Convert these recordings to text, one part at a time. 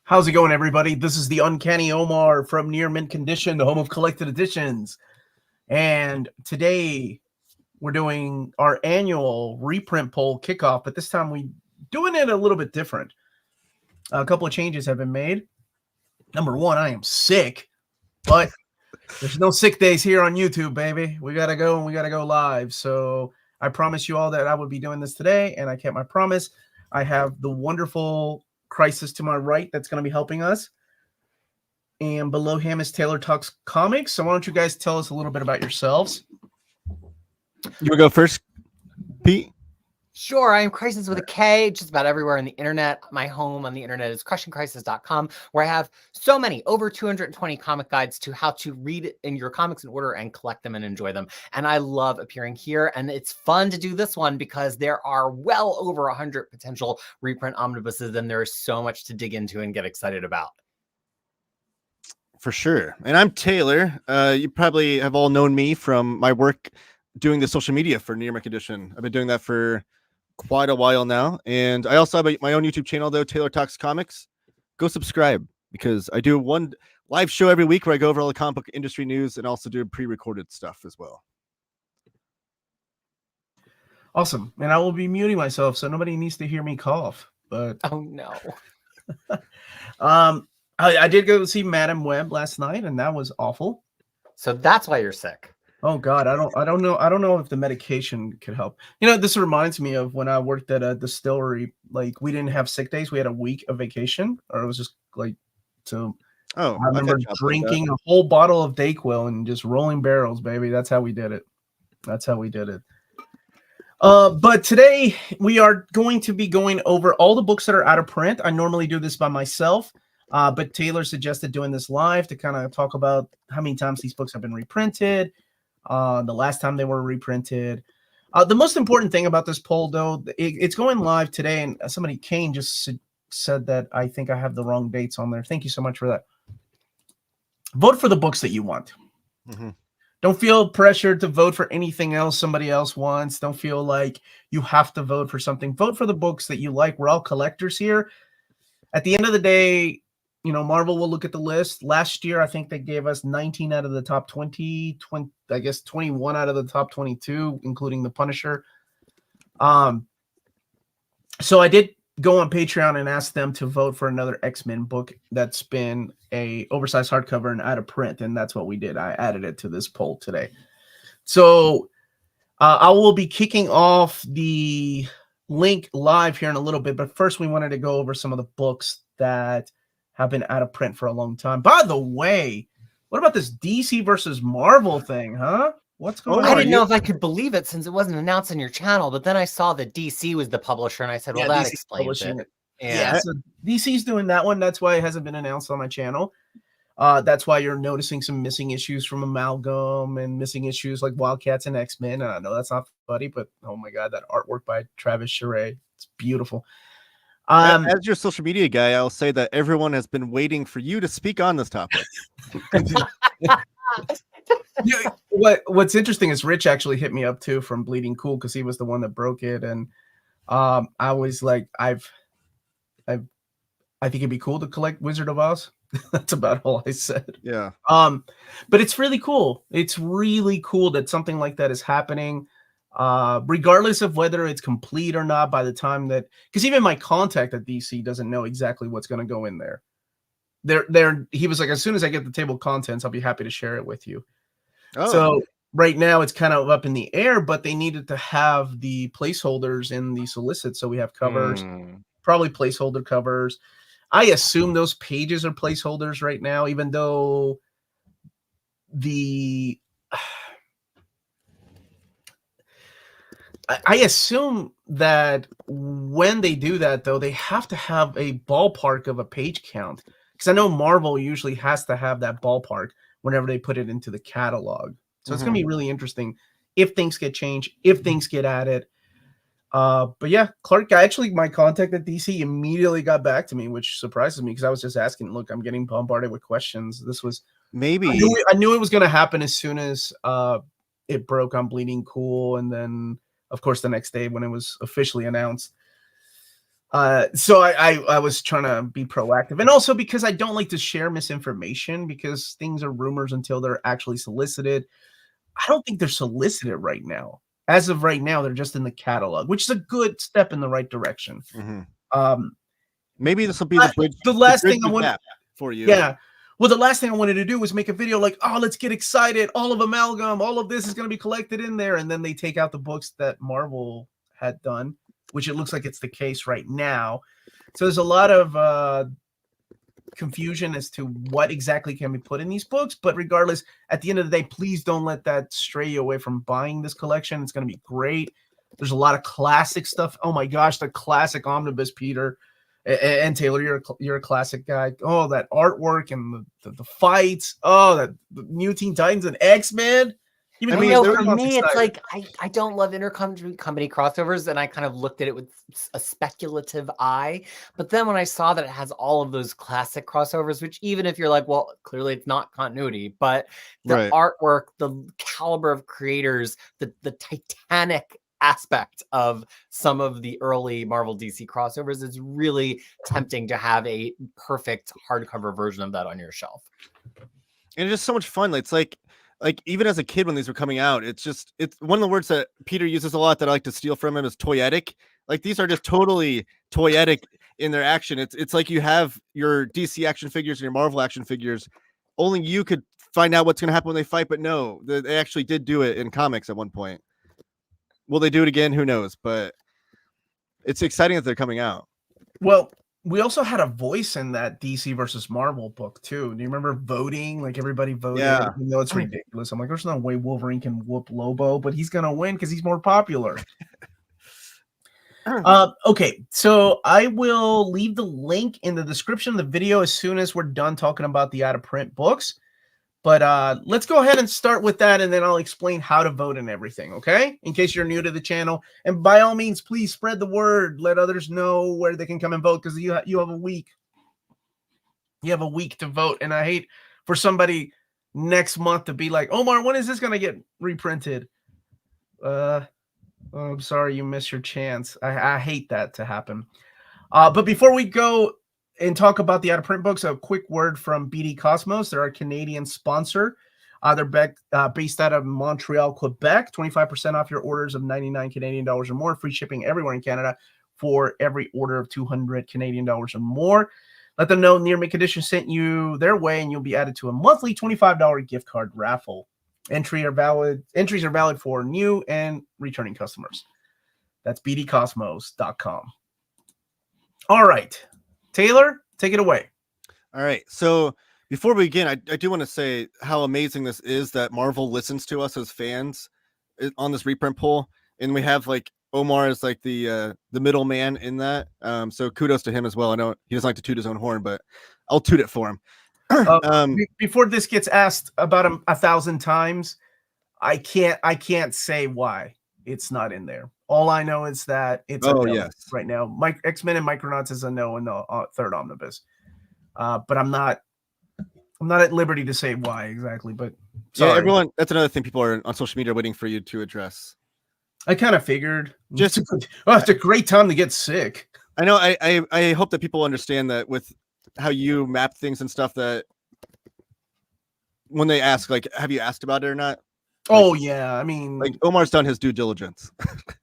How's it going, everybody? This is the Uncanny Omar from Near Mint Condition, the home of collected editions. And today we're doing our annual reprint poll kickoff, but this time we're doing it a little bit different. A couple of changes have been made. Number one, I am sick, but there's no sick days here on YouTube, baby. We got to go and we got to go live. So I promised you all that I would be doing this today, and I kept my promise. I have the wonderful Crisis to my right that's going to be helping us, and below him is Taylor Talks Comics. So why don't you guys tell us a little bit about yourselves? You want to go first, Pete? Sure. I am Crisis with a K, just about everywhere on the internet. My home on the internet is crushingcrisis.com, where I have so many, over 220 comic guides to how to read in your comics in order and collect them and enjoy them. And I love appearing here. And it's fun to do this one because there are well over 100 potential reprint omnibuses, and there is so much to dig into and get excited about. For sure. And I'm Taylor. You probably have all known me from my work doing the social media for Near Mint Condition. I've been doing that for quite a while now, and I also have my own YouTube channel, though, Taylor Talks Comics. Go subscribe, because I do one live show every week where I go over all the comic book industry news and also do pre-recorded stuff as well. Awesome. And I will be muting myself so nobody needs to hear me cough. But oh no. I did go see Madam Web last night, and that was awful. So that's why you're sick. Oh God, I don't know if the medication could help. You know, this reminds me of when I worked at a distillery. Like, we didn't have sick days; we had a week of vacation, or it was just like so. Oh, I remember drinking a whole bottle of Dayquil and just rolling barrels, baby. That's how we did it. But today we are going to be going over all the books that are out of print. I normally do this by myself, but Taylor suggested doing this live to kind of talk about how many times these books have been reprinted. The last time they were reprinted. The most important thing about this poll, though, it's going live today, and somebody, Kane, just said that I think I have the wrong dates on there. Thank you so much for that. Vote for the books that you want. Mm-hmm. Don't feel pressured to vote for anything else somebody else wants. Don't feel like you have to vote for something. Vote for the books that you like. We're all collectors here. At the end of the day, you know, Marvel will look at the list. Last year, I think they gave us 19 out of the top 20, I guess 21 out of the top 22, including the Punisher. So I did go on Patreon and ask them to vote for another X-Men book that's been a oversized hardcover and out of print, and that's what we did. I added it to this poll today. So I will be kicking off the link live here in a little bit, but first we wanted to go over some of the books that have been out of print for a long time. By the way, what about this DC versus Marvel thing, huh? What's going on? I didn't know if I could believe it since it wasn't announced on your channel, but then I saw that DC was the publisher, and I said, well, that DC's explains it. Yeah, so DC's doing that one. That's why it hasn't been announced on my channel. That's why you're noticing some missing issues from Amalgam and missing issues like Wildcats and X-Men. I know that's not funny, but oh my God, that artwork by Travis Charest, it's beautiful. As your social media guy, I'll say that everyone has been waiting for you to speak on this topic. Yeah, what's interesting is Rich actually hit me up too from Bleeding Cool, because he was the one that broke it, and I was like, I think it'd be cool to collect Wizard of Oz. That's about all I said. Yeah. But it's really cool. It's really cool that something like that is happening. Regardless of whether it's complete or not, by the time that, because even my contact at DC doesn't know exactly what's going to go in there. He was like, as soon as I get the table of contents, I'll be happy to share it with you. Oh. So right now it's kind of up in the air, but they needed to have the placeholders in the solicit. So we have covers, probably placeholder covers. I assume those pages are placeholders right now, even though I assume that when they do that, though, they have to have a ballpark of a page count, because I know Marvel usually has to have that ballpark whenever they put it into the catalog. So it's going to be really interesting if things get changed, if things get added. But yeah, Clark, actually, my contact at DC immediately got back to me, which surprises me because I was just asking, look, I'm getting bombarded with questions. This was maybe I knew it was going to happen as soon as it broke on Bleeding Cool. And then, of course, the next day when it was officially announced. So I was trying to be proactive, and also because I don't like to share misinformation because things are rumors until they're actually solicited. I don't think they're solicited right now. As of right now, they're just in the catalog, which is a good step in the right direction. Um, Maybe this will be the bridge. the last thing I the want gap for you. Yeah. Well, the last thing I wanted to do was make a video like, oh, let's get excited. All of Amalgam, all of this is going to be collected in there. And then they take out the books that Marvel had done, which it looks like it's the case right now. So there's a lot of confusion as to what exactly can be put in these books. But regardless, at the end of the day, please don't let that stray you away from buying this collection. It's going to be great. There's a lot of classic stuff. Oh my gosh, the classic omnibus, Peter. And Taylor, you're a classic guy. Oh, that artwork and the fights. Oh, that the New Teen Titans and X-Men. I mean, for me, it's like I don't love intercompany crossovers, and I kind of looked at it with a speculative eye. But then when I saw that it has all of those classic crossovers, which even if you're like, well, clearly it's not continuity, but the artwork, the caliber of creators, the titanic aspect of some of the early Marvel DC crossovers is really tempting to have a perfect hardcover version of that on your shelf. And it's just so much fun. It's like even as a kid when these were coming out, it's one of the words that Peter uses a lot that I like to steal from him is toyetic. Like these are just totally toyetic in their action. It's like you have your DC action figures and your Marvel action figures. Only you could find out what's going to happen when they fight, but no, they actually did do it in comics at one point. Will they do it again? Who knows? But it's exciting that they're coming out. Well, we also had a voice in that DC versus Marvel book too. Do you remember voting? Like everybody voted. Yeah. You know, it's ridiculous. I'm like, there's no way Wolverine can whoop Lobo, but he's gonna win because he's more popular. Okay, so I will leave the link in the description of the video as soon as we're done talking about the out of print books. But let's go ahead and start with that, and then I'll explain how to vote and everything, okay? In case you're new to the channel. And by all means, please spread the word. Let others know where they can come and vote, because you have a week. You have a week to vote, and I hate for somebody next month to be like, Omar, when is this going to get reprinted? Oh, I'm sorry, you missed your chance. I hate that to happen. But before we go and talk about the out-of-print books, a quick word from BD Cosmos. They're our Canadian sponsor. They're based out of Montreal, Quebec. 25% off your orders of 99 Canadian dollars or more. Free shipping everywhere in Canada for every order of 200 Canadian dollars or more. Let them know Near Mint Condition sent you their way, and you'll be added to a monthly $25 gift card raffle. Entries are valid for new and returning customers. That's bdcosmos.com. All right. Taylor, take it away. All right. So before we begin, I do want to say how amazing this is that Marvel listens to us as fans on this reprint poll. And we have like Omar is like the middleman in that. So kudos to him as well. I know he doesn't like to toot his own horn, but I'll toot it for him. Before this gets asked about 1,000 times, I can't say why it's not in there. All I know is that it's a no right now. X-Men and Micronauts is a no in the third omnibus, but I'm not at liberty to say why exactly. But sorry. Yeah, everyone, that's another thing people are on social media waiting for you to address. I kind of figured it's a great time to get sick. I know. I hope that people understand that with how you map things and stuff, that when they ask, like, have you asked about it or not? Oh, yeah. I mean, like Omar's done his due diligence.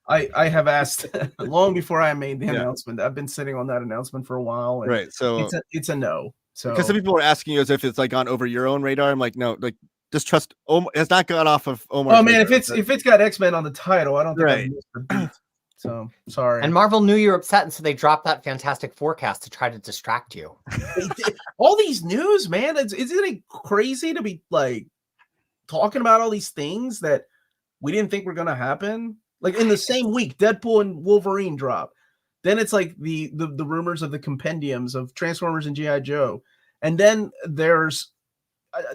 I have asked long before I made the announcement. I've been sitting on that announcement for a while. And right. So it's a no. So because some people are asking you as if it's like gone over your own radar. I'm like, no, like just trust Omar. It's not gone off of Omar. Oh man, if it's got X-Men on the title, I don't think I've missed a beat. So sorry. And Marvel knew you were upset, and so they dropped that fantastic forecast to try to distract you. All these news, man. Isn't it crazy to be like talking about all these things that we didn't think were gonna happen? Like in the same week, Deadpool and Wolverine drop. Then it's like the rumors of the compendiums of Transformers and G.I. Joe, and then there's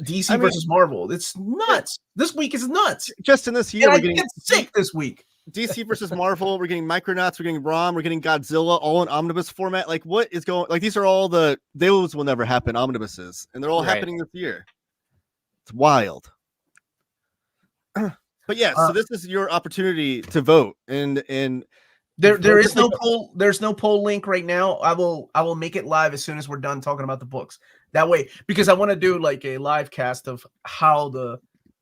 DC versus Marvel. It's nuts. This week is nuts. Just in this year, we're getting sick this week. DC versus Marvel, we're getting Micronauts, we're getting ROM, we're getting Godzilla, all in omnibus format. Like, what is going? Like, these are all those will never happen omnibuses, and they're all happening this year. It's wild. But yeah, so this is your opportunity to vote, and There is no poll. There's no poll link right now. I will make it live as soon as we're done talking about the books. That way, because I want to do like a live cast of how the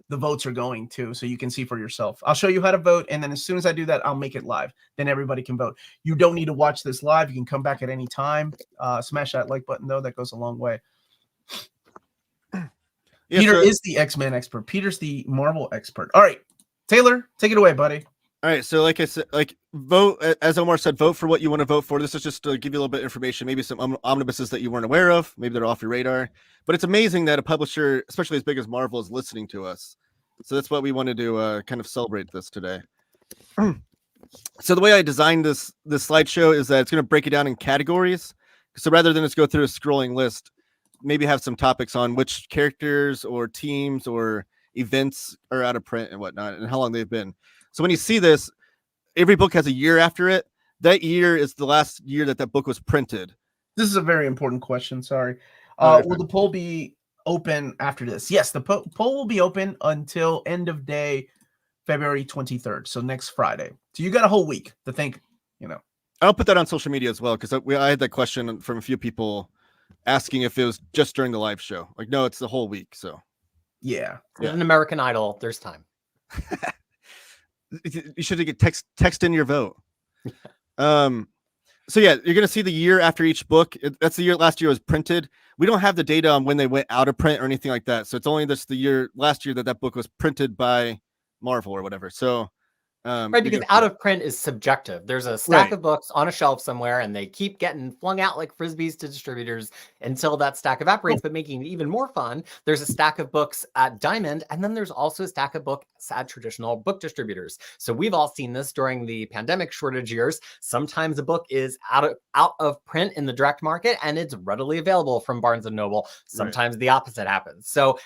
votes are going too, so you can see for yourself. I'll show you how to vote, and then as soon as I do that, I'll make it live. Then everybody can vote. You don't need to watch this live. You can come back at any time. Smash that like button though. That goes a long way. Yeah, Peter is the X-Men expert. Peter's the Marvel expert. All right, Taylor, take it away, buddy. All right, so like I said, like vote, as Omar said, vote for what you want to vote for. This is just to give you a little bit of information, maybe some omnibuses that you weren't aware of, maybe they're off your radar. But it's amazing that a publisher, especially as big as Marvel, is listening to us. So that's what we wanted to kind of celebrate this today. So the way I designed this slideshow is that it's going to break it down in categories. So rather than just go through a scrolling list, maybe have some topics on which characters or teams or events are out of print and whatnot, and how long they've been. So when you see this, every book has a year after it. That year is the last year that book was printed. This is a very important question. Sorry. Will the poll be open after this? Yes, the poll will be open until end of day, February 23rd. So next Friday. So you got a whole week to think, I'll put that on social media as well, because I had that question from a few people asking if it was just during the live show. Like, no, it's the whole week. So yeah. An American Idol, there's time. You should get text in your vote. So yeah, you're gonna see the year after each book. That's the year last year was printed. We don't have the data on when they went out of print or anything like that. So it's only last year that book was printed by Marvel or whatever. So right, because out of print is subjective. There's a stack of books on a shelf somewhere, and they keep getting flung out like frisbees to distributors until that stack evaporates. But making it even more fun, there's a stack of books at Diamond, and then there's also a stack of books at traditional book distributors. So we've all seen this during the pandemic shortage years. Sometimes a book is out of print in the direct market, and it's readily available from Barnes and Noble. Sometimes the opposite happens. So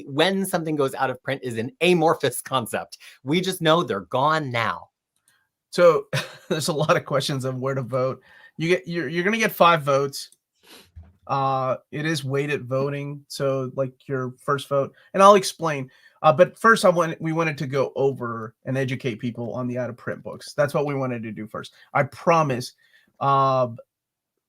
when something goes out of print is an amorphous concept. We just know they're gone now. So there's a lot of questions on where to vote. You're gonna get 5 votes. It is weighted voting, so like your first vote, and I'll explain. But first, we wanted to go over and educate people on the out of print books. That's what we wanted to do first. I promise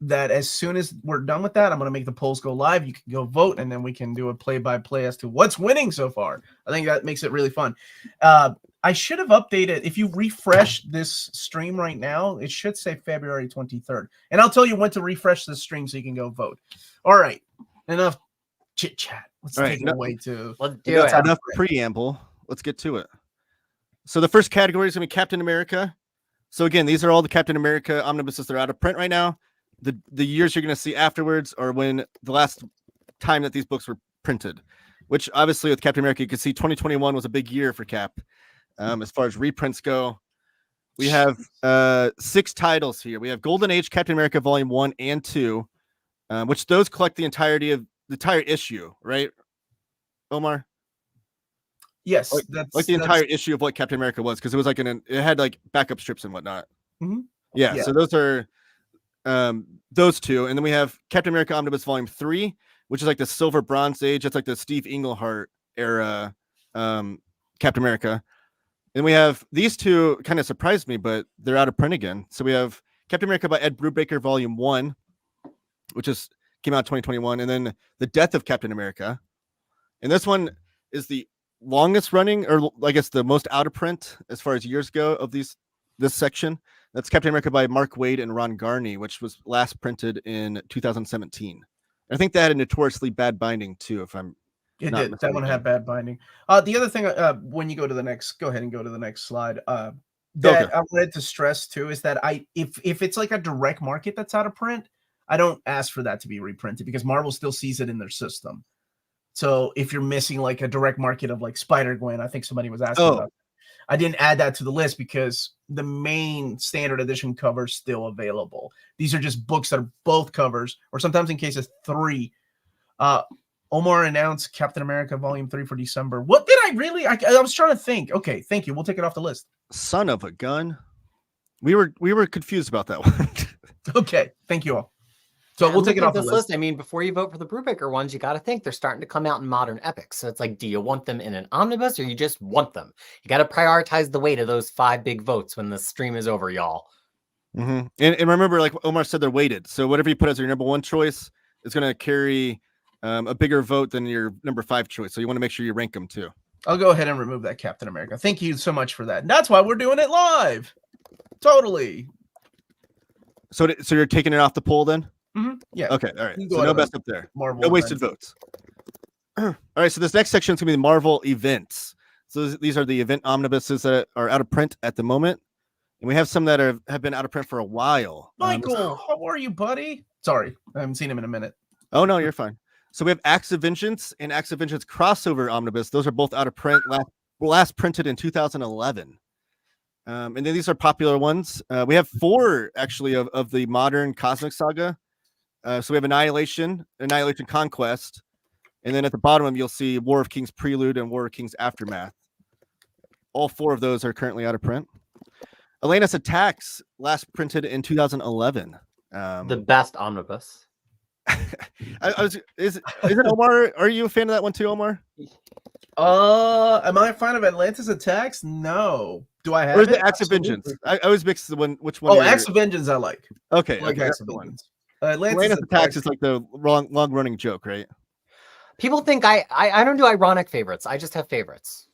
that as soon as we're done with that, I'm going to make the polls go live. You can go vote, and then we can do a play-by-play as to what's winning so far. I think that makes it really fun. I should have updated. If you refresh this stream right now, it should say February 23rd. And I'll tell you when to refresh the stream so you can go vote. All right. Enough chit-chat. Let's take it away to... Let's do it. Enough preamble. Let's get to it. So the first category is going to be Captain America. So again, these are all the Captain America omnibuses that are out of print right now. The years you're going to see afterwards are when the last time that these books were printed, which obviously with Captain America, you can see 2021 was a big year for Cap. As far as reprints go, we have 6 titles here. We have Golden Age Captain America Volume 1 and 2, which those collect the entire issue, right, Omar? Yes, that's the entire issue of what Captain America was, because it was like it had like backup strips and whatnot. Mm-hmm. Yeah, so those are those 2, and then we have Captain America Omnibus Volume 3, which is like the Silver Bronze Age. That's like the Steve Englehart era Captain America. And we have these 2 kind of surprised me, but they're out of print again. So we have Captain America by Ed Brubaker Volume 1, which came out in 2021, and then The Death of Captain America. And this one is the longest running, or I guess the most out of print as far as years go of this section. That's Captain America by Mark Waid and Ron Garney, which was last printed in 2017. I think that had a notoriously bad binding too, if I'm It did. That one had bad binding. The other thing, when you go ahead and go to the next slide, I wanted to stress too is that if it's like a direct market that's out of print, I don't ask for that to be reprinted because Marvel still sees it in their system. So if you're missing like a direct market of like Spider-Gwen, I think somebody was asking about that. I didn't add that to the list because the main standard edition cover is still available. These are just books that are both covers, or sometimes in cases 3. Omar announced Captain America Volume 3 for December. What did I really? I was trying to think. Okay, thank you. We'll take it off the list. Son of a gun. We were confused about that one. Okay, thank you all. So we'll take it off the list. I mean, before you vote for the Brubaker ones, you got to think they're starting to come out in modern epics. So it's like, do you want them in an omnibus or you just want them? You got to prioritize the weight of those 5 big votes when the stream is over, y'all. And remember, like Omar said, they're weighted. So whatever you put as your number 1 choice is going to carry a bigger vote than your number 5 choice. So you want to make sure you rank them too. I'll go ahead and remove that Captain America. Thank you so much for that. And that's why we're doing it live. Totally. So you're taking it off the poll then? Yeah. Okay. All right. You So go no ahead. mess up there. Marvel No wasted events. votes. All right. So this next section is going to be the Marvel events. So these are the event omnibuses that are out of print at the moment. And we have some that have been out of print for a while. Michael, how are you, buddy? Sorry, I haven't seen him in a minute. Oh, no, you're fine. So we have Acts of Vengeance and Acts of Vengeance crossover omnibus. Those are both out of print, last printed in 2011. And then these are popular ones. We have 4 actually of the modern cosmic saga. So we have Annihilation Conquest, and then at the bottom you'll see War of Kings Prelude and War of Kings Aftermath. All 4 of those are currently out of print. Atlantis Attacks, last printed in 2011. The best omnibus. Is it Omar? Are you a fan of that one too, Omar? Am I a fan of Atlantis Attacks? No. Do I have Or is it? it Acts of Vengeance? I always mix the one. Which one? Oh, Acts of Vengeance I like. Okay, I like okay, Acts that's of the one. Vengeance. Atlantis Attacks is like the long running joke, right? People think I don't do ironic favorites. I just have favorites.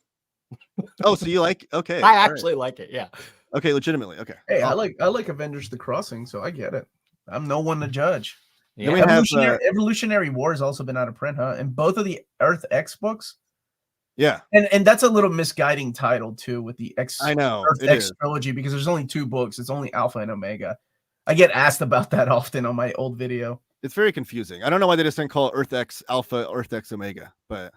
Oh, so you like? Okay, I actually like it. Yeah. Okay, legitimately. Okay. Hey, I like Avengers: The Crossing, so I get it. I'm no one to judge. Then Yeah. we Evolutionary War has also been out of print, huh? And both of the Earth X books. Yeah. And that's a little misguiding title too with the X. I know Earth it X is. trilogy because there's only 2 books. It's only Alpha and Omega. I get asked about that often on my old video. It's very confusing. I don't know why they just didn't call it Earth X Alpha, Earth X Omega, but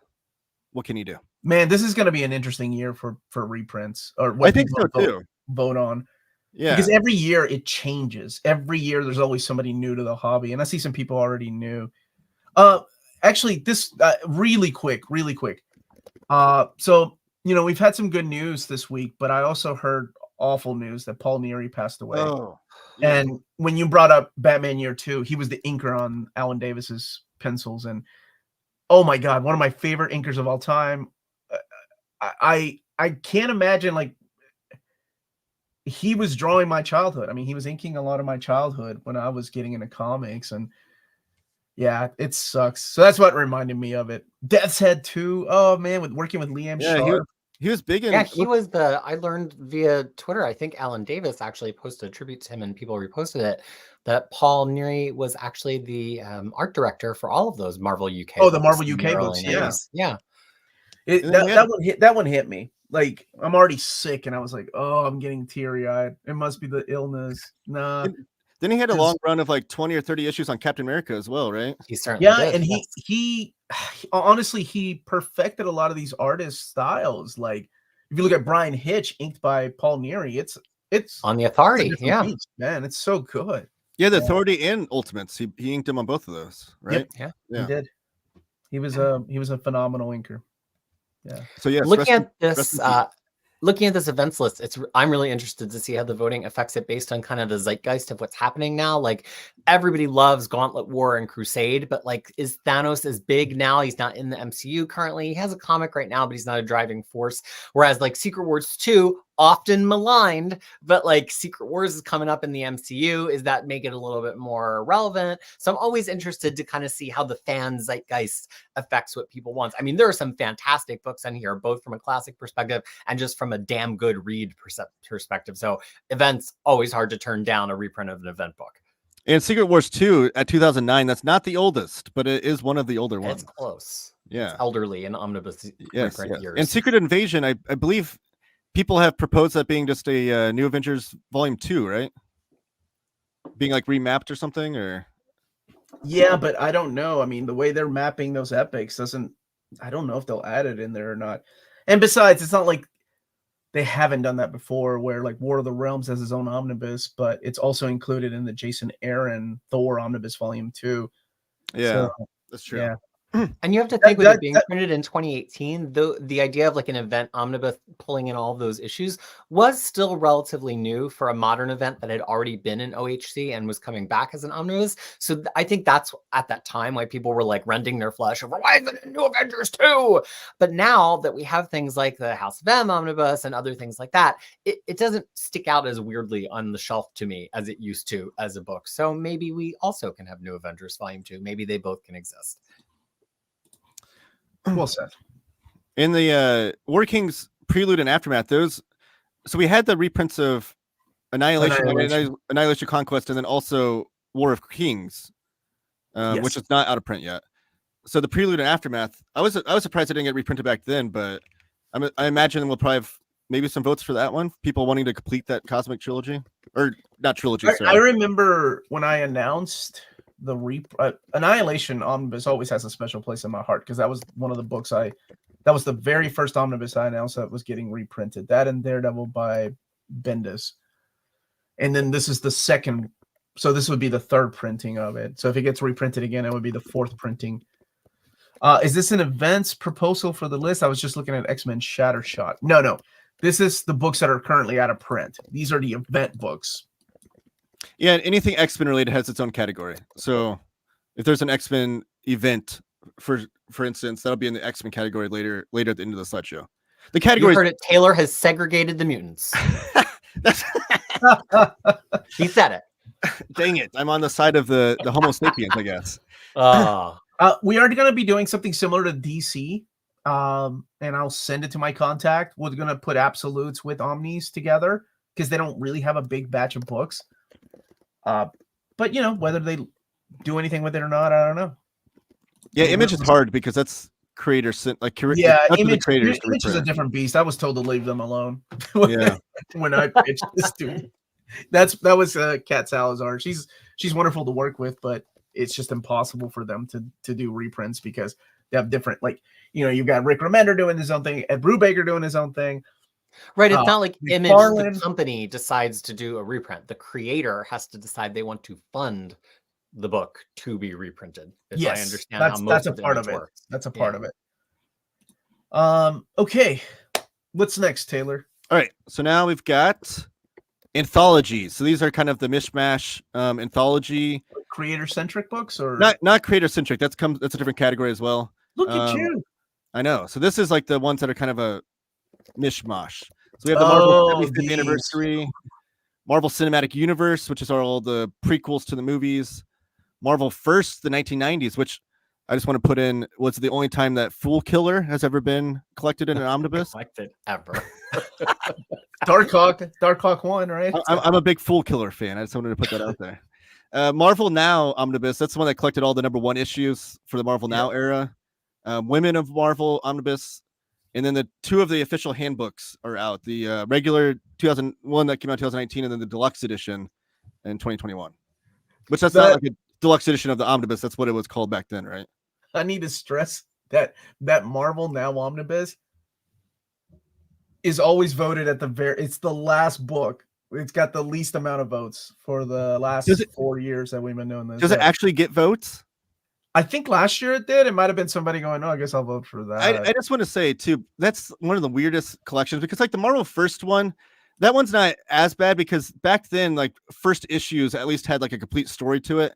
what can you do? Man, this is going to be an interesting year for reprints or what I think so too. Vote on. Yeah. Because every year it changes. Every year there's always somebody new to the hobby, and I see some people already new. Actually, this really quick. So we've had some good news this week, but I also heard awful news that Paul Neary passed away. Oh, yeah. And when you brought up Batman Year 2, he was the inker on Alan Davis's pencils, and oh my God, one of my favorite inkers of all time. I can't imagine, like, he was drawing my childhood. I mean, he was inking a lot of my childhood when I was getting into comics, and yeah, it sucks. So that's what reminded me of it. Death's Head 2. Oh man, working with Liam Sharp. He was big in. Yeah, he was I learned via Twitter, I think Alan Davis actually posted a tribute to him and people reposted it, that Paul Neary was actually the art director for all of those Marvel UK. Oh, the Marvel UK books, yeah. Yeah. That one hit me. Like, I'm already sick, and I was like, oh, I'm getting teary-eyed. It must be the illness. Nah. Then he had a long run of like 20 or 30 issues on Captain America as well, right? He certainly did. And he honestly, he perfected a lot of these artist styles. Like, if you look at Brian Hitch, inked by Paul Neary, it's on the Authority. Yeah, beast, man, it's so good. Yeah, the Authority and Ultimates. He inked them on both of those, right? Yep. Yeah, he did. He was a phenomenal inker. Yeah. So yes, looking at this events list, I'm really interested to see how the voting affects it based on kind of the zeitgeist of what's happening now. Like, everybody loves Gauntlet War and Crusade, but like, is Thanos as big now? He's not in the MCU currently. He has a comic right now, but he's not a driving force. Whereas like Secret Wars 2, often maligned, but like Secret Wars is coming up in the MCU. Is that make it a little bit more relevant? So I'm always interested to kind of see how the fan zeitgeist affects what people want. I mean, there are some fantastic books in here, both from a classic perspective and just from a damn good read perspective. So events, always hard to turn down a reprint of an event book. And Secret Wars 2 at 2009, that's not the oldest, but it is one of the older ones. It's close. Yeah. It's elderly in omnibus reprint years. And Secret Invasion, I believe people have proposed that being just a New Avengers Volume 2, right? Being like remapped or something, or? Yeah, but I don't know. I mean, the way they're mapping those epics I don't know if they'll add it in there or not. And besides, it's not like they haven't done that before, where like War of the Realms has its own omnibus, but it's also included in the Jason Aaron Thor Omnibus Volume 2. Yeah, so, that's true. Yeah. And you have to think with it being printed in 2018, though the idea of like an event omnibus pulling in all of those issues was still relatively new for a modern event that had already been in OHC and was coming back as an omnibus. So I think that's at that time why people were like rending their flesh over why is it New Avengers 2? But now that we have things like the House of M omnibus and other things like that, it doesn't stick out as weirdly on the shelf to me as it used to as a book. So maybe we also can have New Avengers Volume 2. Maybe they both can exist. Well said. In the War Kings Prelude and Aftermath, those. So we had the reprints of Annihilation Conquest, and then also War of Kings, which is not out of print yet. So the Prelude and Aftermath, I was surprised it didn't get reprinted back then, but I imagine we'll probably have maybe some votes for that one. People wanting to complete that cosmic trilogy, or not trilogy. I remember when I announced the Annihilation Omnibus always has a special place in my heart because that was one of the books that was the very first omnibus I announced that was getting reprinted. That and Daredevil by Bendis. And then this is the second, so this would be the third printing of it. So if it gets reprinted again, it would be the fourth printing. Is this an events proposal for the list? I was just looking at X-Men Shattershot. No. This is the books that are currently out of print. These are the event books. Yeah, anything X-Men related has its own category. So if there's an X-Men event, for instance, that'll be in the X-Men category later at the end of the slideshow. The category. You heard it. Taylor has segregated the mutants. He said it. Dang it! I'm on the side of the Homo sapiens, I guess. We are going to be doing something similar to DC, and I'll send it to my contact. We're going to put absolutes with Omnis together because they don't really have a big batch of books. But whether they do anything with it or not, I don't know. Yeah, Image is hard because that's creators Image is a different beast. I was told to leave them alone. When I pitched this dude, that was Kat Salazar. She's wonderful to work with, but it's just impossible for them to do reprints because they have different, you've got Rick Remender doing his own thing, Ed Brubaker doing his own thing. Right, it's not like Image, the company, decides to do a reprint. The creator has to decide they want to fund the book to be reprinted. Yes, I understand that's a part of it. That's a part of it. Okay, what's next, Taylor? All right, so now we've got anthologies. So these are kind of the mishmash anthology. Creator-centric books, or not creator-centric. That's a different category as well. Look at you. I know. So this is like the ones that are kind of a mishmash. So we have the Marvel 75th anniversary, Marvel Cinematic Universe, which is all the prequels to the movies, Marvel First, the 1990s, which I just want to put in was the only time that Fool Killer has ever been collected in an omnibus. Collected ever. Darkhawk 1, right? I'm a big Fool Killer fan. I just wanted to put that out there. Marvel Now Omnibus, that's the one that collected all the #1 issues for the Marvel Now era. Women of Marvel Omnibus. And then the two of the official handbooks are out. The regular 2001 that came out in 2019, and then the deluxe edition in 2021. Which that's not like a deluxe edition of the omnibus. That's what it was called back then, right? I need to stress that Marvel Now Omnibus is always voted at it's the last book. It's got the least amount of votes for the last 4 years that we've been doing this. Does it actually get votes? I think last year it did. It might have been somebody going, "Oh, I guess I'll vote for that." I just want to say too, that's one of the weirdest collections because like the Marvel First one, that one's not as bad because back then like first issues at least had like a complete story to it.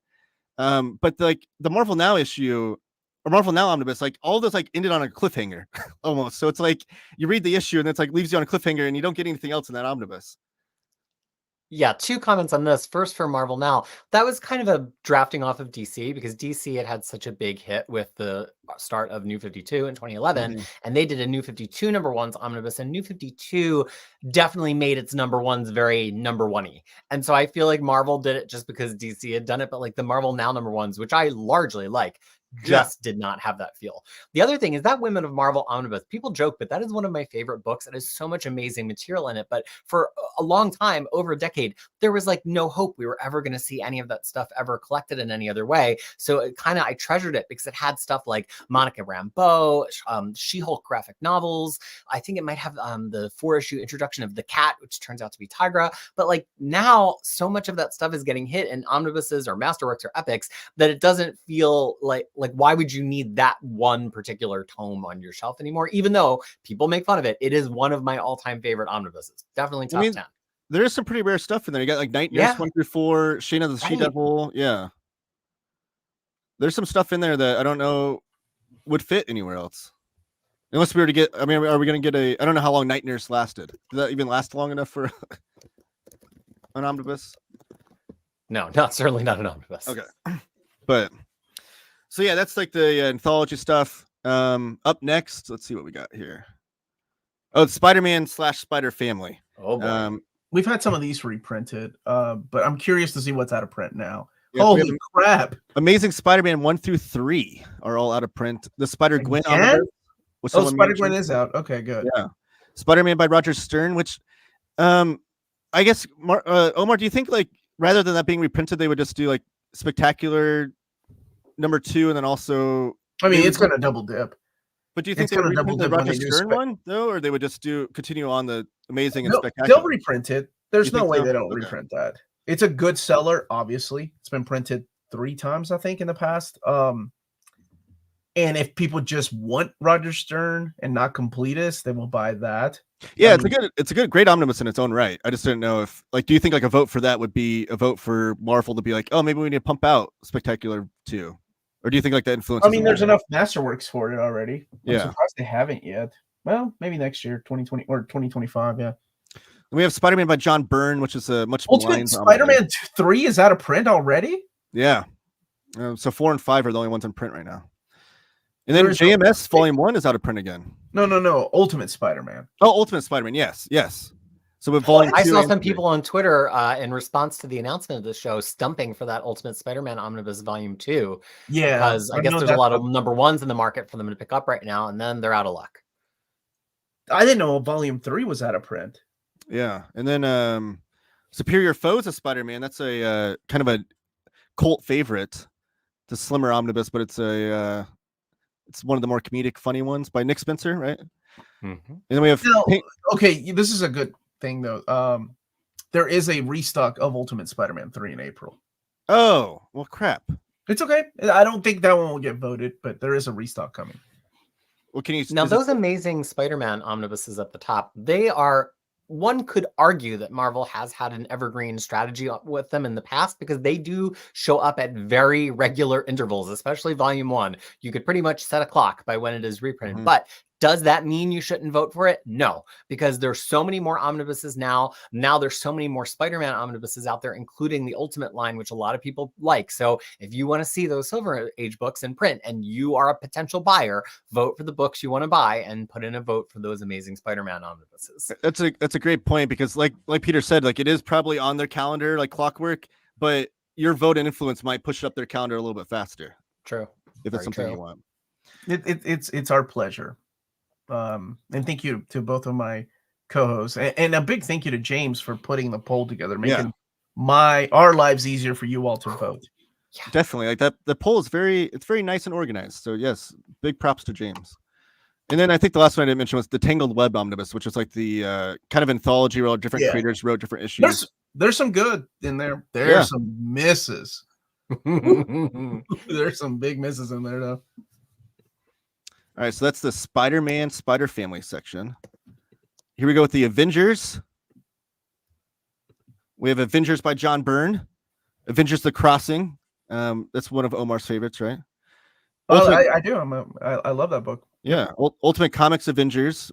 But like the Marvel Now issue or Marvel Now Omnibus, like all those like ended on a cliffhanger almost. So it's like you read the issue and it's like leaves you on a cliffhanger and you don't get anything else in that omnibus. Yeah, 2 comments on this. First, for Marvel Now, that was kind of a drafting off of DC because DC had such a big hit with the start of New 52 in 2011, and they did a New 52 #1s omnibus, and New 52 definitely made its #1s very #1-y. And so I feel like Marvel did it just because DC had done it, but like the Marvel Now #1s, which I largely like, just did not have that feel. The other thing is that Women of Marvel Omnibus, people joke, but that is one of my favorite books. It has so much amazing material in it. But for a long time, over a decade, there was like no hope we were ever going to see any of that stuff ever collected in any other way. So it I treasured it because it had stuff like Monica Rambeau, She-Hulk graphic novels. I think it might have the 4-issue introduction of the Cat, which turns out to be Tigra. But like now, so much of that stuff is getting hit in omnibuses or masterworks or epics that it doesn't feel like Like, why would you need that one particular tome on your shelf anymore? Even though people make fun of it, it is one of my all-time favorite omnibuses. Definitely top 10. There is some pretty rare stuff in there. You got like Night Nurse Yeah. 1 through 4, Shane of the She-Devil. Yeah. There's some stuff in there that I don't know would fit anywhere else. Unless we were to get, I mean, are we going to get I don't know how long Night Nurse lasted. Did that even last long enough for an omnibus? No, certainly not an omnibus. Okay. But, so yeah, that's like the anthology stuff. Up next, let's see what we got here. Oh, it's Spider-Man / Spider Family. Oh, boy. We've had some of these reprinted, but I'm curious to see what's out of print now. Yeah, Holy crap! Amazing Spider-Man 1 through 3 are all out of print. The Spider-Gwen omnibus. Spider-Gwen is out. Okay, good. Yeah. Spider-Man by Roger Stern, which I guess Omar, do you think like rather than that being reprinted, they would just do like Spectacular #2 and then also I mean, it's gonna double dip. But do you think they would reprint the Roger Stern one though, or they would just continue on the Amazing and Spectacular? They'll reprint it. There's no way they don't reprint that. It's a good seller, obviously. It's been printed 3 times, I think, in the past. And if people just want Roger Stern and not Completist, they will buy that. Yeah, it's a great omnibus in its own right. I just didn't know if do you think like a vote for that would be a vote for Marvel to be like, oh, maybe we need to pump out Spectacular 2? Or do you think like that influence? I mean, there's enough Masterworks for it already. I'm yeah. surprised they haven't yet. Well, maybe next year, 2020 or 2025. Yeah. We have Spider-Man by John Byrne, which is a much Ultimate Spider-Man 3 is out of print already. Yeah. So 4 and 5 are the only ones in print right now. And then JMS Volume 1 is out of print again. No. Ultimate Spider-Man. Oh, Ultimate Spider-Man. Yes. So with Volume 2, I saw some people on Twitter in response to the announcement of the show stumping for that Ultimate Spider-Man Omnibus Volume 2. Yeah, because I guess there's a lot of #1s in the market for them to pick up right now, and then they're out of luck. I didn't know Volume 3 was out of print. Yeah, and then Superior Foes of Spider-Man. That's a kind of a cult favorite. It's a slimmer omnibus, but it's it's one of the more comedic, funny ones by Nick Spencer, right? Mm-hmm. And then we have okay. This is a good thing though. There is a restock of Ultimate Spider-Man 3 in April. Oh well, crap. It's okay. I don't think that one will get voted, but there is a restock coming. Well, can you now those Amazing Spider-Man omnibuses at the top? They are. One could argue that Marvel has had an evergreen strategy with them in the past because they do show up at very regular intervals, especially Volume 1. You could pretty much set a clock by when it is reprinted. Mm-hmm. But does that mean you shouldn't vote for it? No, because there's so many more omnibuses now. Now there's so many more Spider-Man omnibuses out there, including the Ultimate line, which a lot of people like. So if you want to see those Silver Age books in print and you are a potential buyer, vote for the books you want to buy and put in a vote for those Amazing Spider-Man omnibuses. That's a great point because like Peter said, like it is probably on their calendar like clockwork, but your vote and influence might push up their calendar a little bit faster. True. If it's something you want. It's our pleasure. And thank you to both of my co-hosts, and a big thank you to James for putting the poll together, making our lives easier for you all to vote. Yeah. Definitely, like that. The poll is very nice and organized. So yes, big props to James. And then I think the last one I didn't mention was the Tangled Web Omnibus, which is like the kind of anthology where all different creators wrote different issues. There's some good in there. There's some misses. There's some big misses in there though. All right, so that's the Spider-Man Spider Family section. Here we go with the Avengers. We have Avengers by John Byrne. Avengers: The Crossing. That's one of Omar's favorites, right? I do. I love that book. Yeah, Ultimate Comics Avengers,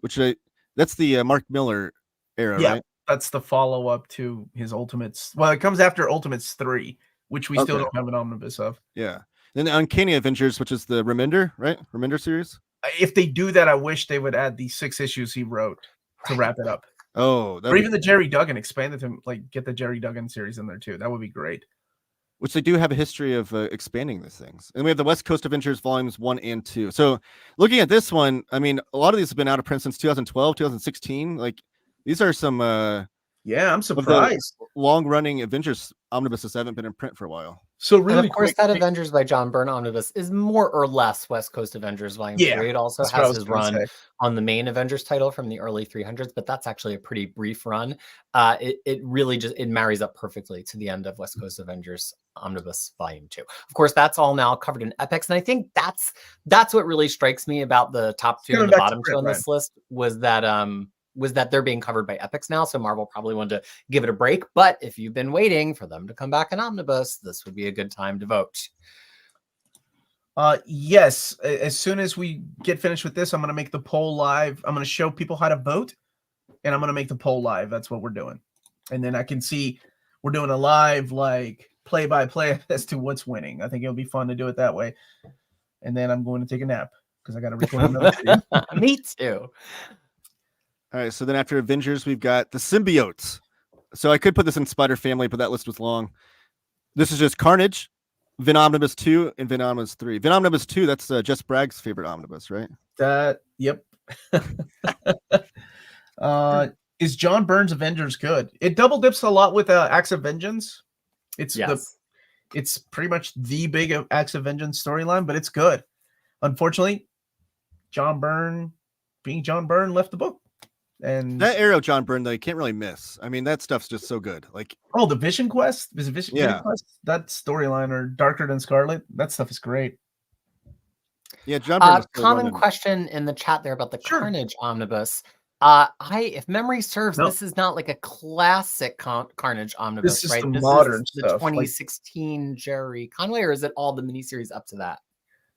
that's the Mark Miller era, right? That's the follow-up to his Ultimates. Well, it comes after Ultimates 3, which we still don't have an omnibus of. Yeah. Then the Uncanny Avengers, which is the Remender, right? Remender series. If they do that, I wish they would add the 6 issues he wrote to wrap it up. Oh, or even the Jerry Duggan, expanded him, like get the Jerry Duggan series in there too. That would be great. Which they do have a history of expanding these things. And we have the West Coast Avengers volumes 1 and 2. So looking at this one, I mean, a lot of these have been out of print since 2012, 2016. Like these are some I'm surprised. Long running Avengers omnibuses haven't been in print for a while. So And really of course, quick, that Avengers by John Byrne Omnibus is more or less West Coast Avengers Volume 3. It also that's what I has was his gonna run say. on the main Avengers title from the early 300s, but that's actually a pretty brief run. It really just it marries up perfectly to the end of West Coast Avengers Omnibus Volume 2. Of course, that's all now covered in epics, and I think that's what really strikes me about the top two Coming and the back to bottom two print, on this list was that they're being covered by epics now. So Marvel probably wanted to give it a break. But if you've been waiting for them to come back in Omnibus, this would be a good time to vote. Yes. As soon as we get finished with this, I'm going to make the poll live. I'm going to show people how to vote, and I'm going to make the poll live. That's what we're doing. And then I can see we're doing a live, like, play-by-play as to what's winning. I think it'll be fun to do it that way. And then I'm going to take a nap because I got to record another video. Me too. All right, so then after Avengers, we've got the symbiotes. So I could put this in Spider Family, but that list was long. This is just Carnage, Vin Omnibus 2, and Vin Omnibus 3. Vin Omnibus 2, that's Jess Bragg's favorite omnibus, right? Yep. Is John Byrne's Avengers good? It double dips a lot with Acts of Vengeance. It's pretty much the big Acts of Vengeance storyline, but it's good. Unfortunately, John Byrne, being John Byrne, left the book. And that era of John Byrne, though, you can't really miss. I mean, that stuff's just so good. Like, the Vision Quest, Vision Quest, that storyline, or Darker Than Scarlet, that stuff is great. Yeah, John Byrne. Common question in the chat there about the Carnage omnibus. If memory serves, this is not like a classic Carnage omnibus, this is right? The this modern is the stuff, 2016 Jerry Conway, or is it all the miniseries up to that?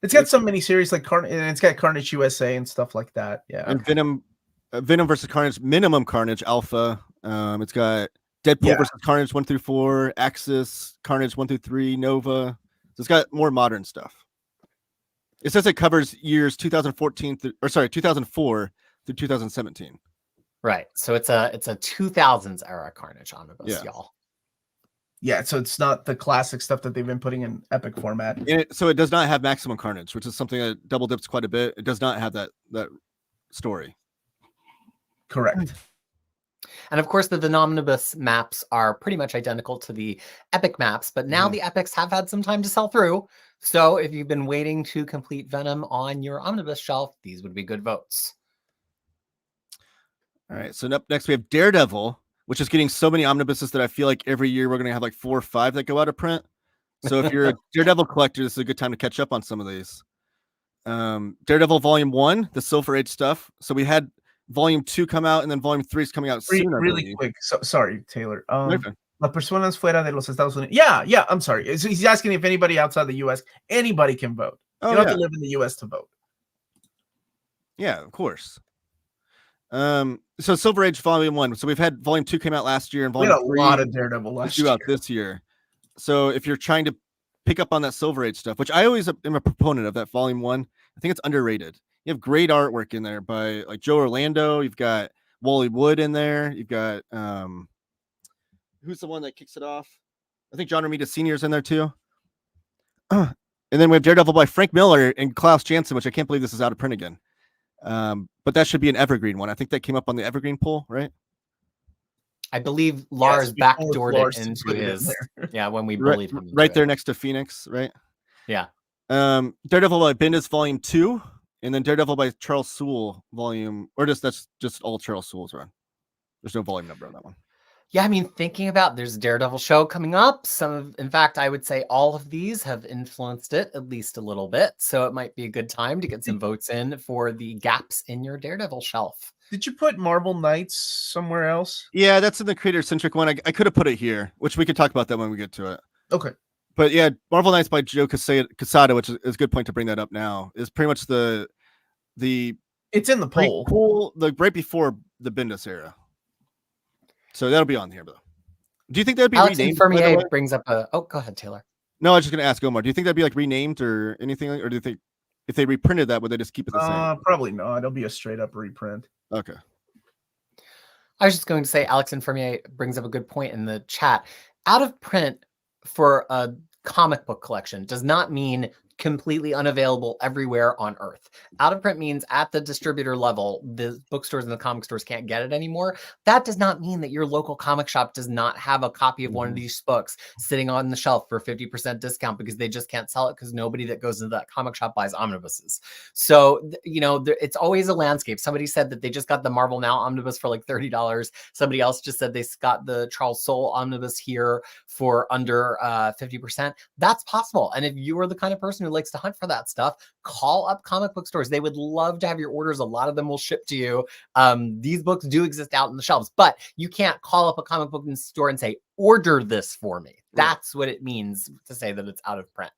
It's got some miniseries like Carnage, and it's got Carnage USA and stuff like that. Yeah, and Venom versus Carnage, Minimum Carnage Alpha. It's got Deadpool versus Carnage 1 through 4, Axis, Carnage 1 through 3, Nova. So it's got more modern stuff. It says it covers years 2004 through 2017. Right. So it's a 2000s era Carnage omnibus, y'all. Yeah, so it's not the classic stuff that they've been putting in epic format. So it does not have Maximum Carnage, which is something that double dips quite a bit. It does not have that story. Correct. And of course, the Vin Omnibus maps are pretty much identical to the epic maps, but now the epics have had some time to sell through. So if you've been waiting to complete Venom on your omnibus shelf, these would be good votes. All right, so up next we have Daredevil, which is getting so many omnibuses that I feel like every year we're going to have like 4 or 5 that go out of print. So if you're a Daredevil collector, this is a good time to catch up on some of these. Daredevil Volume 1, the Silver Age stuff. So we had Volume 2 come out, and then Volume 3 is coming out soon. Really quick. Sorry, Taylor. La personas fuera de los Estados Unidos. Yeah, I'm sorry. He's asking if anybody outside the U.S., anybody can vote. You don't have to live in the U.S. to vote. Yeah, of course. So Silver Age Volume 1. So we've had Volume 2 came out last year, and Volume 3 a lot of Daredevil last year. Out this year. So if you're trying to pick up on that Silver Age stuff, which I always am a proponent of, that Volume 1, I think it's underrated. You have great artwork in there by like Joe Orlando. You've got Wally Wood in there. You've got who's the one that kicks it off? I think John Romita Sr. is in there too. And then we have Daredevil by Frank Miller and Klaus Janson, which I can't believe this is out of print again. But that should be an evergreen one. I think that came up on the evergreen poll, right? I believe Lars backdoored it into his when we bullied him. Right there next to Phoenix, right? Yeah. Daredevil by Bendis Volume 2, and then Daredevil by Charles Soule that's just all Charles Soule's run. There's no volume number on that one. Yeah, I mean, thinking about there's a Daredevil show coming up. In fact, I would say all of these have influenced it at least a little bit. So it might be a good time to get some votes in for the gaps in your Daredevil shelf. Did you put Marvel Knights somewhere else? Yeah, that's in the Creator-Centric one. I could have put it here, which we could talk about that when we get to it. Okay. But yeah, Marvel Knights by Joe Quesada, which is a good point to bring that up now, is pretty much the it's in the poll. Right before the Bendis era. So that'll be on here, though. Do you think that'd be Alex renamed? Fermier brings up a. Oh, go ahead, Taylor. No, I was just going to ask Omar. Do you think that'd be like renamed or anything? Or do you think if they reprinted that, would they just keep it the same? Probably not. It'll be a straight up reprint. Okay. I was just going to say, Alex Fermier brings up a good point in the chat. Out of print for a comic book collection does not mean completely unavailable everywhere on Earth. Out of print means at the distributor level, the bookstores and the comic stores can't get it anymore. That does not mean that your local comic shop does not have a copy of one of these books sitting on the shelf for 50% discount because they just can't sell it because nobody that goes into that comic shop buys omnibuses. So, you know, it's always a landscape. Somebody said that they just got the Marvel Now omnibus for like $30. Somebody else just said they got the Charles Soule omnibus here for under 50%. That's possible. And if you are the kind of person who likes to hunt for that stuff, call up comic book stores. They would love to have your orders. A lot of them will ship to you. These books do exist out in the shelves, but you can't call up a comic book store and say, order this for me. That's what it means to say that it's out of print.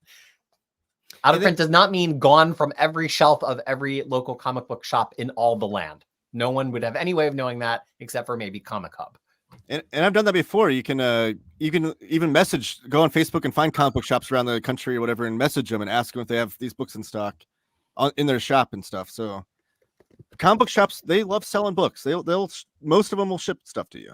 Out of print does not mean gone from every shelf of every local comic book shop in all the land. No one would have any way of knowing that except for maybe Comic Hub. And I've done that before. You can even message, go on Facebook and find comic book shops around the country or whatever, and message them and ask them if they have these books in stock in their shop and stuff. So comic book shops, they love selling books. They'll most of them will ship stuff to you.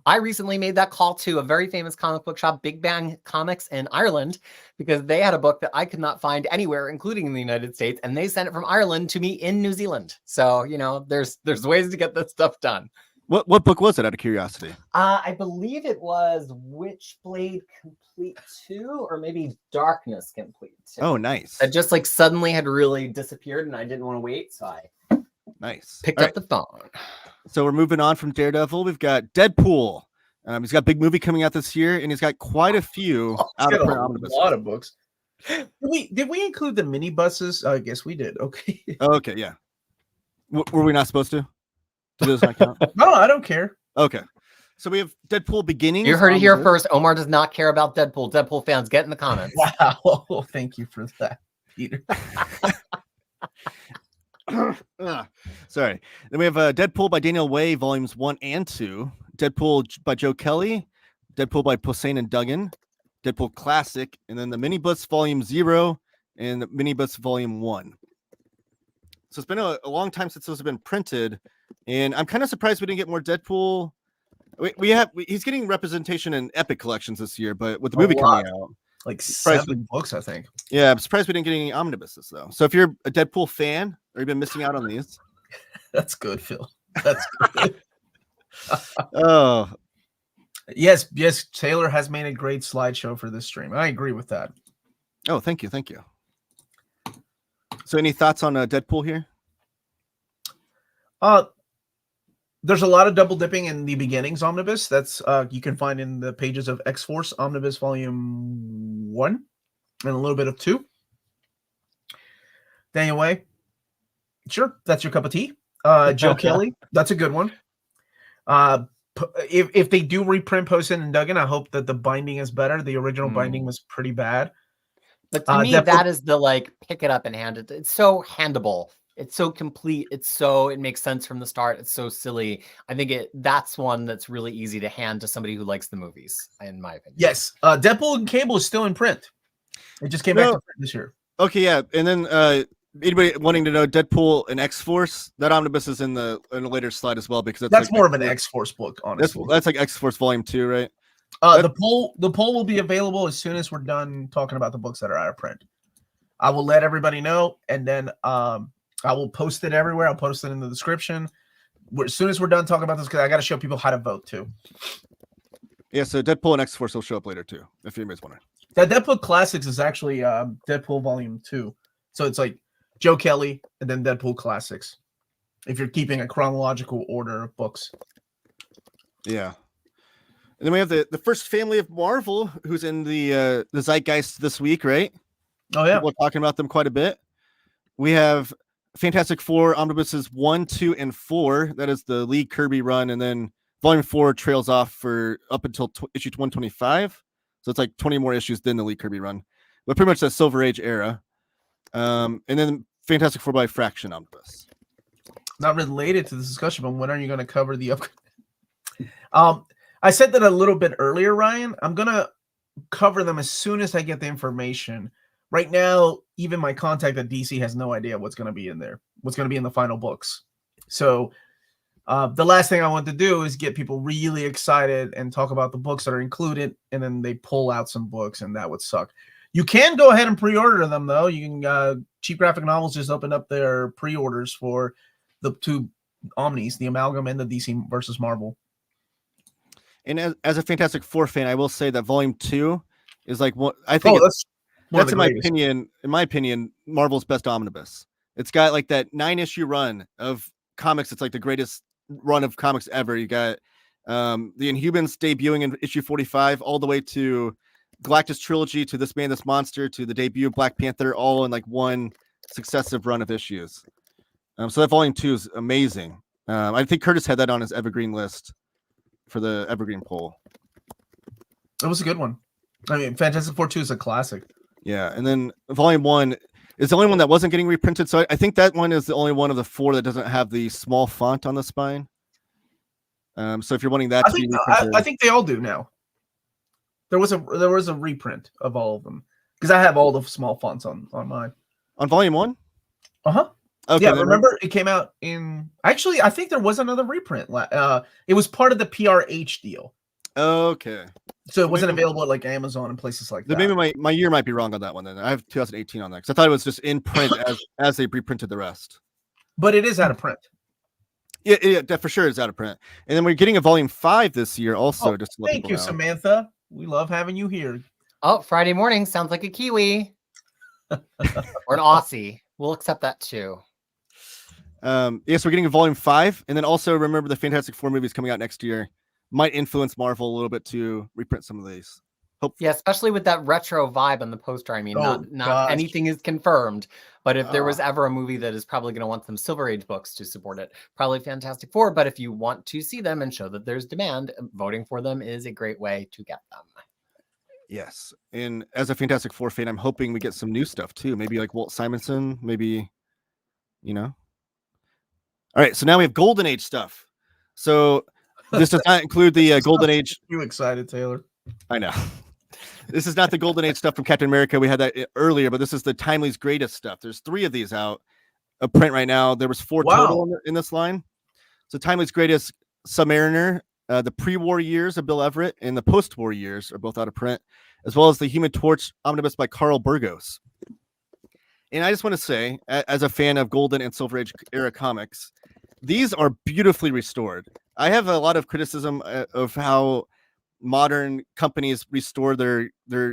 I recently made that call to a very famous comic book shop, Big Bang Comics in Ireland, because they had a book that I could not find anywhere, including in the United States, and they sent it from Ireland to me in New Zealand. So, you know, there's ways to get this stuff done. What book was it, out of curiosity? I believe it was Witchblade Complete 2 or maybe Darkness Complete 2. Oh, nice. It just like suddenly had really disappeared and I didn't want to wait, so I picked up the phone. So we're moving on from Daredevil. We've got Deadpool. He's got a big movie coming out this year, and he's got quite a few out of print omnibuses. A lot of books. Did we include the mini buses? I guess we did. Okay. Okay, yeah. Were we not supposed to? Does not count? No, I don't care. Okay. So we have Deadpool Beginnings. You heard it here first. Omar does not care about Deadpool. Deadpool fans, get in the comments. Wow. Thank you for that, Peter. Sorry. Then we have Deadpool by Daniel Way, volumes 1 and 2. Deadpool by Joe Kelly. Deadpool by Posehn and Duggan. Deadpool Classic. And then the Minibus volume 0 and the Minibus volume 1. So it's been a long time since those have been printed. And I'm kind of surprised we didn't get more Deadpool. He's getting representation in Epic collections this year, but with the movie coming out, like 7 books, I think. Yeah, I'm surprised we didn't get any omnibuses though. So if you're a Deadpool fan or you've been missing out on these, that's good, Phil. That's good. Oh, yes. Taylor has made a great slideshow for this stream. I agree with that. Oh, thank you. So, any thoughts on Deadpool here? There's a lot of double dipping in the beginnings omnibus. That's you can find in the pages of X-Force Omnibus Volume 1 and a little bit of 2. Daniel Way, sure, that's your cup of tea. Joe Kelly, that's a good one. If they do reprint Posehn and Duggan, I hope that the binding is better. The original binding was pretty bad. But to me, that is the like pick it up and hand it. It's so handable. It's so complete. It makes sense from the start. It's so silly. I think that's one that's really easy to hand to somebody who likes the movies, in my opinion. Yes. Deadpool and Cable is still in print. It just came back to print this year. Okay, yeah. And then anybody wanting to know Deadpool and X-Force, that omnibus is in a later slide as well, because that's like more of an X-Force book, honestly. That's like X-Force Volume 2, right? The poll will be available as soon as we're done talking about the books that are out of print. I will let everybody know, and then I will post it everywhere. I'll post it in the description. As soon as we're done talking about this, because I got to show people how to vote too. Yeah, so Deadpool and X-Force will show up later too, if anybody's wondering. That Deadpool Classics is actually Deadpool Volume 2. So it's like Joe Kelly and then Deadpool Classics, if you're keeping a chronological order of books. Yeah. And then we have the first family of Marvel, who's in the zeitgeist this week, right? Oh, yeah. We're talking about them quite a bit. We have Fantastic Four Omnibuses 1, 2, and 4. That is the Lee Kirby run. And then Volume 4 trails off for up until issue 125. So it's like 20 more issues than the Lee Kirby run. But pretty much that Silver Age era. And then Fantastic Four by Fraction Omnibus. Not related to this discussion, but when are you going to cover the I said that a little bit earlier, Ryan. I'm going to cover them as soon as I get the information. Right now, even my contact at DC has no idea what's going to be in there, what's going to be in the final books. So the last thing I want to do is get people really excited and talk about the books that are included, and then they pull out some books, and that would suck. You can go ahead and pre-order them though. You can Cheap Graphic Novels just opened up their pre-orders for the 2 Omnis, the Amalgam and the DC versus Marvel. And as a Fantastic Four fan, I will say that Volume 2 is like what I think that's in my opinion, Marvel's best omnibus. It's got like that 9-issue run of comics. It's like the greatest run of comics ever. You got the Inhumans debuting in issue 45 all the way to Galactus trilogy to This Man, This Monster to the debut of Black Panther, all in like one successive run of issues. So that Volume 2 is amazing. I think Curtis had that on his evergreen list for the evergreen poll. It was a good one. I mean, Fantastic Four 2 is a classic. Yeah, and then Volume 1 is the only one that wasn't getting reprinted. So I think that one is the only one of the 4 that doesn't have the small font on the spine. So if you're wanting that, I think they all do now. There was a reprint of all of them because I have all the small fonts on mine. On Volume 1? Uh-huh. Okay, yeah, remember it came out in... Actually, I think there was another reprint. It was part of the PRH deal. Okay. So it wasn't available at like Amazon and places like that. Maybe my year might be wrong on that one then. I have 2018 on that because I thought it was just in print as they reprinted the rest. But it is out of print. Yeah, that for sure is out of print. And then we're getting a Volume 5 this year also. Thank you, Samantha. We love having you here. Oh, Friday morning sounds like a Kiwi. Or an Aussie. We'll accept that too. Yes, we're getting a Volume 5. And then also remember the Fantastic Four movies coming out next year might influence Marvel a little bit to reprint some of these. Yeah, especially with that retro vibe on the poster. I mean, not anything is confirmed, but if there was ever a movie that is probably going to want some Silver Age books to support it, probably Fantastic Four. But if you want to see them and show that there's demand, voting for them is a great way to get them. Yes, and as a Fantastic Four fan, I'm hoping we get some new stuff too. Maybe like Walt Simonson, maybe, you know. All right, so now we have Golden Age stuff. So this does not include the Golden Age. You excited, Taylor? I know. This is not the Golden Age stuff from Captain America. We had that earlier, but this is the Timely's Greatest stuff. There's 3 of these out of print right now. There was 4 total in this line. So Timely's Greatest, Submariner, the pre-war years of Bill Everett, and the post-war years are both out of print, as well as the Human Torch Omnibus by Carl Burgos. And I just want to say, as a fan of Golden and Silver Age era comics, these are beautifully restored. I have a lot of criticism of how modern companies restore their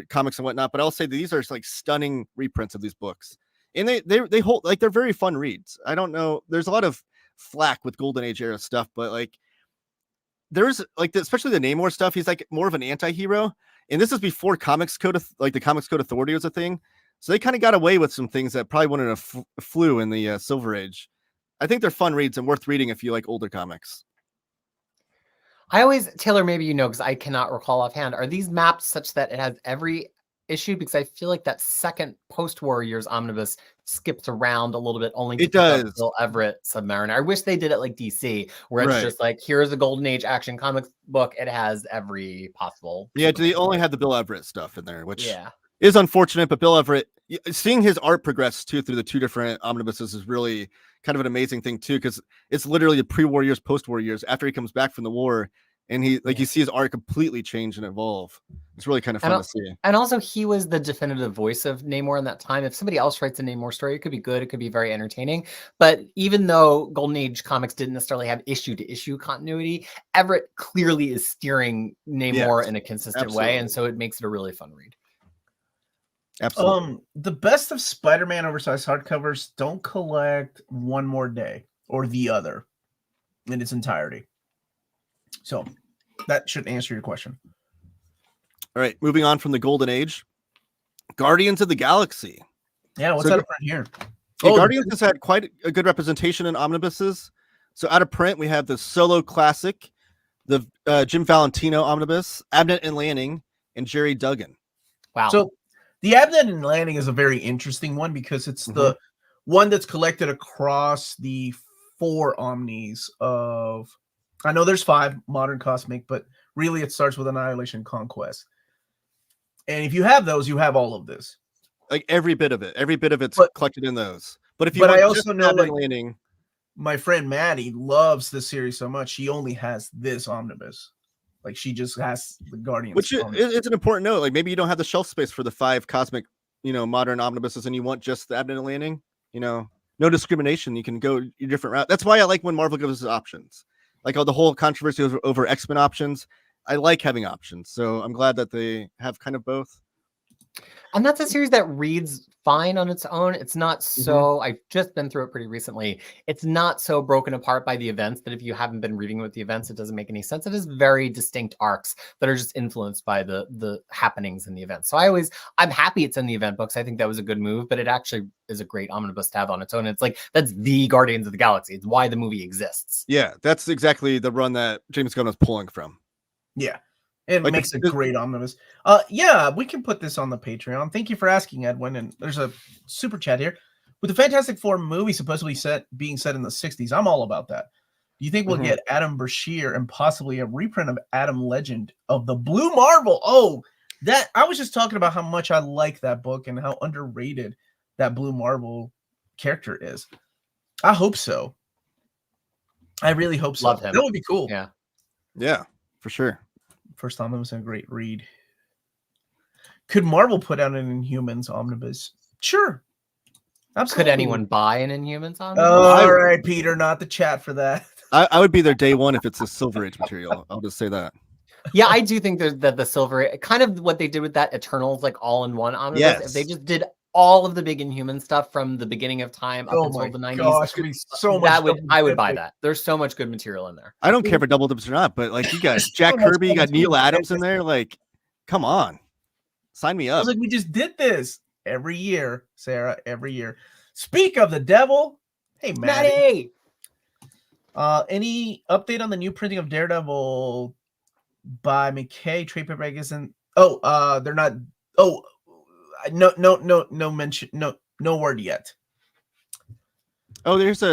comics and whatnot, but I'll say these are like stunning reprints of these books, and they hold like they're very fun reads. I don't know, there's a lot of flack with Golden Age era stuff, but like there's like especially the Namor stuff. He's like more of an anti-hero, and this is before Comics Code the Comics Code Authority was a thing, so they kind of got away with some things that probably wouldn't have flew in the Silver Age. I think they're fun reads and worth reading if you like older comics. I always, Taylor, maybe you know, because I cannot recall offhand, are these mapped such that it has every issue? Because I feel like that second post-war years omnibus skips around a little bit only to pick up Bill Everett Submariner. I wish they did it like DC, where it's just like, here's a Golden Age action comics book. It has every possible. Yeah, they only had the Bill Everett stuff in there, which is unfortunate, but Bill Everett, seeing his art progress too through the 2 different omnibuses is really kind of an amazing thing too, because it's literally the pre-war years, post-war years after he comes back from the war, and he you see his art completely change and evolve. It's really kind of fun to see. And also, he was the definitive voice of Namor in that time. If somebody else writes a Namor story, it could be good, it could be very entertaining. But even though Golden Age comics didn't necessarily have issue-to-issue continuity, Everett clearly is steering Namor in a consistent way, and so it makes it a really fun read. Absolutely. The best of Spider-Man oversized hardcovers don't collect One More Day or The Other in its entirety. So that should answer your question. All right, moving on from the Golden Age, Guardians of the Galaxy. Yeah, what's out of print here? Guardians has had quite a good representation in omnibuses. So out of print, we have the Solo Classic, the Jim Valentino omnibus, Abnett and Lanning, and Jerry Duggan. Wow. So the Abnett and Lanning is a very interesting one because it's the one that's collected across the 4 omnis of, I know there's 5 modern cosmic, but really it starts with Annihilation Conquest. And if you have those, you have all of this. Like every bit of it's collected in those. But if you I also know like, Lanning, my friend Maddie loves this series so much, she only has this omnibus Like she just has the Guardians. Which it's an important note. Like maybe you don't have the shelf space for the 5 cosmic, modern omnibuses, and you want just the Abnett landing. No discrimination. You can go your different route. That's why I like when Marvel gives us options. Like the whole controversy over X-Men options. I like having options, so I'm glad that they have kind of both. And that's a series that reads fine on its own. It's not so, I've just been through it pretty recently. It's not so broken apart by the events that if you haven't been reading with the events, it doesn't make any sense. It is very distinct arcs that are just influenced by the happenings in the events. So I'm happy it's in the event books. I think that was a good move, but it actually is a great omnibus to have on its own. It's like, that's the Guardians of the Galaxy. It's why the movie exists. Yeah, that's exactly the run that James Gunn was pulling from. Yeah. It Like, makes a great omnibus. Yeah, we can put this on the Patreon. Thank you for asking, Edwin. And there's a super chat here. With the Fantastic Four movie supposedly being set in the 60s, I'm all about that. Do you think we'll get Adam Brashear and possibly a reprint of Adam Legend of the Blue Marvel? Oh, that I was just talking about how much I like that book and how underrated that Blue Marvel character is. I hope so. I really hope so. Love him. That would be cool. Yeah. Yeah, for sure. First omnibus and a great read. Could Marvel put out an Inhumans omnibus? Sure. Absolutely. Could anyone buy an Inhumans omnibus? All right, Peter, not the chat for that. I would be there day one if it's a Silver Age material. I'll just say that. Yeah, I do think that the Silver, kind of what they did with that Eternals, like all-in-one omnibus. Yes. If they just did all of the big Inhuman stuff from the beginning of time up until the 90s, gosh, it'd be so much I would buy that. There's so much good material in there. I don't care if it double dips or not, but like you got Jack Kirby, you got Neil Adams in there. Like, come on, sign me I up. was like, we just did this every year, Sarah. Every year. Speak of the devil. Hey, Maddie. Any update on the new printing of Daredevil by McKay? Trade paperback isn't. Oh, they're not. Oh. No mention, no word yet. Oh, there's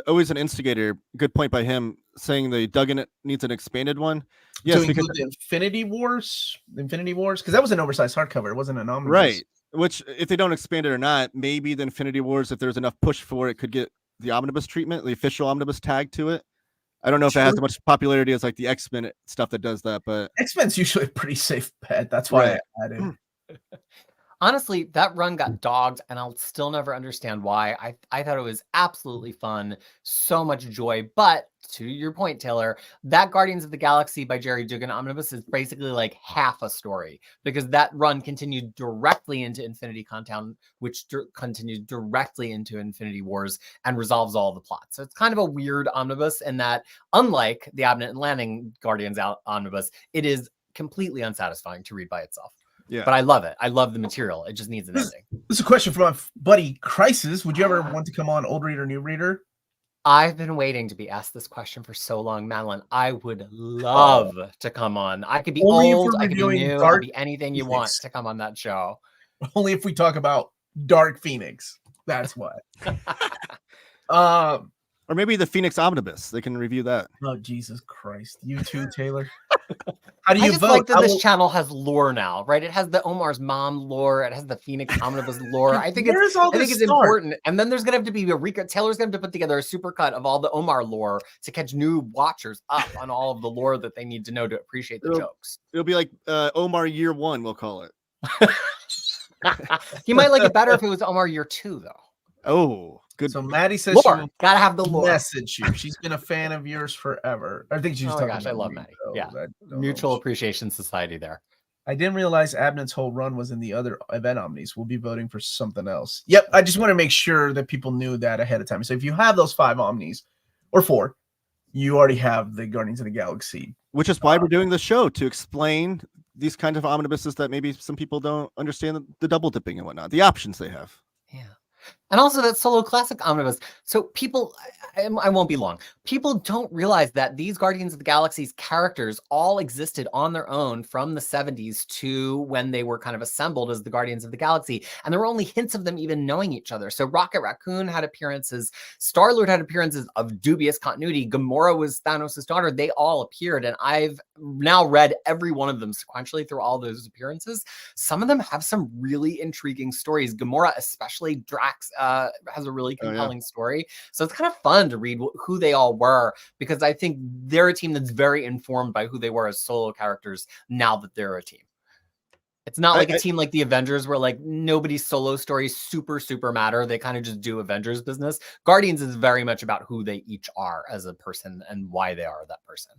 always an instigator. Good point by him saying the Duggan needs an expanded one. Yes, so because the Infinity Wars, because that was an oversized hardcover. It wasn't an omnibus. Right. Which, if they don't expand it or not, maybe the Infinity Wars, if there's enough push for it, could get the omnibus treatment, the official omnibus tag to it. I don't know if it has as much popularity as like the X-Men stuff that does that, but X-Men's usually a pretty safe bet. That's why I added. Honestly, that run got dogged, and I'll still never understand why. I thought it was absolutely fun, so much joy. But to your point, Taylor, that Guardians of the Galaxy by Jerry Dugan omnibus is basically like half a story, because that run continued directly into Infinity Contown, which continued directly into Infinity Wars and resolves all the plots. So it's kind of a weird omnibus in that, unlike the Abnett and Lanning Guardians omnibus, it is completely unsatisfying to read by itself. yeah. But I love it. I love the material. It just needs an ending. This is a question from my buddy Crisis. Would you ever want to come on Old Reader, New Reader? I've been waiting to be asked this question for so long, Madeline. I would love to come on. I could be old, I could be new, I could be anything you want to come on that show. Only if we talk about Dark Phoenix. That's what. Or maybe the Phoenix Omnibus. They can review that. Oh, Jesus Christ. You too, Taylor. How do you I just vote? like that this channel has lore now, right? It has the Omar's mom lore. It has the Phoenix Omnibus lore. I think it's important. And then there's going to have to be Taylor's going to have to put together a supercut of all the Omar lore to catch new watchers up on all of the lore that they need to know to appreciate the jokes. It'll be like Omar Year 1, we'll call it. You might like it better if it was Omar Year 2, though. Oh, good. So Maddie says lore. Gotta have the lore. Message you. She's been a fan of yours forever. I think she's talking about I love me, Maddie. though. Yeah. Mutual Appreciation Society there. I didn't realize Abnett's whole run was in the other event omnis. We'll be voting for something else. Yep. I just want to make sure that people knew that ahead of time. So if you have those 5 omnis or 4, you already have the Guardians of the Galaxy. Which is why we're doing the show, to explain these kinds of omnibuses that maybe some people don't understand, the double dipping and whatnot, the options they have. Yeah. And also that solo classic omnibus. So people, I won't be long. People don't realize that these Guardians of the Galaxy's characters all existed on their own from the 70s to when they were kind of assembled as the Guardians of the Galaxy. And there were only hints of them even knowing each other. So Rocket Raccoon had appearances. Star-Lord had appearances of dubious continuity. Gamora was Thanos' daughter. They all appeared. And I've now read every one of them sequentially through all those appearances. Some of them have some really intriguing stories. Gamora, especially Drax has a really compelling story. So it's kind of fun to read who they all were, because I think they're a team that's very informed by who they were as solo characters now that they're a team. It's not like a team like the Avengers where like nobody's solo stories super matter. They kind of just do Avengers business. Guardians is very much about who they each are as a person and why they are that person.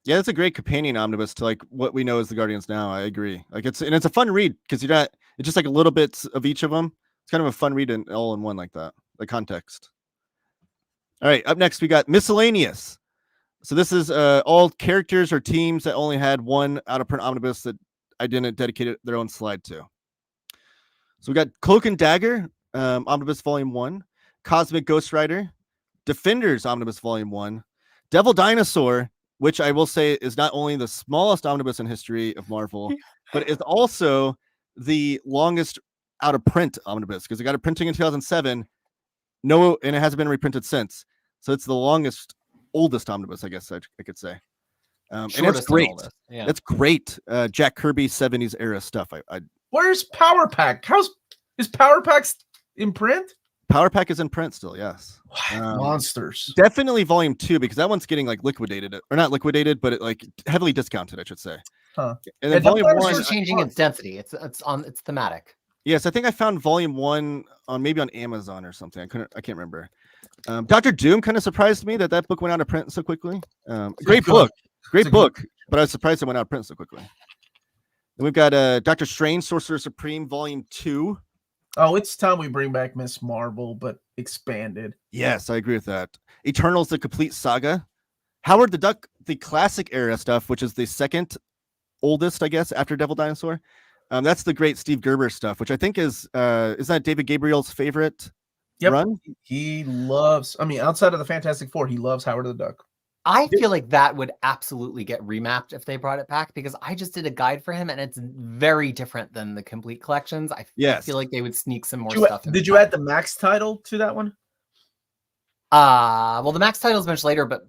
Yeah, it's a great companion omnibus to like what we know as the Guardians now. I agree. Like it's a fun read because it's just like a little bits of each of them. It's kind of a fun read all in one like that. The context. All right, up next we got miscellaneous. So this is all characters or teams that only had one out of print omnibus that I didn't dedicate their own slide to. So we got Cloak and Dagger, Omnibus Volume 1, Cosmic Ghost Rider, Defenders Omnibus Volume 1, Devil Dinosaur, which I will say is not only the smallest omnibus in history of Marvel, but it's also the longest out of print omnibus because it got a printing in 2007. And it hasn't been reprinted since. So it's the oldest omnibus, I guess I could say. And it's great. Yeah. It's great. Jack Kirby 70s era stuff. Where's Power Pack? Is Power Pack in print? Power Pack is in print still, yes. Monsters. Definitely volume 2 because that one's getting like liquidated, or not liquidated, but it like heavily discounted, I should say. Huh. And then volume 1 is changing its density. It's thematic. Yes, I think I found volume 1 maybe on Amazon or something. I can't remember. Dr. Doom kind of surprised me that book went out of print so quickly. Great book. Great book, but I was surprised it went out of print so quickly. Then we've got Doctor Strange, Sorcerer Supreme, Volume 2. Oh, it's time we bring back Miss Marvel, but expanded. Yes, I agree with that. Eternals, the complete saga. Howard the Duck, the classic era stuff, which is the second oldest, I guess, after Devil Dinosaur. That's the great Steve Gerber stuff, which I think is that David Gabriel's favorite run? He loves, outside of the Fantastic Four, he loves Howard the Duck. I feel like that would absolutely get remapped if they brought it back, because I just did a guide for him and it's very different than the complete collections. I feel like they would sneak some more stuff. Did you add the Max title to that one? Well, the Max title is much later, but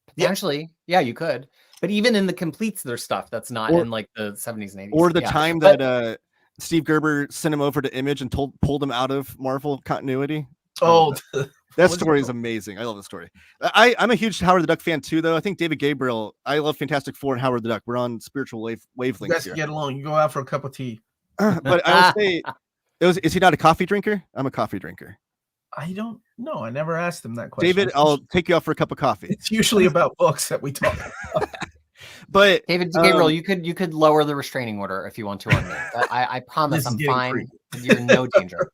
potentially, yeah, you could. But even in the completes, there's stuff that's not in like the 70s and 80s. Or the time that Steve Gerber sent him over to Image and pulled him out of Marvel continuity. Oh, that story is amazing. I love the story. I'm a huge Howard the Duck fan too, though. I think David Gabriel. I love Fantastic Four and Howard the Duck. We're on spiritual wavelengths. You guys can get along. You go out for a cup of tea. But I will say, is he not a coffee drinker? I'm a coffee drinker. I don't know. I never asked him that question. David, I'll take you out for a cup of coffee. It's usually about books that we talk about. But David Gabriel, you could lower the restraining order if you want to on me. I promise I'm fine. You're in no danger.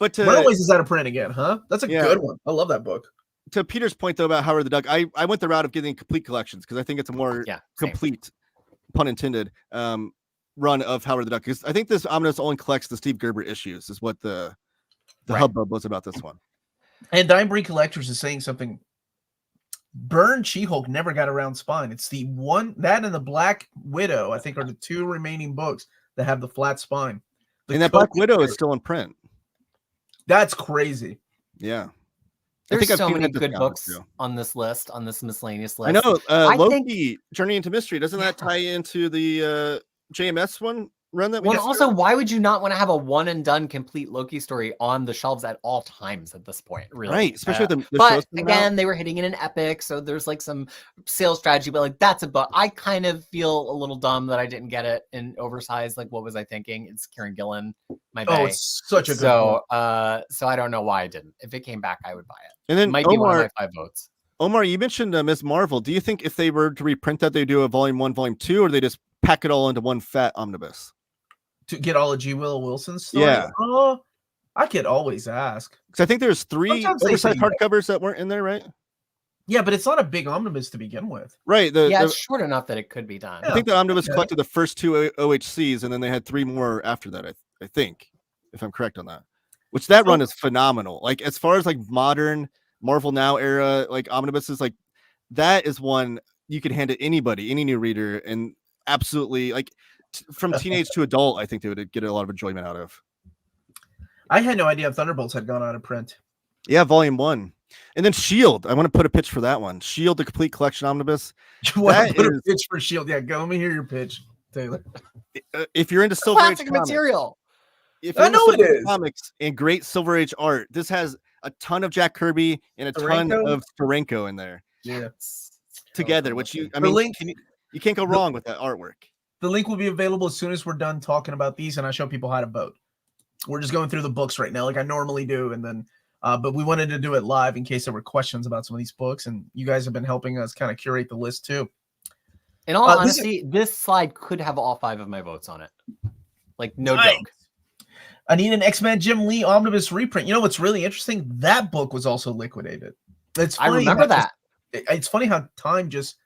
But Runaways is out of print again, huh? That's a good one. I love that book. To Peter's point, though, about Howard the Duck, I went the route of getting complete collections because I think it's a more complete, pun intended, run of Howard the Duck. Because I think this omnibus only collects the Steve Gerber issues, is what the hubbub was about this one. And Dime Breed Collectors is saying something. Burn She-Hulk never got around spine. It's the one, that and the Black Widow, I think, are the two remaining books that have the flat spine. And that Black Widow is still in print. That's crazy. Yeah. There's so many good books on this list, on this miscellaneous list. I know. Loki, Journey into Mystery, doesn't that tie into the JMS one run that we Well, also, why would you not want to have a one and done complete Loki story on the shelves at all times at this point? Really, right? Especially the but again, they were hitting in an epic, so there's like some sales strategy. But like that's a book. I kind of feel a little dumb that I didn't get it in oversized. Like, what was I thinking? It's Kieran Gillen. My oh, it's such a good one. So I don't know why I didn't. If it came back, I would buy it. And then it might be one of my 5 votes. Omar, you mentioned Ms. Marvel. Do you think if they were to reprint that, they do a volume 1, volume 2, or they just pack it all into one fat omnibus? To get all of G. Willow Wilson's story? Yeah. I could always ask. Because I think there's 3 oversized hardcovers that weren't in there, right? Yeah, but it's not a big omnibus to begin with. Right. It's short enough that it could be done. I think the omnibus collected the first 2 OHCs, and then they had 3 more after that, I think, if I'm correct on that. Which that run is phenomenal. Like, as far as like modern Marvel Now era, like omnibuses, like that is one you could hand to anybody, any new reader, and absolutely like from teenage to adult, I think they would get a lot of enjoyment out of. I had no idea Thunderbolts had gone out of print. Yeah, volume 1. And then Shield. I want to put a pitch for that one. Shield, the complete collection omnibus. You want to put a pitch for Shield? Yeah, go. Let me hear your pitch, Taylor. If you're into Silver Age classic material. if I you're know it is. comics and great Silver Age art, this has a ton of Jack Kirby and a ton Steranko? of Steranko in there Yeah. together, which you can't go The- wrong with that artwork. The link will be available as soon as we're done talking about these, and I show people how to vote. We're just going through the books right now, like I normally do, and then, but we wanted to do it live in case there were questions about some of these books, and you guys have been helping us kind of curate the list too. In all honesty, this slide could have all 5 of my votes on it. Like, no joke. I need an X-Men Jim Lee Omnibus reprint. You know what's really interesting? That book was also liquidated. I remember that. It's funny how time just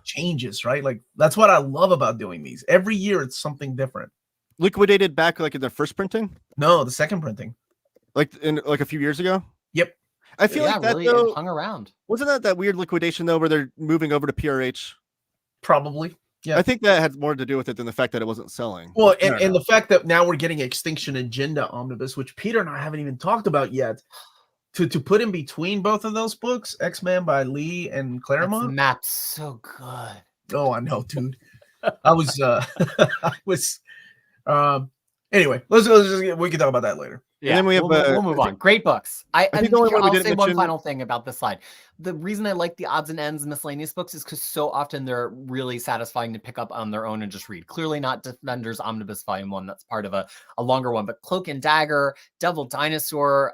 changes, right? Like, that's what I love about doing these. Every year, it's something different. Liquidated back like in the first printing? No, the second printing. Like a few years ago? Yep. I feel like that really, though, it hung around. Wasn't that weird liquidation though, where they're moving over to PRH? Probably. Yeah. I think that had more to do with it than the fact that it wasn't selling. Well, and the fact that now we're getting X-Tinction Agenda Omnibus, which Peter and I haven't even talked about yet. To put in between both of those books, X-Men by Lee and Claremont. That map's so good. Oh, I know, dude. I was anyway, we can talk about that later. Yeah, and then we have we'll move on. Great books. I think the only one we I'll didn't say one mention- final thing about this slide. The reason I like the odds and ends miscellaneous books is because so often they're really satisfying to pick up on their own and just read. Clearly not Defenders Omnibus Volume 1. That's part of a longer one. But Cloak and Dagger, Devil Dinosaur,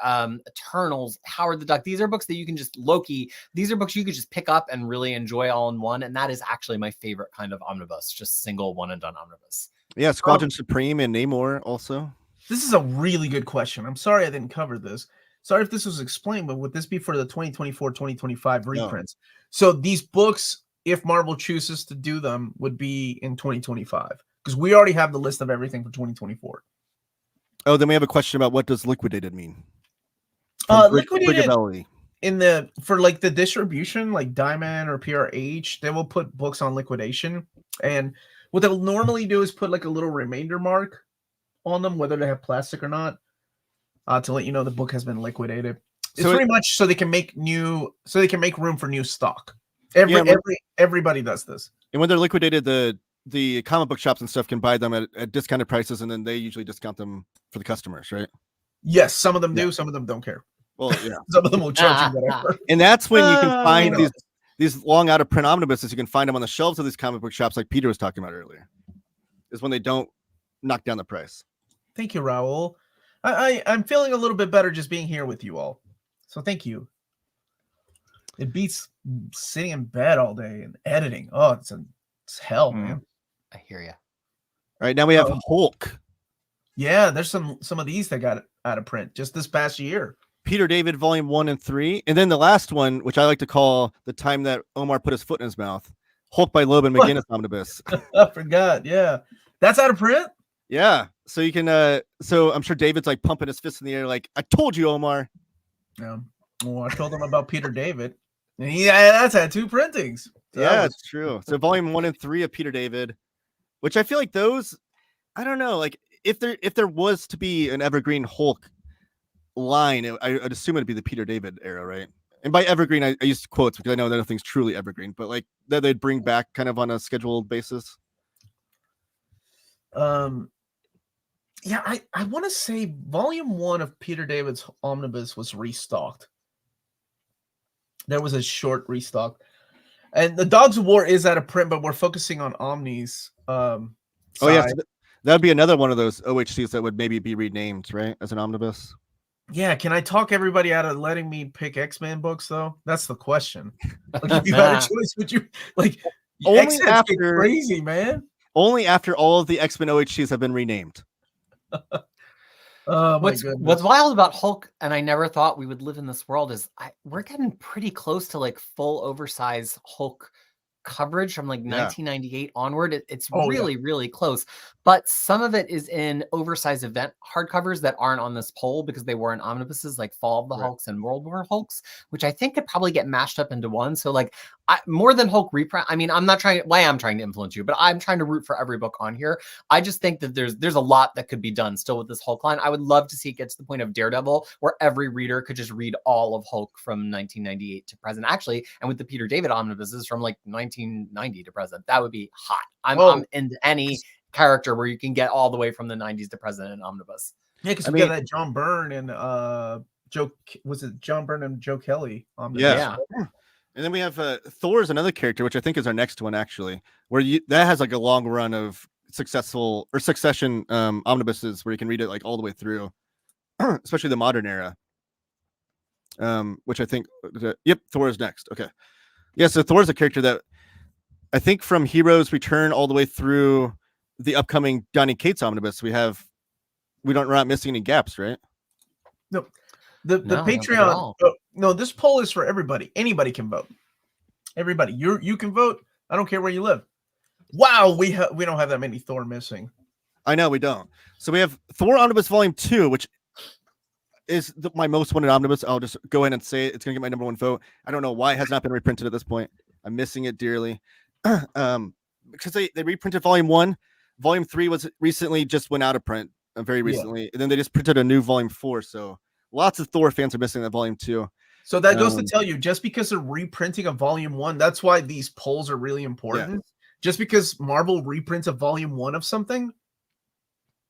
Eternals, Howard the Duck. These are books that you can just, Loki, these are books you could just pick up and really enjoy all in one. And that is actually my favorite kind of omnibus. Just single one and done omnibus. Yeah, Squadron Supreme and Namor also. This is a really good question. I'm sorry I didn't cover this. Sorry if this was explained, but would this be for the 2024-2025 reprints? No. So these books, if Marvel chooses to do them, would be in 2025 because we already have the list of everything for 2024. Oh, then we have a question about what does liquidated mean? Liquidated for like the distribution, like Diamond or PRH, they will put books on liquidation, and what they'll normally do is put like a little remainder mark on them, whether they have plastic or not, to let you know the book has been liquidated. It's pretty much so they can make room for new stock. Everybody does this. And when they're liquidated, the comic book shops and stuff can buy them at discounted prices, and then they usually discount them for the customers, right? Yes, some of them do, some of them don't care. Well, yeah. Some of them will charge you whatever. And that's when you can find these long out of print omnibuses. You can find them on the shelves of these comic book shops, like Peter was talking about earlier. Is when they don't knock down the price. Thank you, Raul. I'm feeling a little bit better just being here with you all. So thank you. It beats sitting in bed all day and editing. Oh, it's hell, man. I hear you. All right, now we have Hulk. Yeah, there's some of these that got out of print just this past year. Peter David, Volume 1 and 3. And then the last one, which I like to call the time that Omar put his foot in his mouth. Hulk by Loeb and McGinnis Omnibus. I forgot. Yeah. That's out of print? Yeah. So you can so I'm sure David's like pumping his fist in the air like, I told you, Omar. Yeah. Well, I told him about Peter David. And that's had 2 printings. So yeah, it's true. So Volume 1 and 3 of Peter David, which I feel like those, I don't know, like if there was to be an evergreen Hulk line, I'd assume it'd be the Peter David era, right? And by evergreen, I use quotes because I know that nothing's truly evergreen, but like that they'd bring back kind of on a scheduled basis. Yeah, I want to say Volume 1 of Peter David's Omnibus was restocked. There was a short restock. And the Dogs of War is out of print, but we're focusing on Omni's oh, yeah. So that would be another one of those OHCs that would maybe be renamed, right? As an omnibus. Yeah, can I talk everybody out of letting me pick X-Men books, though? That's the question. Like, if you had a choice, would you like only after crazy, man? Only after all of the X-Men OHCs have been renamed. Oh, what's wild about Hulk, and I never thought we would live in this world, is we're getting pretty close to like full oversized Hulk coverage from like 1998 onward. It's really close, but some of it is in oversized event hardcovers that aren't on this poll because they were in omnibuses like Fall of the Hulks and World War Hulks, which I think could probably get mashed up into one. So like more than Hulk reprint, I mean, I'm trying to influence you, but I'm trying to root for every book on here. I just think that there's a lot that could be done still with this Hulk line. I would love to see it get to the point of Daredevil where every reader could just read all of Hulk from 1998 to present, actually, and with the Peter David omnibuses from like 1990 to present. That would be hot. I'm into any character where you can get all the way from the 90s to present in omnibus. Yeah, because I we got mean- that John Byrne and Joe. Was it John Byrne and Joe Kelly? Yeah. And then we have Thor is another character, which I think is our next one actually, where that has like a long run of successful or succession omnibuses where you can read it like all the way through, especially the modern era. Which I think, yep, Thor is next. Okay, yeah. So Thor is a character that I think from Heroes Return all the way through the upcoming Donny Cates omnibus, we're not missing any gaps, right? No, the No, I don't think at Patreon. all. No, this poll is for everybody. Anybody can vote. Everybody, you can vote. I don't care where you live. Wow, we don't have that many Thor missing. I know we don't. So we have Thor Omnibus Volume 2, which is my most wanted omnibus. I'll just go ahead and say it's going to get my number one vote. I don't know why it has not been reprinted at this point. I'm missing it dearly. Because they reprinted Volume 1. Volume 3 was recently just went out of print very recently. And then they just printed a new Volume 4. So lots of Thor fans are missing that Volume 2. So that goes to tell you, just because they're reprinting a Volume 1, that's why these polls are really important. Yeah. Just because Marvel reprints a Volume 1 of something,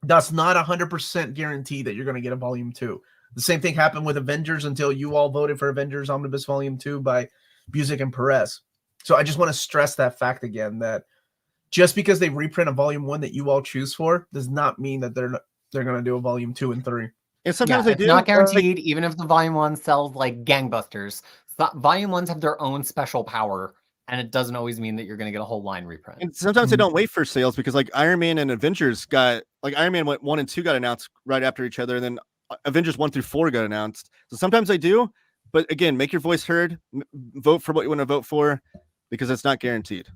that's not 100% guaranteed that you're going to get a Volume 2. The same thing happened with Avengers until you all voted for Avengers Omnibus Volume 2 by Busiek and Perez. So I just want to stress that fact again, that just because they reprint a Volume 1 that you all choose for does not mean that they're going to do a Volume 2 and 3. And sometimes they do. It's not guaranteed, even if the Volume 1 sells like gangbusters. Volume 1s have their own special power, and it doesn't always mean that you're going to get a whole line reprint. And sometimes they don't wait for sales because like Iron Man and Avengers Iron Man 1 and 2 got announced right after each other, and then Avengers 1 through 4 got announced. So sometimes they do, but again, make your voice heard. Vote for what you want to vote for because it's not guaranteed.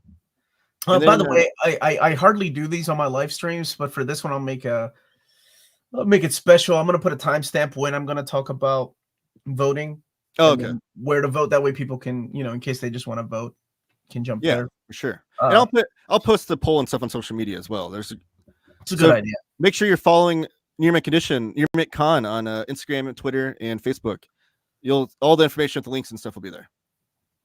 By the way, I hardly do these on my live streams, but for this one, I'll make it special. I'm going to put a timestamp when I'm going to talk about voting. Oh, okay. Where to vote. That way people can, in case they just want to vote, can jump there. For sure. And I'll post the poll and stuff on social media as well. It's a good idea. Make sure you're following Near Mint Condition, Near Mint Con on Instagram and Twitter and Facebook. All the information with the links and stuff will be there.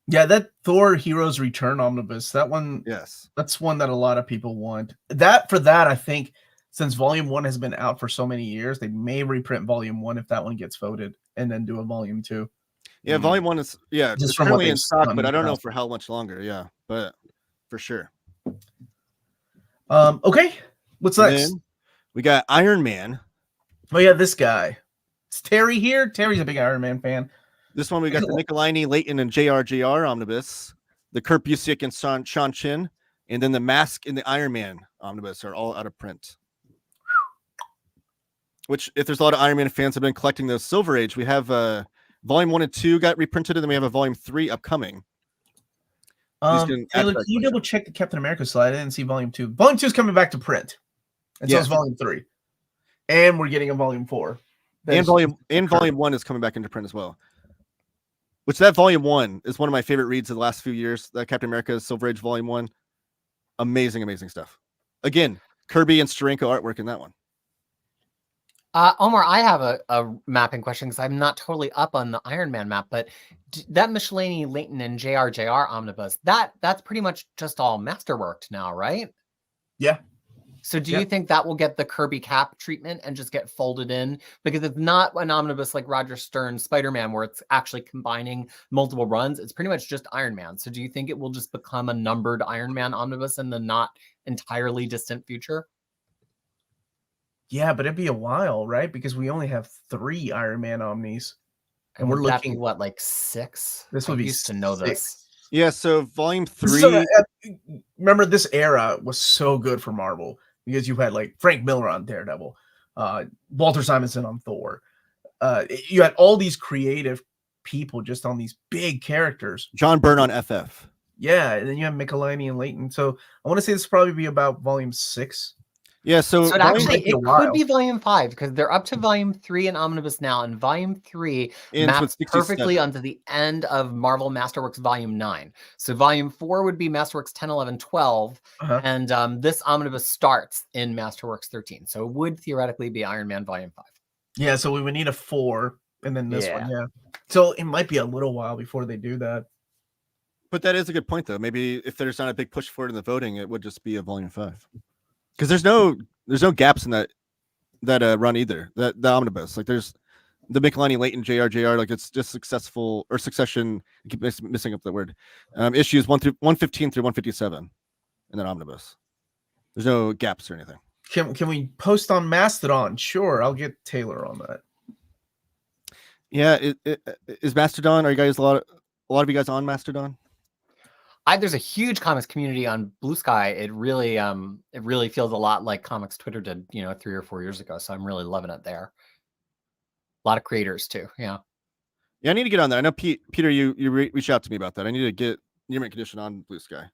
Yeah, that Thor Heroes Return Omnibus, that one, yes, that's one that a lot of people want. I think since Volume 1 has been out for so many years, they may reprint Volume 1 if that one gets voted, and then do a Volume 2. Yeah, Volume 1 is just from what in stock, but I don't know for how much longer. Yeah, but for sure. Okay, what's next? We got Iron Man. Oh yeah, this guy. Is Terry here? Terry's a big Iron Man fan. This one we got the Nicolini, Leighton, and JR Omnibus, the Kurt Busiek and Sean Chin, and then the Mask and the Iron Man Omnibus are all out of print. Which, if there's a lot of Iron Man fans have been collecting those Silver Age, we have Volume 1 and 2 got reprinted, and then we have a Volume 3 upcoming. Taylor, can you double check the Captain America slide? I didn't see Volume 2. Volume 2 is coming back to print. And so is Volume 3. And we're getting a Volume 4. Volume 1 is coming back into print as well. Which that Volume 1 is one of my favorite reads of the last few years. That Captain America Silver Age Volume 1. Amazing, amazing stuff. Again, Kirby and Steranko artwork in that one. Omar, I have a mapping question because I'm not totally up on the Iron Man map, but that Michelini, Leighton, and JR Omnibus, that's pretty much just all masterworked now, right? Yeah. So do you think that will get the Kirby cap treatment and just get folded in? Because it's not an omnibus like Roger Stern's SpiderMan where it's actually combining multiple runs. It's pretty much just Iron Man. So do you think it will just become a numbered Iron Man omnibus in the not entirely distant future? Yeah, but it'd be a while, right? Because we only have 3 Iron Man Omnis. And we're looking what, like 6? This would be used to know 6. this. Yeah, so Volume 3. So, remember, this era was so good for Marvel because you had like Frank Miller on Daredevil, Walter Simonson on Thor. You had all these creative people just on these big characters. John Byrne on FF. Yeah, and then you have Michelini and Leighton. So I want to say this will probably be about Volume 6. Yeah, so it could be Volume 5 because they're up to Volume 3 in Omnibus now, and Volume 3 maps perfectly onto the end of Marvel Masterworks Volume 9. So Volume 4 would be Masterworks 10, 11, 12, and this Omnibus starts in Masterworks 13. So it would theoretically be Iron Man Volume 5. Yeah, so we would need a 4, and then this one, yeah. So it might be a little while before they do that. But that is a good point, though. Maybe if there's not a big push for it in the voting, it would just be a Volume 5. Because there's no gaps in that run either. The omnibus, like there's the Michelini Leighton JR, like it's just successful or succession. I keep missing up the word. Issues 115 through 157 in that omnibus. There's no gaps or anything. Can we post on Mastodon? Sure, I'll get Taylor on that. Yeah, is Mastodon? Are you guys a lot of you guys on Mastodon? There's a huge comics community on Blue Sky. It really feels a lot like comics Twitter did, 3 or 4 years ago. So I'm really loving it there. A lot of creators too. Yeah. Yeah, I need to get on there. I know Peter, you reached out to me about that. I need to get Near Mint Condition on Blue Sky.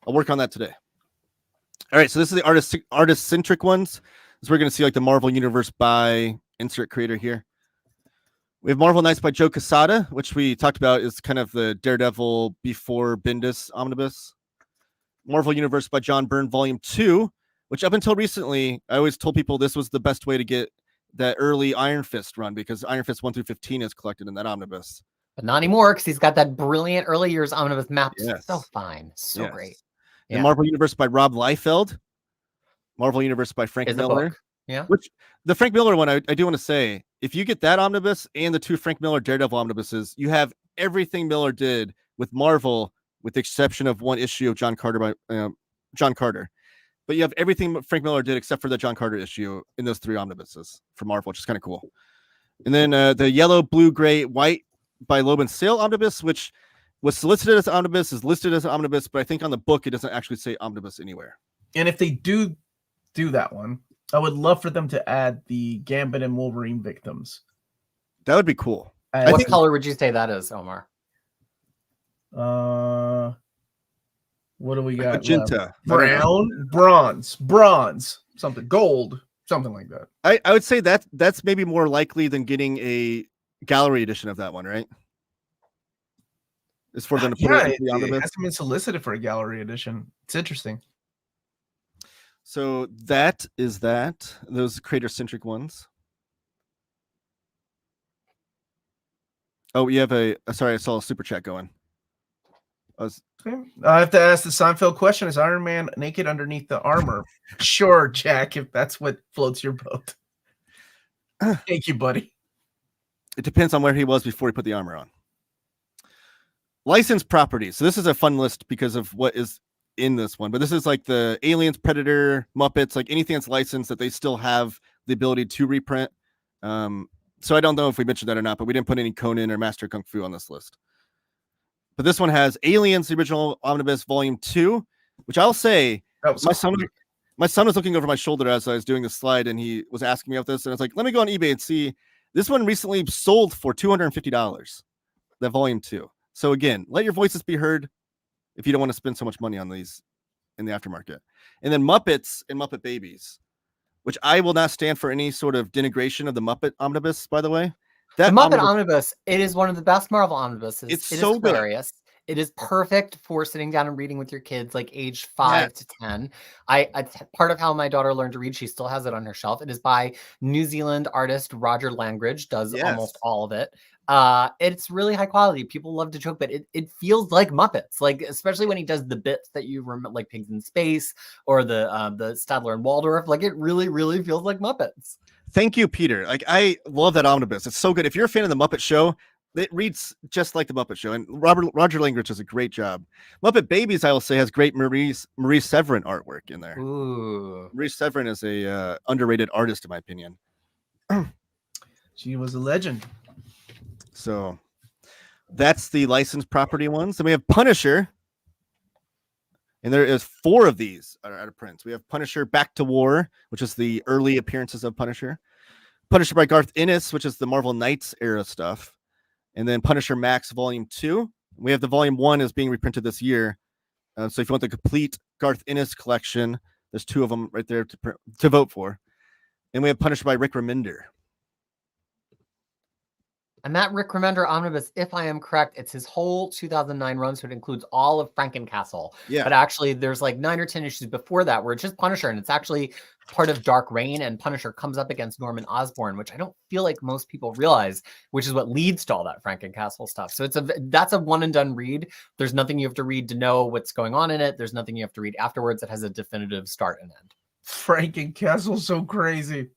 I'll work on that today. All right, so this is the artist-centric ones. So we're going to see like the Marvel Universe by insert creator here. We have Marvel Knights by Joe Quesada, which we talked about is kind of the Daredevil before Bendis omnibus. Marvel Universe by John Byrne, Volume 2, which up until recently, I always told people this was the best way to get that early Iron Fist run because Iron Fist 1 through 15 is collected in that omnibus. But not anymore because he's got that brilliant early years omnibus map. Yes. So fine. So Yes. great. The Marvel Universe by Rob Liefeld. Marvel Universe by Frank Miller. Yeah. Which the Frank Miller one, I do want to say, if you get that omnibus and the 2 Frank Miller Daredevil omnibuses, you have everything Miller did with Marvel, with the exception of one issue of John Carter by John Carter. But you have everything Frank Miller did except for the John Carter issue in those 3 omnibuses for Marvel, which is kind of cool. And then the yellow, blue, gray, white by Loban Sale omnibus, which was solicited as omnibus, is listed as omnibus, but I think on the book it doesn't actually say omnibus anywhere. And if they do that one, I would love for them to add the Gambit and Wolverine victims. That would be cool. What color would you say that is, Omar? What do we got? Magenta. Brown, bronze, something, gold, something like that. I would say that's maybe more likely than getting a gallery edition of that one, right? It's for them to put it in the omnibus. It hasn't been solicited for a gallery edition. It's interesting. So that is that. Those creator-centric ones. Oh, we have sorry, I saw a super chat going. I have to ask the Seinfeld question. Is Iron Man naked underneath the armor? Sure, Jack, if that's what floats your boat. Thank you, buddy. It depends on where he was before he put the armor on. Licensed properties. So this is a fun list because of what is in this one. But this is like the Aliens, Predator, Muppets, like anything that's licensed that they still have the ability to reprint. So I don't know if we mentioned that or not, but we didn't put any Conan or Master Kung Fu on this list. But this one has Aliens, the original omnibus, Volume 2, which I'll say, my son was looking over my shoulder as I was doing the slide, and he was asking me about this, and I was like, let me go on eBay and see. This one recently sold for $250, that Volume 2. So again, let your voices be heard if you don't want to spend so much money on these in the aftermarket. And then Muppets and Muppet Babies, which I will not stand for any sort of denigration of the Muppet Omnibus, by the way. The Muppet Omnibus, it is one of the best Marvel omnibuses. It's so hilarious. It is perfect for sitting down and reading with your kids, like age 5 to 10. Part of how my daughter learned to read, she still has it on her shelf. It is by New Zealand artist Roger Langridge, does almost all of it. It's really high quality. People love to joke, but it feels like Muppets, like especially when he does the bits that you remember, like Pigs in Space or the Statler and Waldorf. Like it really, really feels like Muppets. Thank you, Peter. Like I love that omnibus. It's so good. If you're a fan of the Muppet Show, it reads just like the Muppet Show, and Roger Langridge does a great job. Muppet Babies, I will say, has great Marie Severin artwork in there. Ooh. Marie Severin is a underrated artist, in my opinion. She was a legend. So that's the licensed property ones. Then we have Punisher, and there is 4 of these out of prints. We have Punisher Back to War, which is the early appearances of Punisher. Punisher by Garth Ennis, which is the Marvel Knights era stuff. And then Punisher Max Volume 2. We have the Volume 1 is being reprinted this year. So if you want the complete Garth Ennis collection, there's 2 of them right there to vote for. And we have Punisher by Rick Remender. And that Rick Remender omnibus, if I am correct, it's his whole 2009 run, so it includes all of Frankencastle. Yeah. But actually, there's like 9 or 10 issues before that where it's just Punisher, and it's actually part of Dark Reign, and Punisher comes up against Norman Osborn, which I don't feel like most people realize, which is what leads to all that Frankencastle stuff. So that's a one and done read. There's nothing you have to read to know what's going on in it. There's nothing you have to read afterwards. It has a definitive start and end. Frankencastle's so crazy.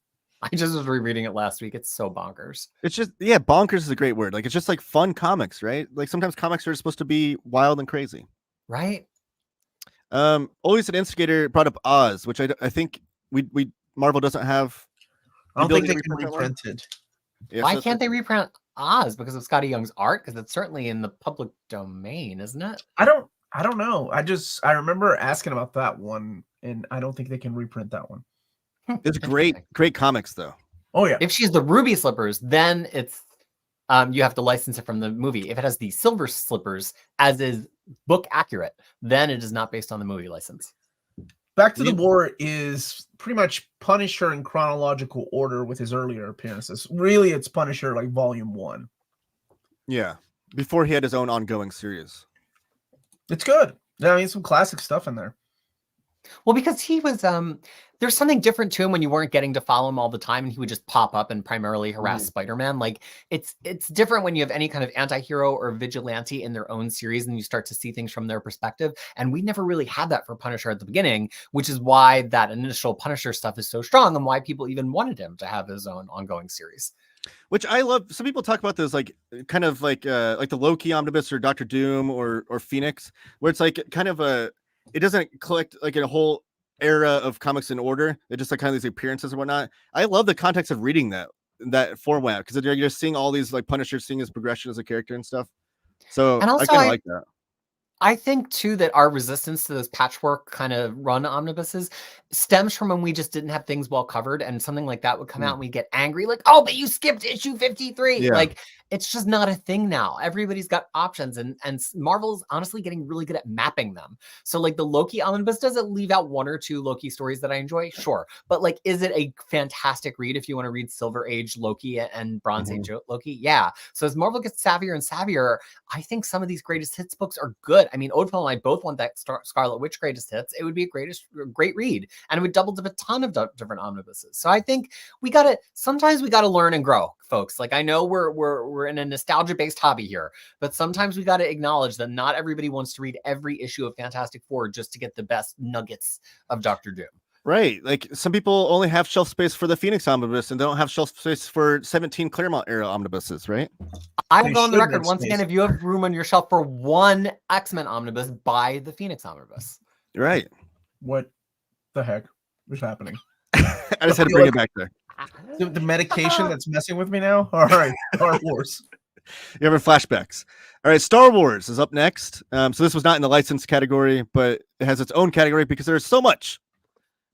I just was rereading it last week. It's so bonkers. It's just, yeah, bonkers is a great word. Like, it's just like fun comics, right? Like sometimes comics are supposed to be wild and crazy. Right? Always an Instigator brought up Oz, which I think we Marvel doesn't have. I don't think they ability to can reprint that one. reprint it. Yeah, Why so can't they reprint Oz? Because of Scotty Young's art? Because it's certainly in the public domain, isn't it? I don't know. I remember asking about that one, and I don't think they can reprint that one. It's great comics though. Oh yeah. If she's the ruby slippers, then it's you have to license it from the movie. If it has the silver slippers, as is book accurate, then it is not based on the movie license. Back to the War is pretty much Punisher in chronological order with his earlier appearances. Really, it's Punisher like Volume 1. Yeah, before he had his own ongoing series. It's good. I mean, some classic stuff in there. Well, because he was there's something different to him when you weren't getting to follow him all the time and he would just pop up and primarily harass Spider-Man. Like it's different when you have any kind of anti-hero or vigilante in their own series and you start to see things from their perspective. And we never really had that for Punisher at the beginning, which is why that initial Punisher stuff is so strong and why people even wanted him to have his own ongoing series. Which I love. Some people talk about those like kind of like the Loki Omnibus or Doctor Doom or Phoenix, where it's like kind of it doesn't collect like a whole era of comics in order. It just like kind of these appearances and whatnot. I love the context of reading that format because you're just seeing all these like Punisher seeing his progression as a character and stuff. So and also, I kind of like that. I think too that our resistance to those patchwork kind of run omnibuses stems from when we just didn't have things well covered, and something like that would come out and we get angry, like, "Oh, but you skipped issue 53." Yeah. Like it's just not a thing now. Everybody's got options, and Marvel's honestly getting really good at mapping them. So like the Loki omnibus, does it leave out one or two Loki stories that I enjoy? Sure, but like, is it a fantastic read if you want to read Silver Age Loki and Bronze Age Loki? Yeah. So as Marvel gets savvier and savvier, I think some of these greatest hits books are good. I mean, Odell and I both want that Scarlet Witch greatest hits. It would be a great read, and it would double dip a ton of different omnibuses. So I think sometimes we gotta learn and grow, folks. Like I know we're in a nostalgia based hobby here, but sometimes we gotta acknowledge that not everybody wants to read every issue of Fantastic Four just to get the best nuggets of Doctor Doom. Right. Like some people only have shelf space for the Phoenix Omnibus and they don't have shelf space for 17 Claremont era omnibuses, right? I will go on the record once again, if you have room on your shelf for one X-Men omnibus, buy the Phoenix omnibus. Right. What the heck is happening? I just had to bring it back there. The medication that's messing with me now? All right. Star Wars. You're having flashbacks. All right, Star Wars is up next. So this was not in the license category, but it has its own category because there's so much.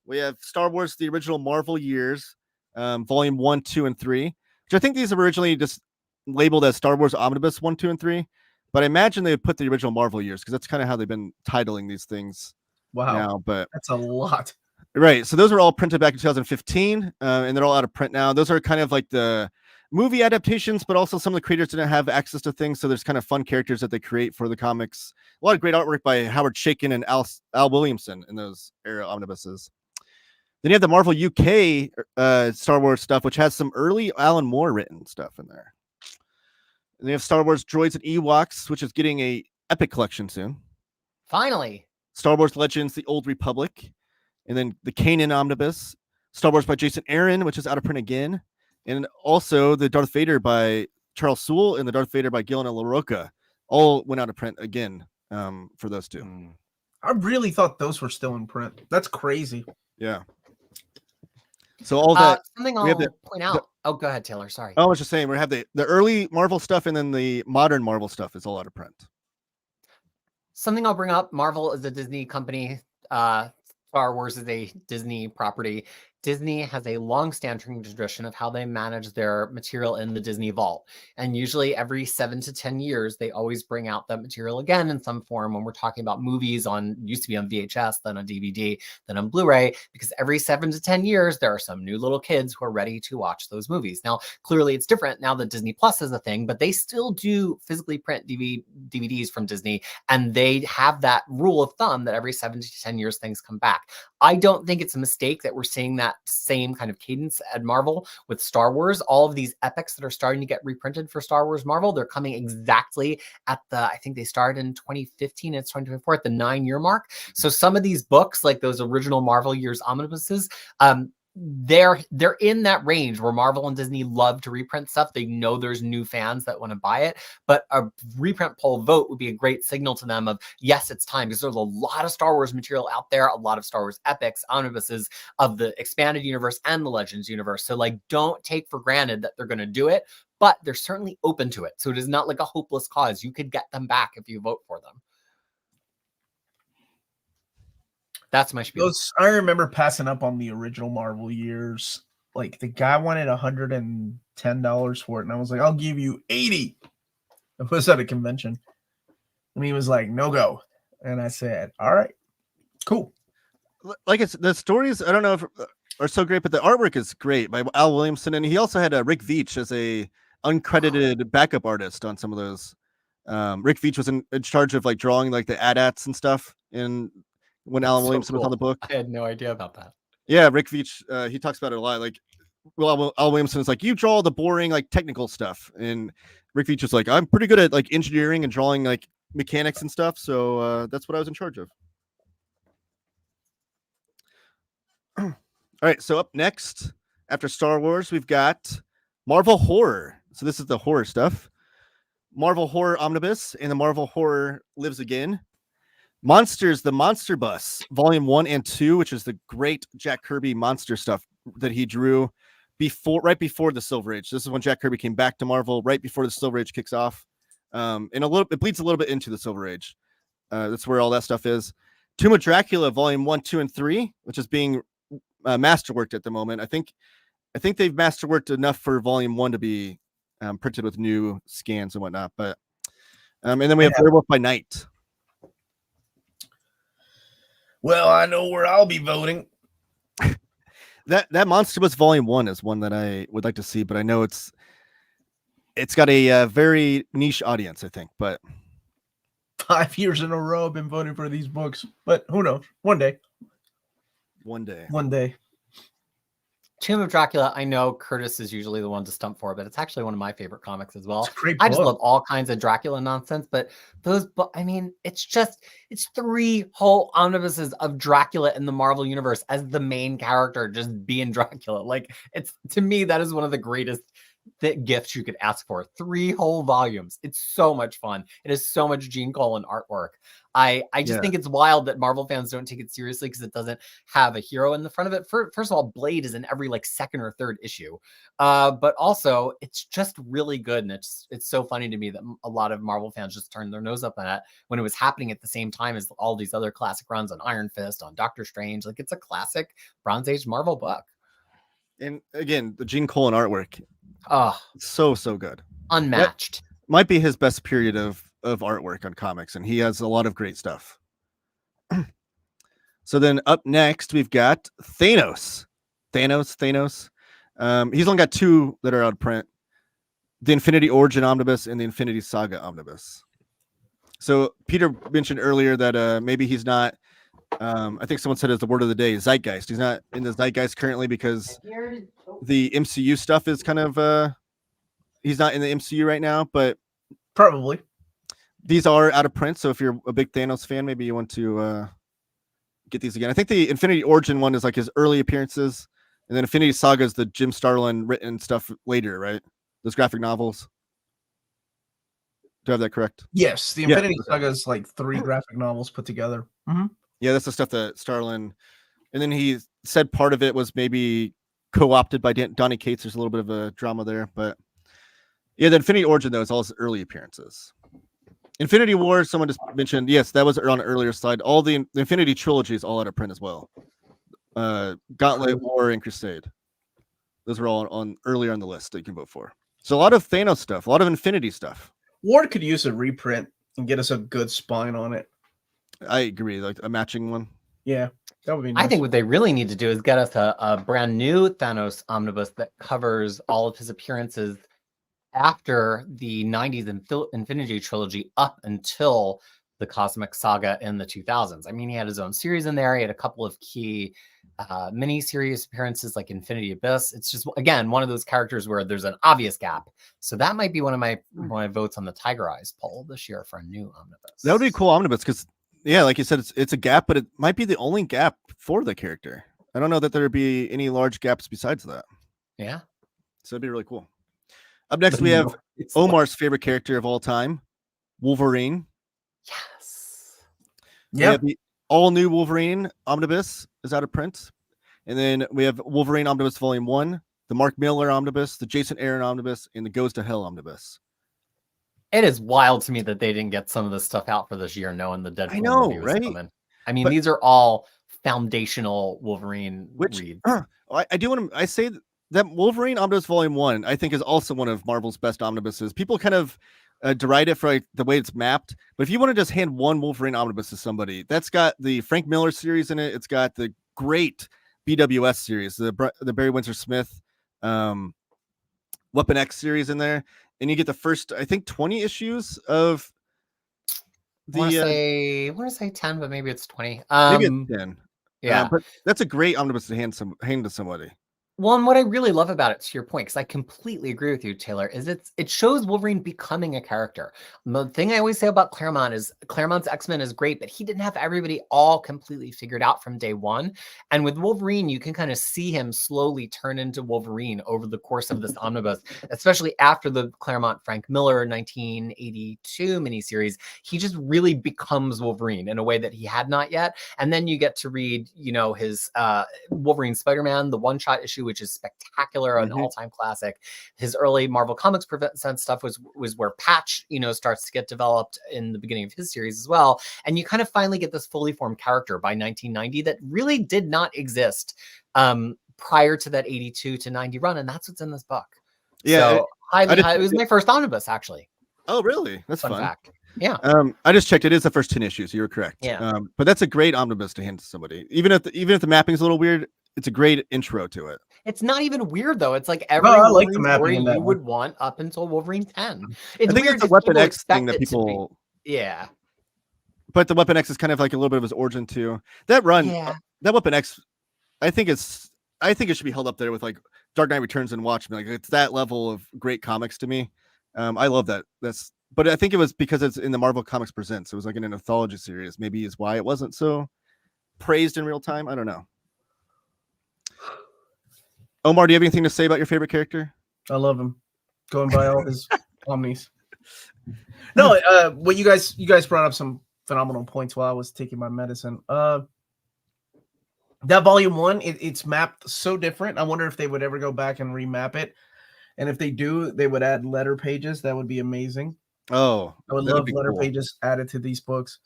We have Star Wars, the original Marvel years, volume 1, 2, and 3, which I think these are originally just labeled as Star Wars Omnibus 1, 2, and 3. But I imagine they would put the original Marvel years because that's kind of how they've been titling these things. Wow. Now, but that's a lot. Right. So those were all printed back in 2015, and they're all out of print now. Those are kind of like the movie adaptations, but also some of the creators didn't have access to things. So there's kind of fun characters that they create for the comics. A lot of great artwork by Howard Chaykin and Al Williamson in those era omnibuses. Then you have the Marvel UK Star Wars stuff, which has some early Alan Moore written stuff in there. And they have Star Wars Droids and Ewoks, which is getting a epic collection soon. Finally. Star Wars Legends, The Old Republic. And then the Kanan Omnibus. Star Wars by Jason Aaron, which is out of print again. And also the Darth Vader by Charles Sewell and the Darth Vader by Gillen and LaRocca. All went out of print again for those two. I really thought those were still in print. That's crazy. Yeah. So all that something I'll point out. Go ahead, Taylor. Sorry. I was just saying we have the early Marvel stuff and then the modern Marvel stuff is all out of print. Something I'll bring up. Marvel is a Disney company. Star Wars is a Disney property. Disney has a long-standing tradition of how they manage their material in the Disney Vault. And usually every 7 to 10 years, they always bring out that material again in some form when we're talking about movies used to be on VHS, then on DVD, then on Blu-ray, because every 7 to 10 years, there are some new little kids who are ready to watch those movies. Now, clearly it's different now that Disney Plus is a thing, but they still do physically print DVDs from Disney, and they have that rule of thumb that every 7 to 10 years, things come back. I don't think it's a mistake that we're seeing that that same kind of cadence at Marvel with Star Wars. All of these epics that are starting to get reprinted for Star Wars Marvel, they're coming exactly at the, I think they started in 2015, it's 2024 at the 9-year mark. So some of these books, like those original Marvel Years omnibuses, they're in that range where Marvel and Disney love to reprint stuff. They know there's new fans that want to buy it, but a reprint poll vote would be a great signal to them of, yes, it's time, because there's a lot of Star Wars material out there, a lot of Star Wars epics, omnibuses of the expanded universe and the Legends universe. So like, don't take for granted that they're going to do it, but they're certainly open to it. So it is not like a hopeless cause. You could get them back if you vote for them. That's my spiel. I remember passing up on the original Marvel Years. Like the guy wanted $110 for it, and I was like, "I'll give you 80." It was at a convention, and he was like, "No go," and I said, "All right, cool." Like it's the stories, I don't know if are so great, but the artwork is great by Al Williamson, and he also had Rick Veitch as a uncredited backup artist on some of those. Rick Veitch was in charge of like drawing like the AT-ATs and stuff in. When Alan Williamson was on the book. I had no idea about that. Yeah, Rick Veitch, he talks about it a lot. Like, well, Al Williamson is like, you draw the boring, like technical stuff, and Rick Veitch is like, I'm pretty good at like engineering and drawing like mechanics and stuff. So that's what I was in charge of. All right, so up next after Star Wars, we've got Marvel Horror. So this is the horror stuff. Marvel Horror Omnibus and the Marvel Horror Lives Again. Monsters, the Monster Bus, Volume 1 and 2, which is the great Jack Kirby monster stuff that he drew right before the Silver Age. This is when Jack Kirby came back to Marvel, right before the Silver Age kicks off. And it bleeds a little bit into the Silver Age. That's where all that stuff is. Tomb of Dracula, Volume 1, 2, and 3, which is being masterworked at the moment. I think they've masterworked enough for Volume 1 to be printed with new scans and whatnot. But and then we have Werewolf by Night. Well, I know where I'll be voting. That Monster Bus Volume 1 is one that I would like to see, but I know it's got a very niche audience, I think. But 5 years in a row I've been voting for these books, but who knows? One day. Tomb of Dracula, I know Curtis is usually the one to stump for, but it's actually one of my favorite comics as well. It's a great I just book. love all kinds of Dracula nonsense, but I mean, it's 3 whole omnibuses of Dracula in the Marvel universe as the main character, just being Dracula. Like, to me, that is one of the greatest gifts you could ask for. 3 whole volumes. It's so much fun. It is so much Gene Colan artwork. I just think it's wild that Marvel fans don't take it seriously because it doesn't have a hero in the front of it. First of all, Blade is in every like 2nd or 3rd issue, but also it's just really good, and it's so funny to me that a lot of Marvel fans just turned their nose up at it when it was happening at the same time as all these other classic runs on Iron Fist, on Doctor Strange. Like, it's a classic Bronze Age Marvel book. And again, the Gene Colan artwork, so good, unmatched. That might be his best period of artwork on comics, and he has a lot of great stuff. So then up next we've got Thanos. He's only got 2 that are out of print: the Infinity Origin Omnibus and the Infinity Saga Omnibus. So Peter mentioned earlier that maybe he's not, I think someone said it's the word of the day, zeitgeist. He's not in the zeitgeist currently because the MCU stuff is kind of he's not in the MCU right now, but probably these are out of print, so if you're a big Thanos fan, maybe you want to get these again. I think the Infinity Origin one is like his early appearances, and then Infinity Saga is the Jim Starlin written stuff later, right? Those graphic novels. Do I have that correct? Yes, the Infinity Saga is like 3 graphic novels put together. Mm-hmm. Yeah, that's the stuff that Starlin, and then he said part of it was maybe co-opted by Donny Cates. There's a little bit of a drama there, but yeah, the Infinity Origin though is all his early appearances. Infinity War, someone just mentioned, yes, that was on an earlier slide. All the Infinity trilogy is all out of print as well. Gauntlet, War, and Crusade. Those are all on earlier on the list that you can vote for. So a lot of Thanos stuff, a lot of Infinity stuff. Ward could use a reprint and get us a good spine on it. I agree, like a matching one. Yeah, that would be nice. I think what they really need to do is get us a brand new Thanos omnibus that covers all of his appearances after the 90s Infinity trilogy up until the cosmic saga in the 2000s. I mean, he had his own series in there. He had a couple of key mini series appearances like Infinity Abyss. It's just, again, one of those characters where there's an obvious gap. So that might be one of my votes on the Tiger Eyes poll this year for a new omnibus. That would be a cool omnibus because, yeah, like you said, it's a gap, but it might be the only gap for the character. I don't know that there would be any large gaps besides that. Yeah. So it'd be really cool. Up next, we have Omar's favorite character of all time, Wolverine. Yes. Yeah. The all-new Wolverine Omnibus is out of print. And then we have Wolverine Omnibus Volume 1, the Mark Millar Omnibus, the Jason Aaron Omnibus, and the Goes to Hell Omnibus. It is wild to me that they didn't get some of this stuff out for this year, knowing the Deadpool movie was coming. I mean, these are all foundational Wolverine reads. I do want to. I say that Wolverine Omnibus Volume 1, I think, is also one of Marvel's best omnibuses. People kind of deride it for like the way it's mapped, but if you want to just hand one Wolverine omnibus to somebody, that's got the Frank Miller series in it. It's got the great BWS series, the Barry Windsor Smith Weapon X series in there, and you get the first, I think, 20 issues of the. I want to say 10, but maybe it's 20. Maybe it's 10. Yeah, but that's a great omnibus to hand to somebody. Well, and what I really love about it, to your point, because I completely agree with you, Taylor, is it shows Wolverine becoming a character. The thing I always say about Claremont is Claremont's X-Men is great, but he didn't have everybody all completely figured out from day one. And with Wolverine, you can kind of see him slowly turn into Wolverine over the course of this omnibus, especially after the Claremont Frank Miller 1982 miniseries. He just really becomes Wolverine in a way that he had not yet. And then you get to read, his Wolverine SpiderMan, the one-shot issue, which is spectacular, an all-time classic. His early Marvel Comics Presents stuff was where Patch, starts to get developed in the beginning of his series as well. And you kind of finally get this fully formed character by 1990 that really did not exist prior to that 82 to 90 run. And that's what's in this book. Yeah. So it was my first omnibus, actually. Oh, really? That's fun. Fact. Yeah. I just checked. It is the first 10 issues. You were correct. Yeah. But that's a great omnibus to hand to somebody. Even if the mapping's a little weird, it's a great intro to it. It's not even weird though. It's like every story you would want up until Wolverine 10. It's I think weird it's the Weapon X thing that people. Yeah. But the Weapon X is kind of like a little bit of his origin too. That run, that Weapon X, I think it should be held up there with like Dark Knight Returns and Watchmen. Like it's that level of great comics to me. I love that. But I think it was because it's in the Marvel Comics Presents. It was like in an anthology series. Maybe is why it wasn't so praised in real time. I don't know. Omar, do you have anything to say about your favorite character? I love him. Going by all his omnis. No, what you guys brought up some phenomenal points while I was taking my medicine. That volume 1, it's mapped so different. I wonder if they would ever go back and remap it. And if they do, they would add letter pages. That would be amazing. Oh, I would love letter pages added to these books.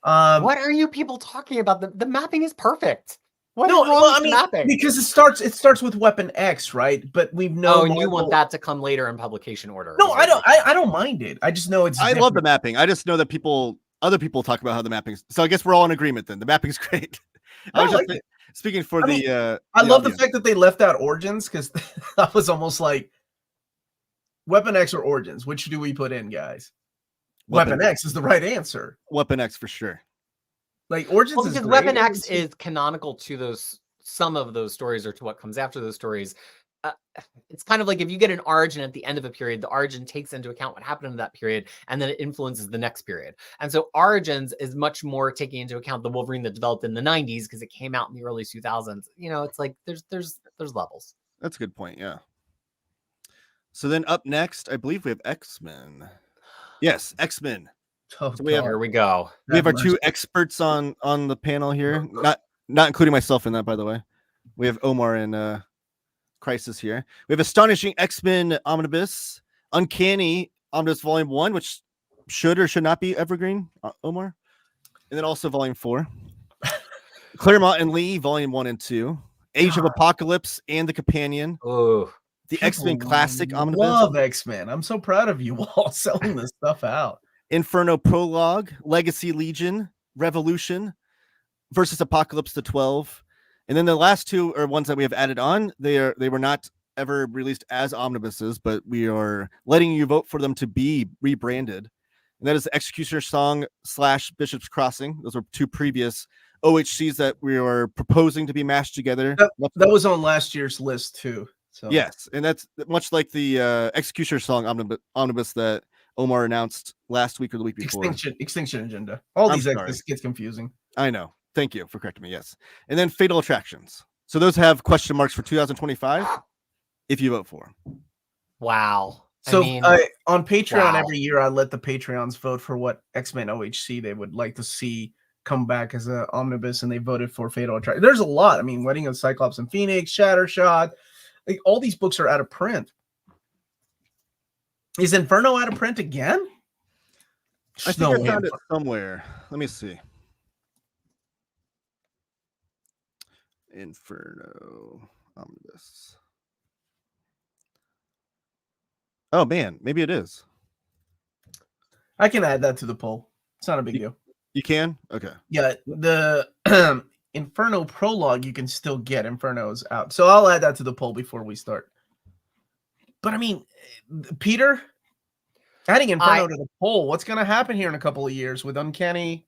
What are you people talking about? The mapping is perfect. What is wrong with mapping? Because it starts with Weapon X, right? But we've known. Oh, and you want that to come later in publication order? No, I don't mind it. I just know it's. I love the mapping. I just know that other people talk about how the mapping's. So I guess we're all in agreement then. The mapping's great. I love the fact that they left out Origins because I was almost like, Weapon X or Origins? Which do we put in, guys? Weapon X is the right answer. Weapon X for sure. Like Origins is because Weapon X is canonical to some of those stories or to what comes after those stories. It's kind of like if you get an origin at the end of a period, the origin takes into account what happened in that period, and then it influences the next period. And so Origins is much more taking into account the Wolverine that developed in the 90s because it came out in the early 2000s. It's like there's levels. That's a good point. Yeah. So then up next, I believe we have X-Men. Yes, X-Men. Oh, so here we go. We have our two experts on the panel here, not including myself in that, by the way. We have Omar and Crisis here. We have Astonishing X-Men Omnibus, Uncanny Omnibus Volume 1, which should or should not be evergreen, Omar. And then also Volume 4. Claremont and Lee, Volume 1 and 2. Age of Apocalypse and the Companion. Oh, the X-Men Classic Omnibus. Love X-Men. I'm so proud of you all selling this stuff out. Inferno Prologue, Legacy Legion, Revolution, versus Apocalypse the 12. And then the last two are ones that we have added on. They were not ever released as omnibuses, but we are letting you vote for them to be rebranded. and that is the Executioner Song / Bishop's Crossing. Those were 2 previous OHCs that we were proposing to be mashed together. That was on last year's list too. So yes, and that's much like the Executioner Song omnibus that Omar announced last week or the week before. Extinction Agenda. All I'm these sorry. this gets confusing. I know. Thank you for correcting me. Yes, and then Fatal Attractions. So those have question marks for 2025 if you vote for them. Wow. So I mean, on Patreon wow. every year, I let the Patreons vote for what X-Men OHC they would like to see come back as an omnibus, and they voted for Fatal Attraction. There's a lot. I mean, Wedding of Cyclops and Phoenix, Shattershot, like all these books are out of print. Is Inferno out of print again? I think I found it somewhere. Let me see. Inferno omnibus. Oh man, maybe it is. I can add that to the poll. It's not a big deal. You can? Okay. Yeah, the Inferno prologue you can still get. Inferno's out. So I'll add that to the poll before we start. But I mean, Peter, adding Inferno to the poll, what's going to happen here in a couple of years with Uncanny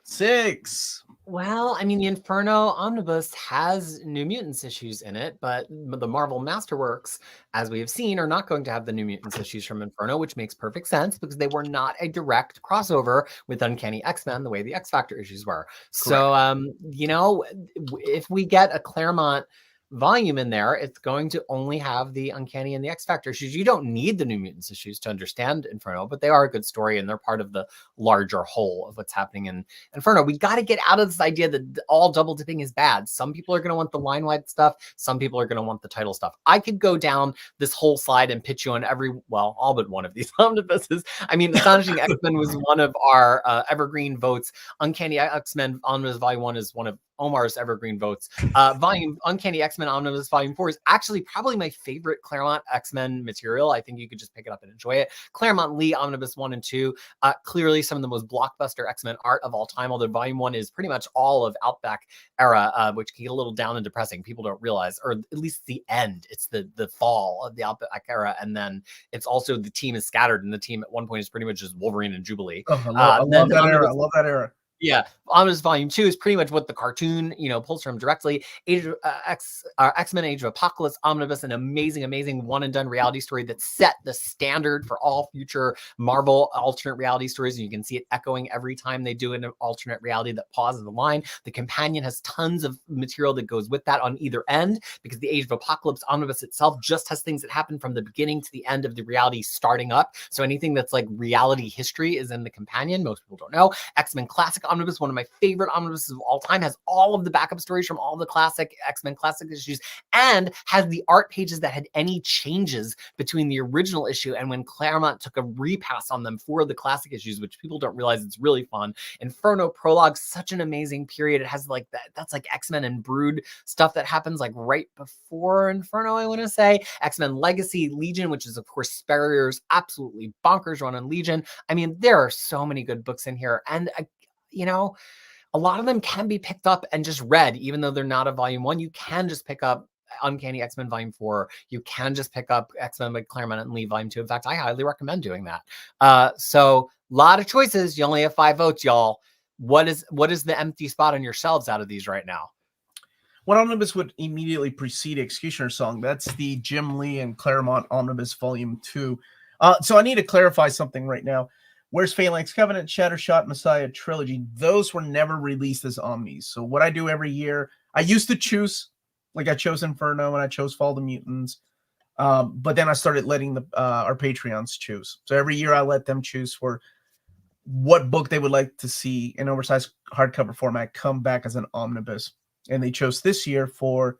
6? Well, I mean, the Inferno Omnibus has New Mutants issues in it, but the Marvel Masterworks, as we have seen, are not going to have the New Mutants issues from Inferno, which makes perfect sense because they were not a direct crossover with Uncanny X-Men the way the X-Factor issues were. Correct. So, you know, if we get a Claremont volume in there, it's going to only have the Uncanny and the X-Factor issues. You don't need the New Mutants issues to understand Inferno, but they are a good story and they're part of the larger whole of what's happening in Inferno. We got to get out of this idea that all double dipping is bad. Some people are going to want the line-wide stuff. Some people are going to want the title stuff. I could go down this whole slide and pitch you on all but one of these omnibuses. I mean, Astonishing X-Men was one of our evergreen votes. Uncanny X-Men Omnibus Volume 1 is one of Omar's evergreen votes. Uncanny X-Men Omnibus Volume 4 is actually probably my favorite Claremont X-Men material. I think you could just pick it up and enjoy it. Claremont Lee Omnibus 1 and 2, clearly some of the most blockbuster X-Men art of all time, although Volume 1 is pretty much all of Outback era, which can get a little down and depressing. People don't realize, or at least the end. It's the fall of the Outback era, and then it's also the team is scattered, and the team at one point is pretty much just Wolverine and Jubilee. Oh, I love that era. I love that era. Yeah, Omnibus Volume 2 is pretty much what the cartoon, pulls from directly. X-Men Age of Apocalypse Omnibus, an amazing one-and-done reality story that set the standard for all future Marvel alternate reality stories. And you can see it echoing every time they do an alternate reality that pauses the line. The companion has tons of material that goes with that on either end, because the Age of Apocalypse Omnibus itself just has things that happen from the beginning to the end of the reality starting up. So anything that's like reality history is in the companion. Most people don't know. X-Men Classic Omnibus, one of my favorite omnibuses of all time, has all of the backup stories from all the classic X-Men Classic issues, and has the art pages that had any changes between the original issue and when Claremont took a repass on them for the classic issues, which people don't realize. It's really fun. Inferno Prologue, such an amazing period. It has like that's like X-Men and Brood stuff that happens like right before Inferno, I want to say. X-Men Legacy Legion, which is of course Spurrier's absolutely bonkers run on Legion. I mean, there are so many good books in here, and a lot of them can be picked up and just read, even though they're not a Volume 1. You can just pick up Uncanny X-Men Volume 4. You can just pick up X-Men by Claremont and Lee Volume 2. In fact, I highly recommend doing that. So a lot of choices. You only have 5 votes, y'all. What is the empty spot on your shelves out of these right now? What omnibus would immediately precede X-Cutioner Song? That's the Jim Lee and Claremont Omnibus Volume 2. So I need to clarify something right now. Where's Phalanx Covenant, Shattershot, Messiah Trilogy? Those were never released as Omnis. So what I do every year, I used to choose, like I chose Inferno and I chose Fall of the Mutants. But then I started letting our Patreons choose. So every year I let them choose for what book they would like to see in oversized hardcover format come back as an omnibus. And they chose this year for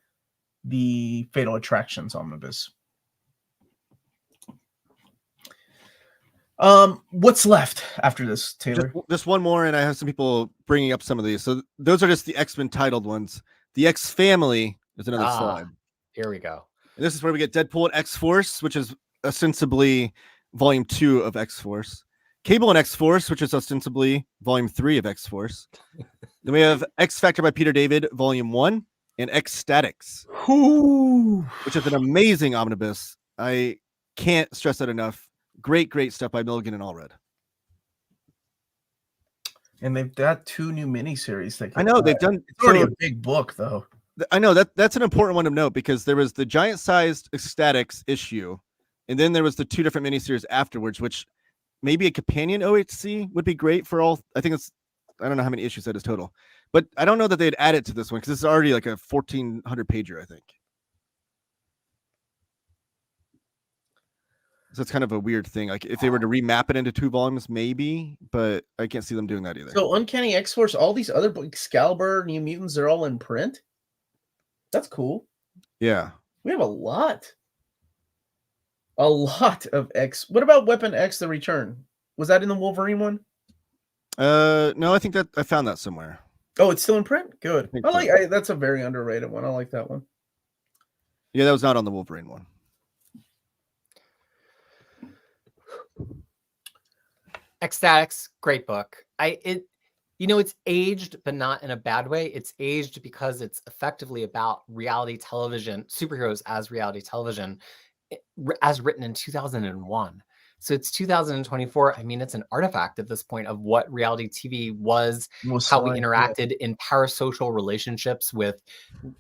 the Fatal Attractions omnibus. What's left after this, Taylor? Just one more, and I have some people bringing up some of these. So those are just the X-Men titled ones. The X Family is another slide. Here we go. And this is where we get Deadpool and X-Force, which is ostensibly Volume 2 of X-Force. Cable and X-Force, which is ostensibly Volume 3 of X-Force. Then we have X-Factor by Peter David, Volume 1, and X-Statics, which is an amazing omnibus. I can't stress that enough. Great stuff by Milligan and Allred. And they've got 2 new miniseries. I know they've done. It's already so- a big book, though. I know that's an important one to note because there was the giant-sized Ecstatics issue, and then there was the 2 different miniseries afterwards, which maybe a companion OHC would be great for all. I don't know how many issues that is total, but I don't know that they'd add it to this one because it's already like a 1,400 pager, I think. So it's kind of a weird thing. Like if they were to remap it into 2 volumes, maybe, but I can't see them doing that either. So Uncanny X-Force, all these other books, Excalibur, New Mutants, they're all in print. That's cool. Yeah. We have a lot. A lot of X. What about Weapon X, The Return? Was that in the Wolverine one? No, I think that I found that somewhere. Oh, it's still in print? Good. think I so. like that's a very underrated one. I like that one. Yeah, that was not on the Wolverine one. Ecstatics, great book. It's aged, but not in a bad way. It's aged because it's effectively about reality television, superheroes as reality television, as written in 2001. So it's 2024. I mean, it's an artifact at this point of what reality TV was, how we interacted in parasocial relationships with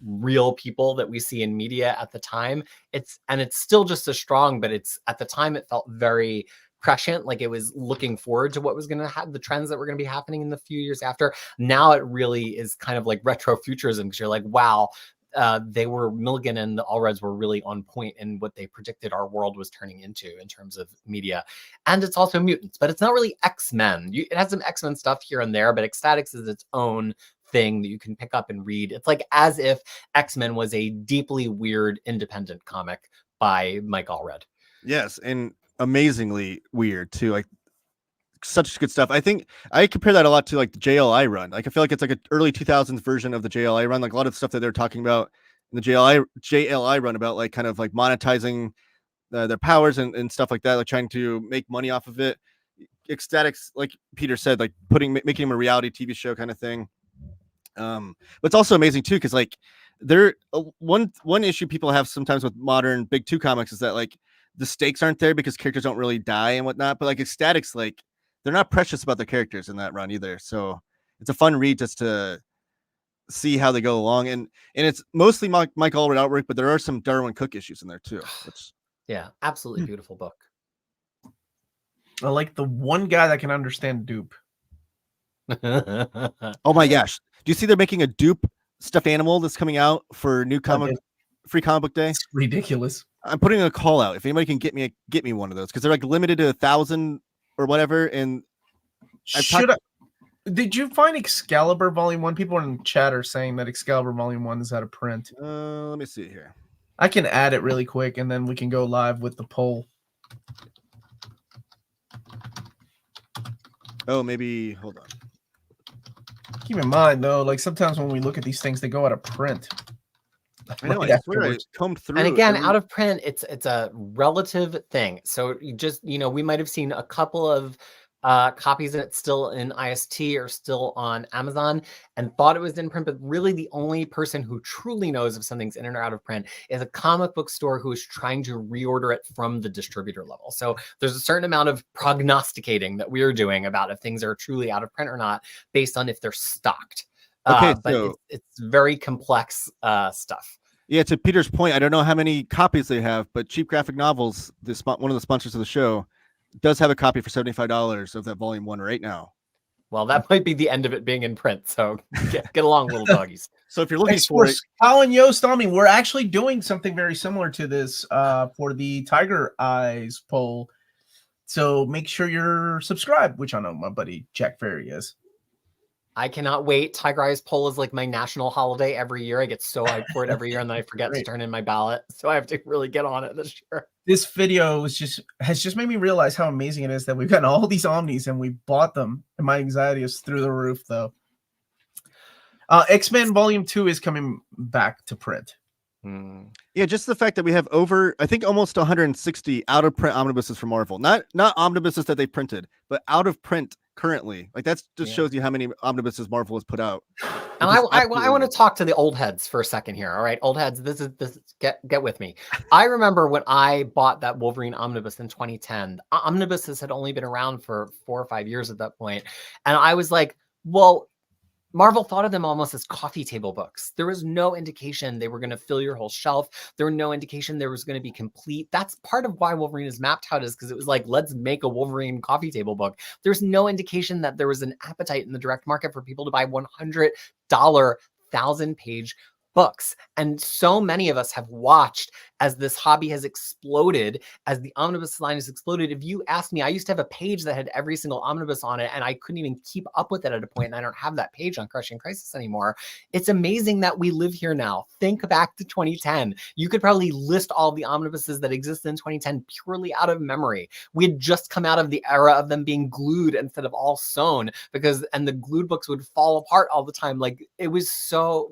real people that we see in media at the time. It's still just as strong, but at the time it felt very prescient, like it was looking forward to what was going to have the trends that were going to be happening in the few years after. Now it really is kind of like retro futurism because you're like, wow, Milligan and the Allreds were really on point in what they predicted our world was turning into in terms of media. And it's also mutants, but it's not really X-Men. It has some X-Men stuff here and there, but Ecstatics is its own thing that you can pick up and read. It's like as if X-Men was a deeply weird independent comic by Mike Allred. Yes, and amazingly weird too. Like such good stuff. I think I compare that a lot to like the JLI run. Like I feel like it's like an early 2000s version of the JLI run. Like a lot of stuff that they're talking about in the JLI run about like kind of like monetizing their powers and stuff like that, like trying to make money off of it. Ecstatics, like Peter said, like making them a reality TV show kind of thing. But it's also amazing too because like one issue people have sometimes with modern big 2 comics is that like the stakes aren't there because characters don't really die and whatnot. But like Ecstatics, like they're not precious about their characters in that run either. So it's a fun read just to see how they go along. And it's mostly Mike Allred artwork, but there are some Darwin Cook issues in there too. Yeah, absolutely beautiful book. I like the one guy that can understand dupe. Oh my gosh. Do you see they're making a dupe stuffed animal that's coming out for new free comic book day? It's ridiculous. I'm putting a call out. If anybody can get me one of those, because they're like limited to 1,000 or whatever. And did you find Excalibur Volume 1? People in chat are saying that Excalibur Volume 1 is out of print. Let me see here. I can add it really quick, and then we can go live with the poll. Oh, maybe. Hold on. Keep in mind, though, like sometimes when we look at these things, they go out of print. I know. Right I swear I afterwards. combed through. And again, out of print, it's a relative thing. So you just, we might have seen a couple of copies of it still in IST or still on Amazon and thought it was in print, but really the only person who truly knows if something's in or out of print is a comic book store who is trying to reorder it from the distributor level. So there's a certain amount of prognosticating that we're doing about if things are truly out of print or not based on if they're stocked. Okay, but so it's very complex stuff. Yeah, to Peter's point, I don't know how many copies they have, but Cheap Graphic Novels, one of the sponsors of the show, does have a copy for $75 of that volume 1 right now. Well, that might be the end of it being in print. So get along, little doggies. So if you're looking for it, Colin Yost on me, we're actually doing something very similar to this for the Tiger Eyes poll. So make sure you're subscribed, which I know my buddy Jack Ferry is. I cannot wait. Tiger Eyes poll is like my national holiday every year. I get so hyped for it every year, and then I forget to turn in my ballot. So I have to really get on it this year. This video has just made me realize how amazing it is that we've gotten all these Omnis and we bought them. And my anxiety is through the roof, though. X-Men Volume 2 is coming back to print. Yeah, just the fact that we have I think almost 160 out of print omnibuses from Marvel. Not omnibuses that they printed, but out of print currently. Like that just shows you how many omnibuses Marvel has put out. And I want to talk to the old heads for a second here. All right, old heads, this get with me. I remember when I bought that Wolverine omnibus in 2010. Omnibuses had only been around for 4 or 5 years at that point, and I was like, Well, Marvel thought of them almost as coffee table books. There was no indication they were going to fill your whole shelf. There was no indication there was going to be complete. That's part of why Wolverine is mapped how it is, because it was like, let's make a Wolverine coffee table book. There's no indication that there was an appetite in the direct market for people to buy $100 1,000-page books. And so many of us have watched as this hobby has exploded, as the omnibus line has exploded. If you ask me, I used to have a page that had every single omnibus on it, and I couldn't even keep up with it at a point, and I don't have that page on Crushing Crisis anymore. It's amazing that we live here now. Think back to 2010. You could probably list all the omnibuses that existed in 2010 purely out of memory. We had just come out of the era of them being glued instead of all sewn, and the glued books would fall apart all the time. Like, it was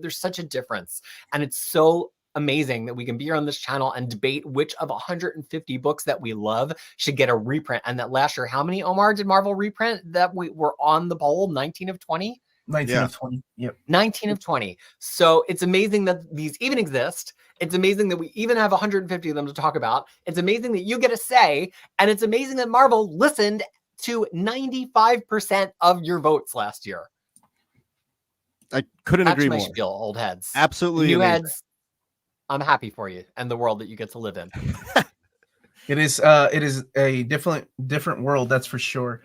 there's such a difference. And it's so amazing that we can be here on this channel and debate which of 150 books that we love should get a reprint. And that last year, how many, Omar, did Marvel reprint that we were on the poll? 19 of 20? 19 of 20. Yep. 19 of 20. So it's amazing that these even exist. It's amazing that we even have 150 of them to talk about. It's amazing that you get a say. And it's amazing that Marvel listened to 95% of your votes last year. I couldn't agree more. Feel, old heads. Absolutely. New amazing. heads. I'm happy for you and the world that you get to live in. It is a different world, that's for sure.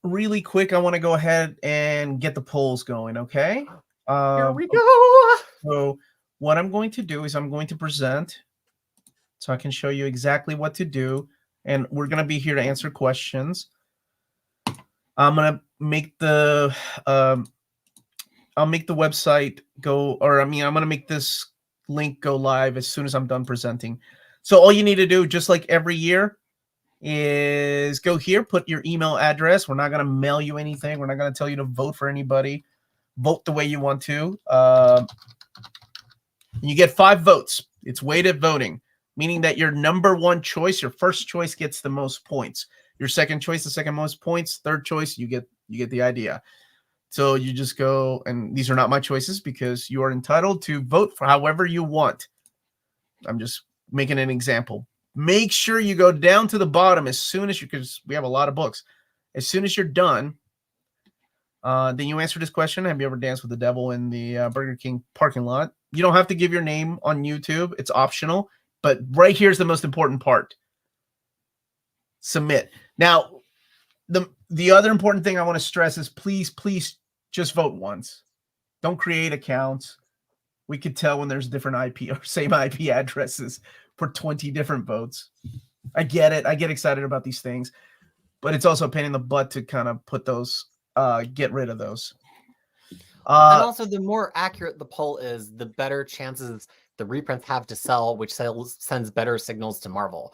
Really quick, I want to go ahead and get the polls going, okay? Here we go. So what I'm going to do is I'm going to present so I can show you exactly what to do, and we're going to be here to answer questions. I'm going to make the I'll make the website go, or I'm going to make this link go live as soon as I'm done presenting. So all you need to do, just like every year, is go here, put your email address. We're not going to mail you anything. We're not going to tell you to vote for anybody. Vote the way you want to. You get 5 votes. It's weighted voting, meaning that your number one choice, your first choice, gets the most points. Your second choice, the second most points. Third choice, you get the idea. So you just go, and these are not my choices because you are entitled to vote for however you want. I'm just making an example. Make sure you go down to the bottom as soon as because we have a lot of books. As soon as you're done, then you answer this question. Have you ever danced with the devil in the Burger King parking lot? You don't have to give your name on YouTube. It's optional. But right here's the most important part. Submit. Now, the other important thing I want to stress is please just vote once. Don't create accounts. We could tell when there's different IP or same IP addresses for 20 different votes. I get it. I get excited about these things, but it's also a pain in the butt to kind of put those, get rid of those. And also, the more accurate the poll is, the better chances the reprints have to sell, which sends better signals to Marvel.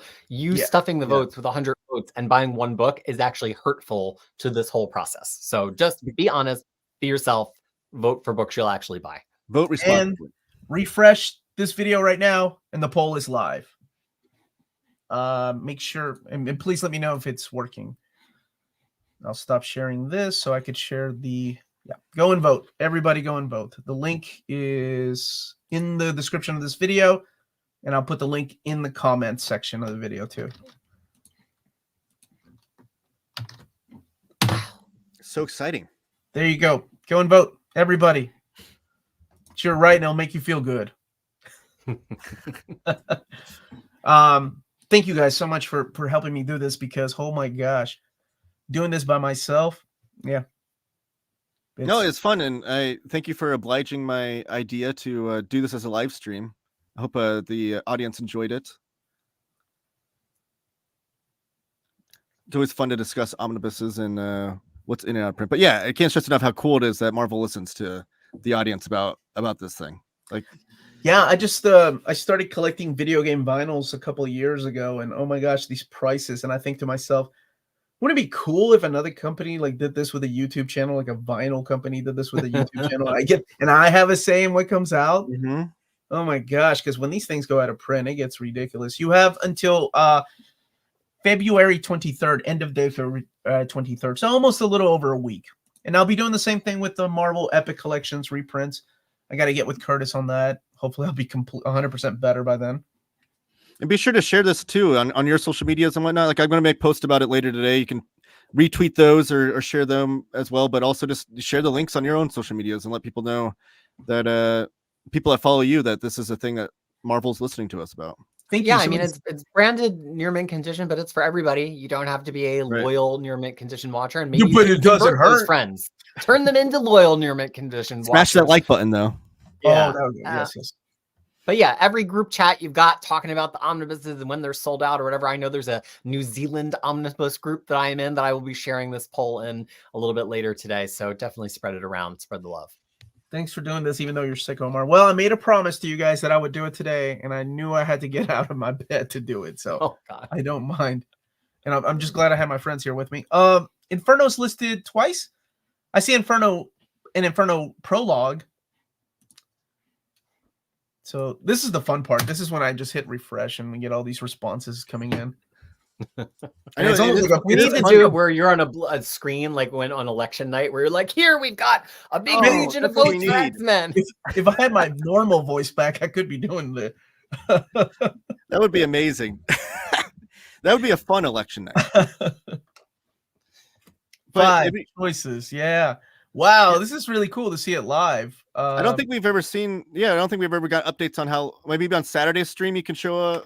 Stuffing the votes with 100 votes and buying one book is actually hurtful to this whole process. So just be honest, be yourself, vote for books you'll actually buy. Vote responsibly. And refresh this video right now, and the poll is live. Make sure, and please let me know if it's working. I'll stop sharing this so I could share the, go and vote. Everybody go and vote. The link is in the description of this video, and I'll put the link in the comments section of the video too. So exciting. There you go. Go and vote, everybody. It's your right, and it'll make you feel good. Thank you guys so much for helping me do this, because oh my gosh, doing this by myself, no, it's fun, and I thank you for obliging my idea to do this as a live stream. I hope the audience enjoyed it. It's always fun to discuss omnibuses and what's in and out of print. But yeah, I can't stress enough how cool it is that Marvel listens to the audience about this thing. Like, yeah, I started collecting video game vinyls a couple of years ago, and oh my gosh, these prices. And I think to myself, wouldn't it be cool if another company like did this with a YouTube channel, like a vinyl company did this with a YouTube channel? I have a say in what comes out. Mm-hmm. Oh my gosh, because when these things go out of print, it gets ridiculous. You have until February 23rd, end of day for 23rd, so almost a little over a week. And I'll be doing the same thing with the Marvel Epic Collections reprints. I got to get with Curtis on that. Hopefully, I'll be 100% better by then. And be sure to share this too on your social medias and whatnot. Like, I'm going to make posts about it later today. You can retweet those or share them as well, but also just share the links on your own social medias and let people know that people that follow you, that this is a thing that Marvel's listening to us about. Thank Yeah, you. I mean, it's branded near mint condition, but it's for everybody. You don't have to be a loyal near mint condition watcher, and maybe but you it doesn't convert those hurt. friends, turn them into loyal near mint condition. Smash that like button though. Yeah. Oh, yes. But yeah, every group chat you've got talking about the omnibuses and when they're sold out or whatever. I know there's a New Zealand omnibus group that I am in that I will be sharing this poll in a little bit later today. So definitely spread it around, spread the love. Thanks for doing this, even though you're sick, Omar. Well, I made a promise to you guys that I would do it today, and I knew I had to get out of my bed to do it. So I don't mind. And I'm just glad I have my friends here with me. Inferno's listed twice. I see Inferno prologue. So this is the fun part. This is when I just hit refresh and we get all these responses coming in. We need to do it where you're on a screen, like when on election night, where you're like, here we've got a big legion of votes for X-Men. If I had my normal voice back, I could be doing the. That would be amazing. That would be a fun election night. Five choices, yeah. Wow, this is really cool to see it live. I don't think we've ever seen. Yeah, I don't think we've ever got updates on how. Maybe on Saturday's stream you can show a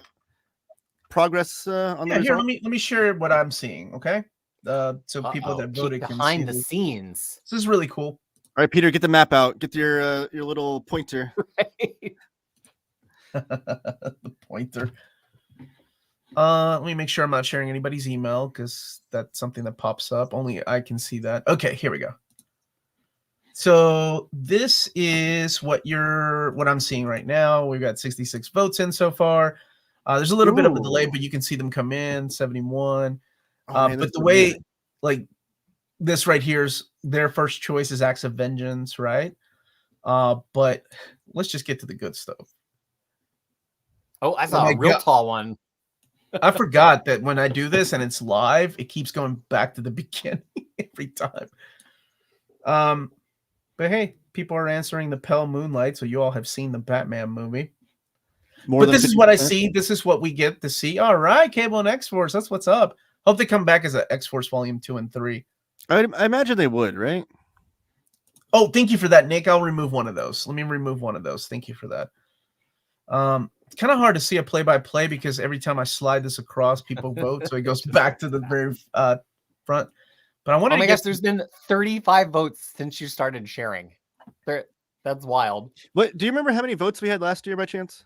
progress on the here. Let me share what I'm seeing. Okay, so people that voted can behind the scenes. This is really cool. All right, Peter, get the map out. Get your little pointer. Right. The pointer. Let me make sure I'm not sharing anybody's email because that's something that pops up. Only I can see that. Okay, here we go. So this is what I'm seeing right now. We've got 66 votes in so far. There's a little bit of a delay, but you can see them come in 71. But the way like this right here's their first choice is Acts of Vengeance, right? But let's just get to the good stuff. Oh, I saw a real tall one. I forgot that when I do this and it's live, it keeps going back to the beginning every time. But hey, people are answering the Pale Moonlight, so you all have seen the Batman movie. But this is what I see. This is what we get to see. All right, Cable and X-Force. That's what's up. Hope they come back as a X-Force Volume 2 and 3. I imagine they would, right? Oh, thank you for that, Nick. I'll remove one of those. Let me remove one of those. Thank you for that. It's kind of hard to see a play-by-play because every time I slide this across, people vote, so it goes back to the very front. But I want to. Oh my gosh, there's been 35 votes since you started sharing. That's wild. What? Do you remember how many votes we had last year by chance?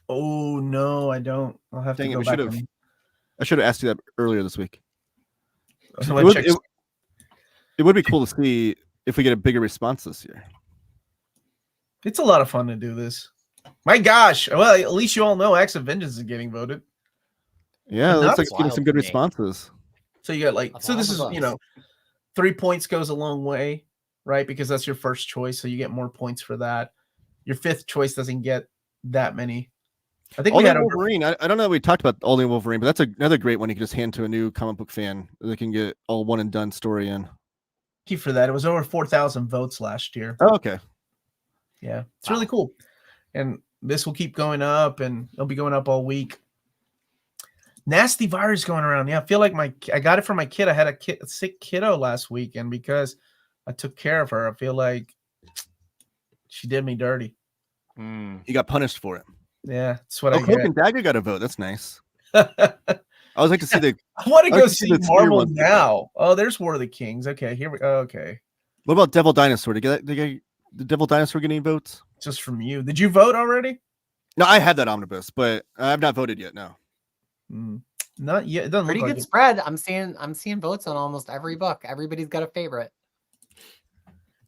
Oh no, I don't. I'll have to go back. I should have asked you that earlier this week. It would be cool to see if we get a bigger response this year. It's a lot of fun to do this. My gosh. Well, at least you all know Acts of Vengeance is getting voted. Yeah, it looks like it's getting some good responses. So you got this is, 3 points goes a long way, right? Because that's your first choice. So you get more points for that. Your fifth choice doesn't get that many. I think we had Wolverine. I don't know. We talked about All New Wolverine, but that's another great one you can just hand to a new comic book fan. They can get all one and done story in. Thank you for that. It was over 4,000 votes last year. Oh, okay. Yeah, it's really cool. And this will keep going up, and it'll be going up all week. Nasty virus going around. Yeah, I feel like I got it from my kid. I had a sick kiddo last week, and because I took care of her, I feel like she did me dirty. You got punished for it. Yeah, that's what I Cloak get. and Dagger got a vote. That's nice. I would like to see the. I want to go see Marvel now. Oh, there's War of the Kings. Okay, here we go. Okay. What about Devil Dinosaur? Did the Devil Dinosaur get any votes? Just from you. Did you vote already? No, I had that omnibus, but I've not voted yet. No. Not yet. It doesn't Pretty look good spread. I'm seeing votes on almost every book. Everybody's got a favorite.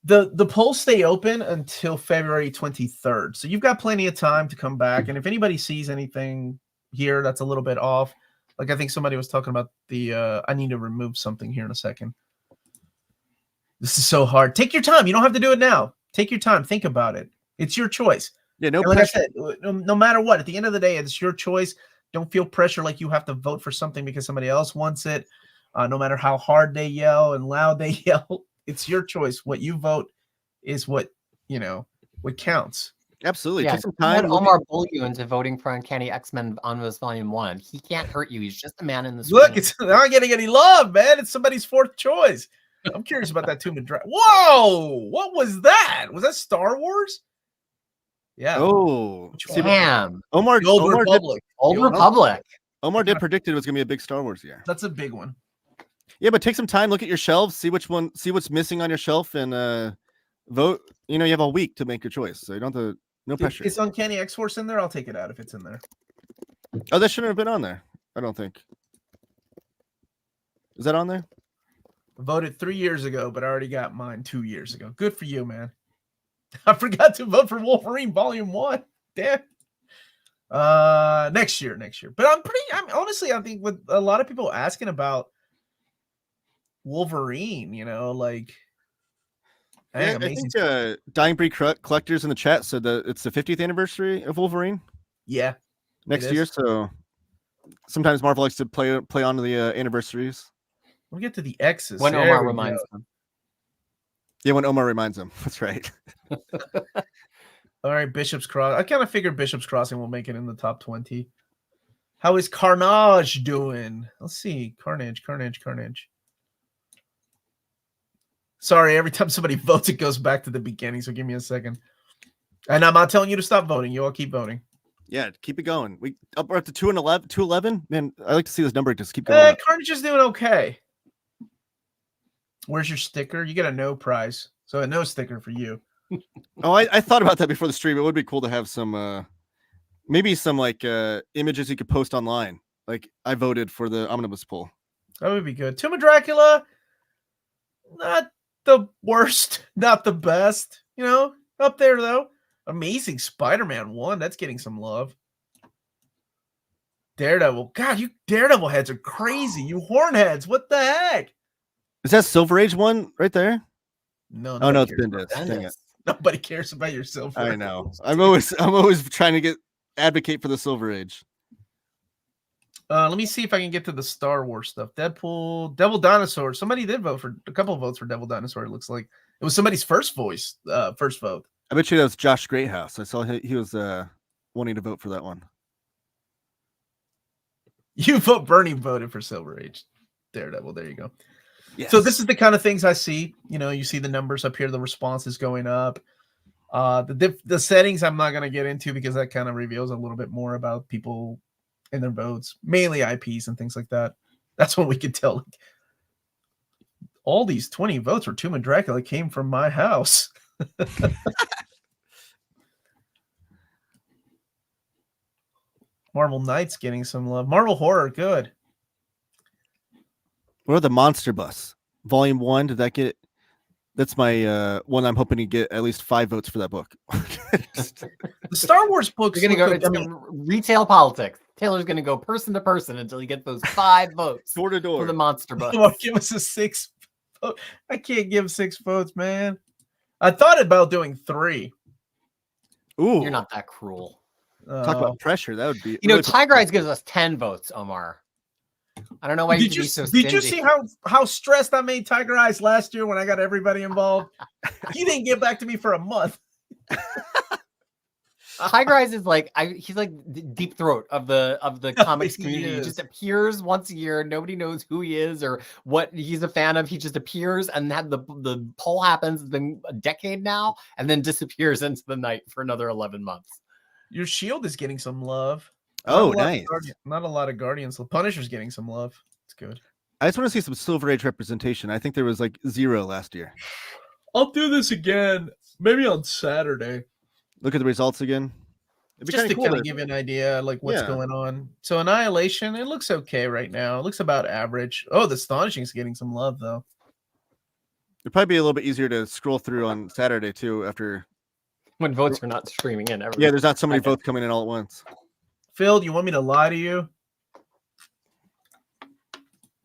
The polls stay open until February 23rd. So you've got plenty of time to come back. And if anybody sees anything here that's a little bit off, like I think somebody was talking about I need to remove something here in a second. This is so hard. Take your time. You don't have to do it now. Take your time. Think about it. It's your choice. Yeah, no pressure. Like I said, no matter what, at the end of the day, it's your choice. Don't feel pressure like you have to vote for something because somebody else wants it. No matter how hard they yell and loud they yell, it's your choice. What you vote is what counts. Absolutely. Yeah, Take some don't let time. Look Omar bully you into voting for Uncanny X-Men Omnibus Volume 1. He can't hurt you. He's just a man in the Look, screen. it's not getting any love, man. It's somebody's fourth choice. I'm curious about that Tomb of Dragon. Whoa! What was that? Was that Star Wars? Yeah. oh, Which see, one? Damn. Omar, The Old Omar did, Republic. Old The Old- Republic. Omar did predict it was gonna be a big Star Wars year. That's a big one. Yeah, but take some time, look at your shelves, see what's missing on your shelf, and vote. You know, you have a week to make your choice, so you don't have to. No pressure. Is Uncanny X-Force in there? I'll take it out if it's in there. Oh, that shouldn't have been on there. I don't think. Is that on there? Voted 3 years ago, but I already got mine 2 years ago. Good for you, man. I forgot to vote for Wolverine Volume 1. Damn. Next year. But honestly, I think with a lot of people asking about Wolverine, you know, like Yeah, I think Dying Breed collectors in the chat said that it's the 50th anniversary of Wolverine yeah. next year. So sometimes Marvel likes to play on to the anniversaries. We'll get to the X's. When There Omar we reminds go. them. Yeah, when Omar reminds them. That's right. All right, Bishop's Cross. I kind of figured Bishop's Crossing will make it in the top 20. How is Carnage doing? Let's see. Carnage. Sorry, every time somebody votes, it goes back to the beginning. So give me a second. And I'm not telling you to stop voting. You all keep voting. Yeah, keep it going. We're up to 211. Man, I like to see this number just keep going. Carnage is doing okay. Where's your sticker? You get a no prize. So a no sticker for you. Oh, I thought about that before the stream. It would be cool to have some maybe some like images you could post online. Like I voted for the omnibus poll. That would be good. Tomb of Dracula, not the worst, not the best. You know, up there though. Amazing Spider-Man 1. That's getting some love. Daredevil. God, you Daredevil heads are crazy. You horn heads. What the heck? Is that Silver Age one right there? No. Oh no, it's cares Bendis. about Dang that. it. Nobody cares about your Silver. I know. I'm always trying to advocate for the Silver Age. Let me see if I can get to the Star Wars stuff. Deadpool, Devil Dinosaur. Somebody did vote for a couple of votes for Devil Dinosaur. It looks like it was somebody's first vote. I bet you that was Josh Greathouse. I saw he was wanting to vote for that one. Bernie voted for Silver Age. Daredevil. There you go. Yes. So this is the kind of things I see. You know, you see the numbers up here, the response is going up. The settings I'm not going to get into because that kind of reveals a little bit more about people and their votes, mainly IPs and things like that. That's when we could tell. Like, all these 20 votes for Tomb of Dracula came from my house. Marvel Knights getting some love. Marvel Horror, good. What about the Monster Bus Volume 1? Did that get? That's my one. I'm hoping to get at least 5 votes for that book. The Star Wars books. You're gonna go retail politics. Taylor's gonna go person to person until he gets those 5 votes door to door for the monster bus. You want to give us a 6 vote? I can't give 6 votes, man. I thought about doing 3. Ooh, You're not that cruel. Talk about pressure. That would be. You know, really Tiger Eyes gives us 10 votes, Omar. I don't know why you be so stingy. Did you see how stressed I made Tiger Eyes last year when I got everybody involved? He didn't get back to me for a month. Tiger Eyes is like he's like the Deep Throat of the comics community. He just appears once a year. Nobody knows who he is or what he's a fan of. He just appears and the poll happens. It's been a decade now, and then disappears into the night for another 11 months. Your Shield is getting some love. Oh, nice. Not a lot of Guardians. The Punisher's getting some love. It's good. I just want to see some Silver Age representation. I think there was like 0 last year. I'll do this again, maybe on Saturday. Look at the results again. It'd be Just to cool kind of give you an idea, like what's going on. So Annihilation, it looks okay right now. It looks about average. Oh, the Astonishing is getting some love though. It'd probably be a little bit easier to scroll through on Saturday too. After when votes are not streaming in. Yeah, there's not so many votes coming in all at once. Phil, do you want me to lie to you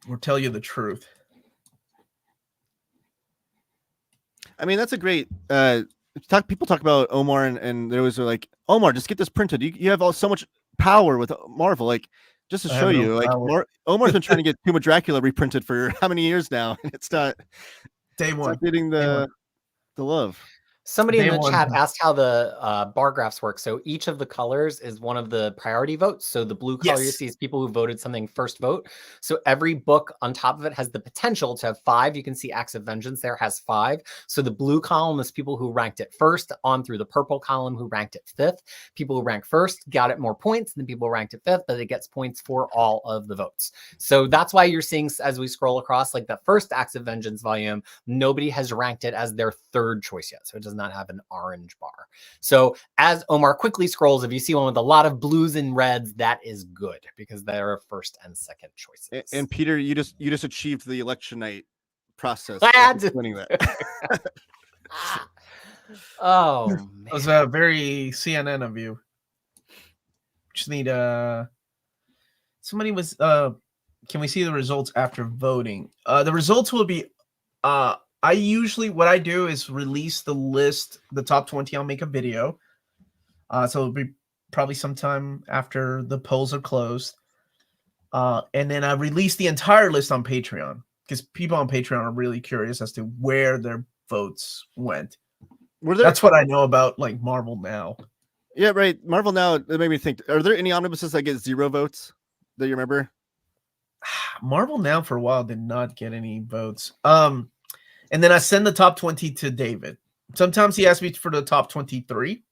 or tell you the truth? I mean, that's a great people talk about Omar and there was like, Omar, just get this printed. You have so much power with Marvel, like just to show you, like Omar's been trying to get Tomb of Dracula reprinted for how many years now, and it's not day one getting the love. Somebody in They the won. chat asked how the bar graphs work. So each of the colors is one of the priority votes. So the blue color you Yes. see is people who voted something first vote. So every book on top of it has the potential to have 5. You can see Acts of Vengeance there has 5. So the blue column is people who ranked it first, on through the purple column who ranked it 5th. People who ranked first got it more points than people who ranked it 5th, but it gets points for all of the votes. So that's why you're seeing, as we scroll across, like the first Acts of Vengeance volume, nobody has ranked it as their 3rd choice yet. So it does not have an orange bar. So as Omar quickly scrolls, if you see one with a lot of blues and reds, that is good because they're 1st and 2nd choices. And Peter, you just achieved the election night process. I had to winning that. Oh, man. It was very CNN of you. Just need somebody was can we see the results after voting? The results will be I usually, what I do is release the list, the top 20. I'll make a video. So it'll be probably sometime after the polls are closed. And then I release the entire list on Patreon because people on Patreon are really curious as to where their votes went. That's what I know about like Marvel Now. Yeah, right. Marvel Now, it made me think, are there any omnibuses that get 0 votes that you remember? Marvel Now for a while did not get any votes. And then I send the top 20 to David. Sometimes he asks me for the top 23.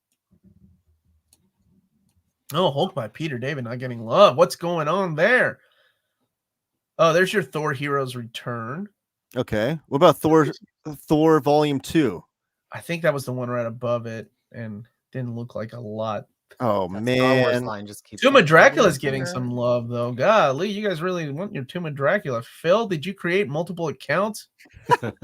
Oh, Hulk by Peter David not getting love. What's going on there? Oh, there's your Thor Heroes Return. Okay. What about Thor Volume 2? I think that was the one right above it and didn't look like a lot. Oh, That man. Star Wars line just keeps Tomb of Dracula's getting getting some love, though. Golly, you guys really want your Tomb of Dracula. Phil, did you create multiple accounts? That's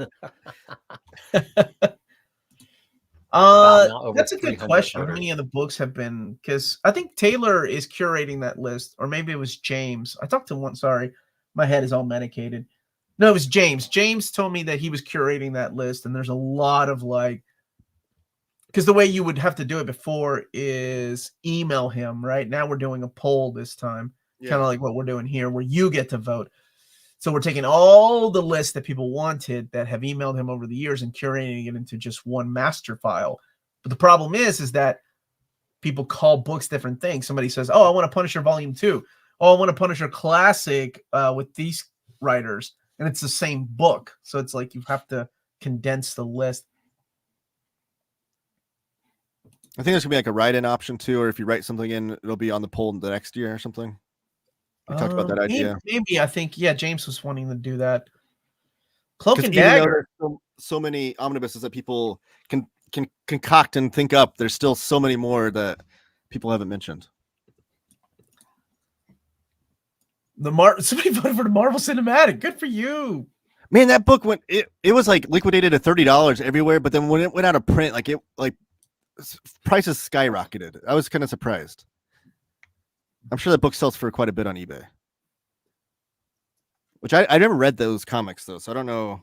a good question. How many of the books have been? Because I think Taylor is curating that list, or maybe it was James. I talked to one. Sorry, my head is all medicated. No, it was James. James told me that he was curating that list, and there's a lot of like, because the way you would have to do it before is email him. Right now, we're doing a poll this time, kind of like what we're doing here, where you get to vote. So we're taking all the lists that people wanted that have emailed him over the years and curating it into just one master file. But the problem is that people call books different things. Somebody says, oh, I want a Punisher Volume 2. Oh, I want a Punisher Classic with these writers. And it's the same book. So it's like you have to condense the list. I think there's going to be like a write-in option too, or if you write something in, it'll be on the poll the next year or something. We talked about that idea. Maybe I think, yeah, James was wanting to do that. Cloak and Dagger. So many omnibuses that people can concoct and think up. There's still so many more that people haven't mentioned. Somebody voted for the Marvel Cinematic. Good for you. Man, that book went. It was like liquidated at $30 everywhere, but then when it went out of print, prices skyrocketed. I was kind of surprised. I'm sure that book sells for quite a bit on eBay. Which I never read those comics though, so I don't know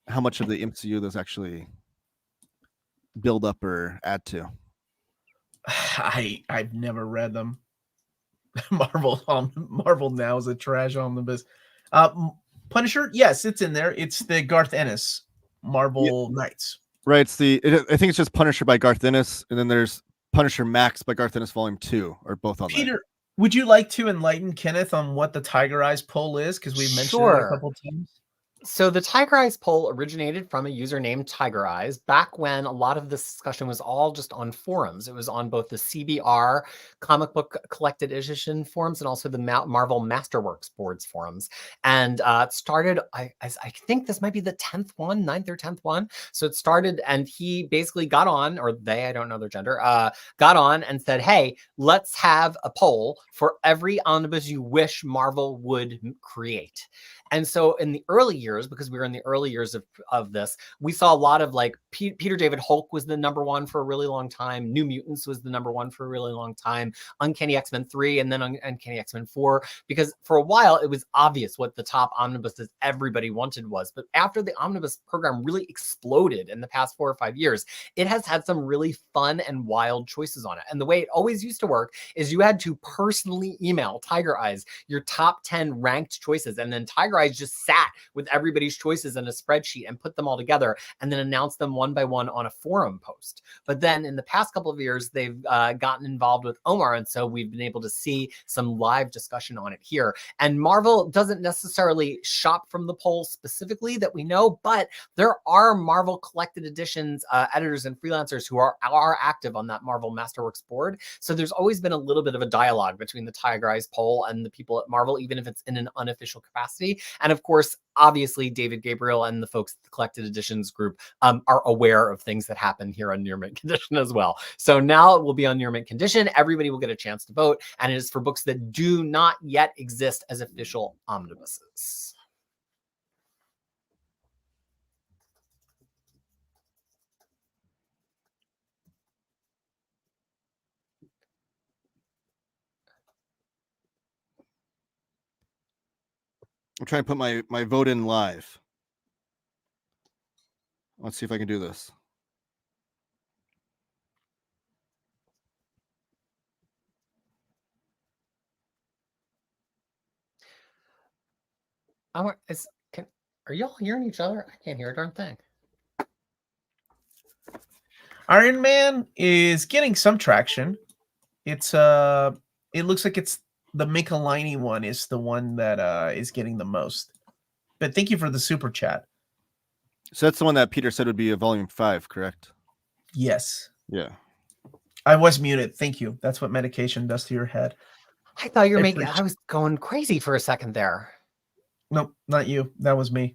how much of the MCU those actually build up or add to. I've never read them. Marvel Now is a trash omnibus. Punisher, yes, it's in there. It's the Garth Ennis Marvel Knights. Right. I think it's just Punisher by Garth Ennis, and then there's Punisher Max by Garth Ennis Volume 2, or both on Peter, there. would you like to enlighten Kenneth on what the Tiger Eyes poll is? Because we mentioned it a couple times. So the Tiger Eyes poll originated from a user named Tiger Eyes back when a lot of this discussion was all just on forums. It was on both the CBR comic book collected edition forums and also the Marvel Masterworks boards forums. And it started, I think this might be the 9th or 10th one. So it started and he basically got on, or they, I don't know their gender, got on and said, hey, let's have a poll for every omnibus you wish Marvel would create. And so in the early years, because we were in the early years of this, we saw a lot of like Peter David Hulk was the #1 for a really long time. New Mutants was the #1 for a really long time. Uncanny X-Men 3 and then Uncanny X-Men 4, because for a while it was obvious what the top omnibuses everybody wanted was. But after the omnibus program really exploded in the past 4 or 5 years, it has had some really fun and wild choices on it. And the way it always used to work is you had to personally email Tiger Eyes your top 10 ranked choices, and then Tiger Eyes Enterprise just sat with everybody's choices in a spreadsheet and put them all together and then announced them one by one on a forum post. But then in the past couple of years, they've gotten involved with Omar. And so we've been able to see some live discussion on it here. And Marvel doesn't necessarily shop from the poll specifically that we know, but there are Marvel Collected Editions editors and freelancers who are active on that Marvel Masterworks board. So there's always been a little bit of a dialogue between the Tiger Eyes poll and the people at Marvel, even if it's in an unofficial capacity. And of course, obviously, David Gabriel and the folks at the Collected Editions group are aware of things that happen here on Near Mint Condition as well. So now it will be on Near Mint Condition. Everybody will get a chance to vote. And it is for books that do not yet exist as official omnibuses. I'm trying to put my vote in live. Let's see if I can do this. Are y'all hearing each other? I can't hear a darn thing. Iron Man is getting some traction. It's it looks like it's the Michelini one is the one that is getting the most. But thank you for the super chat. So that's the one that Peter said would be a volume 5, correct? Yes. Yeah. I was muted. Thank you. That's what medication does to your head. I thought you were making. I was going crazy for a second there. Nope, not you. That was me.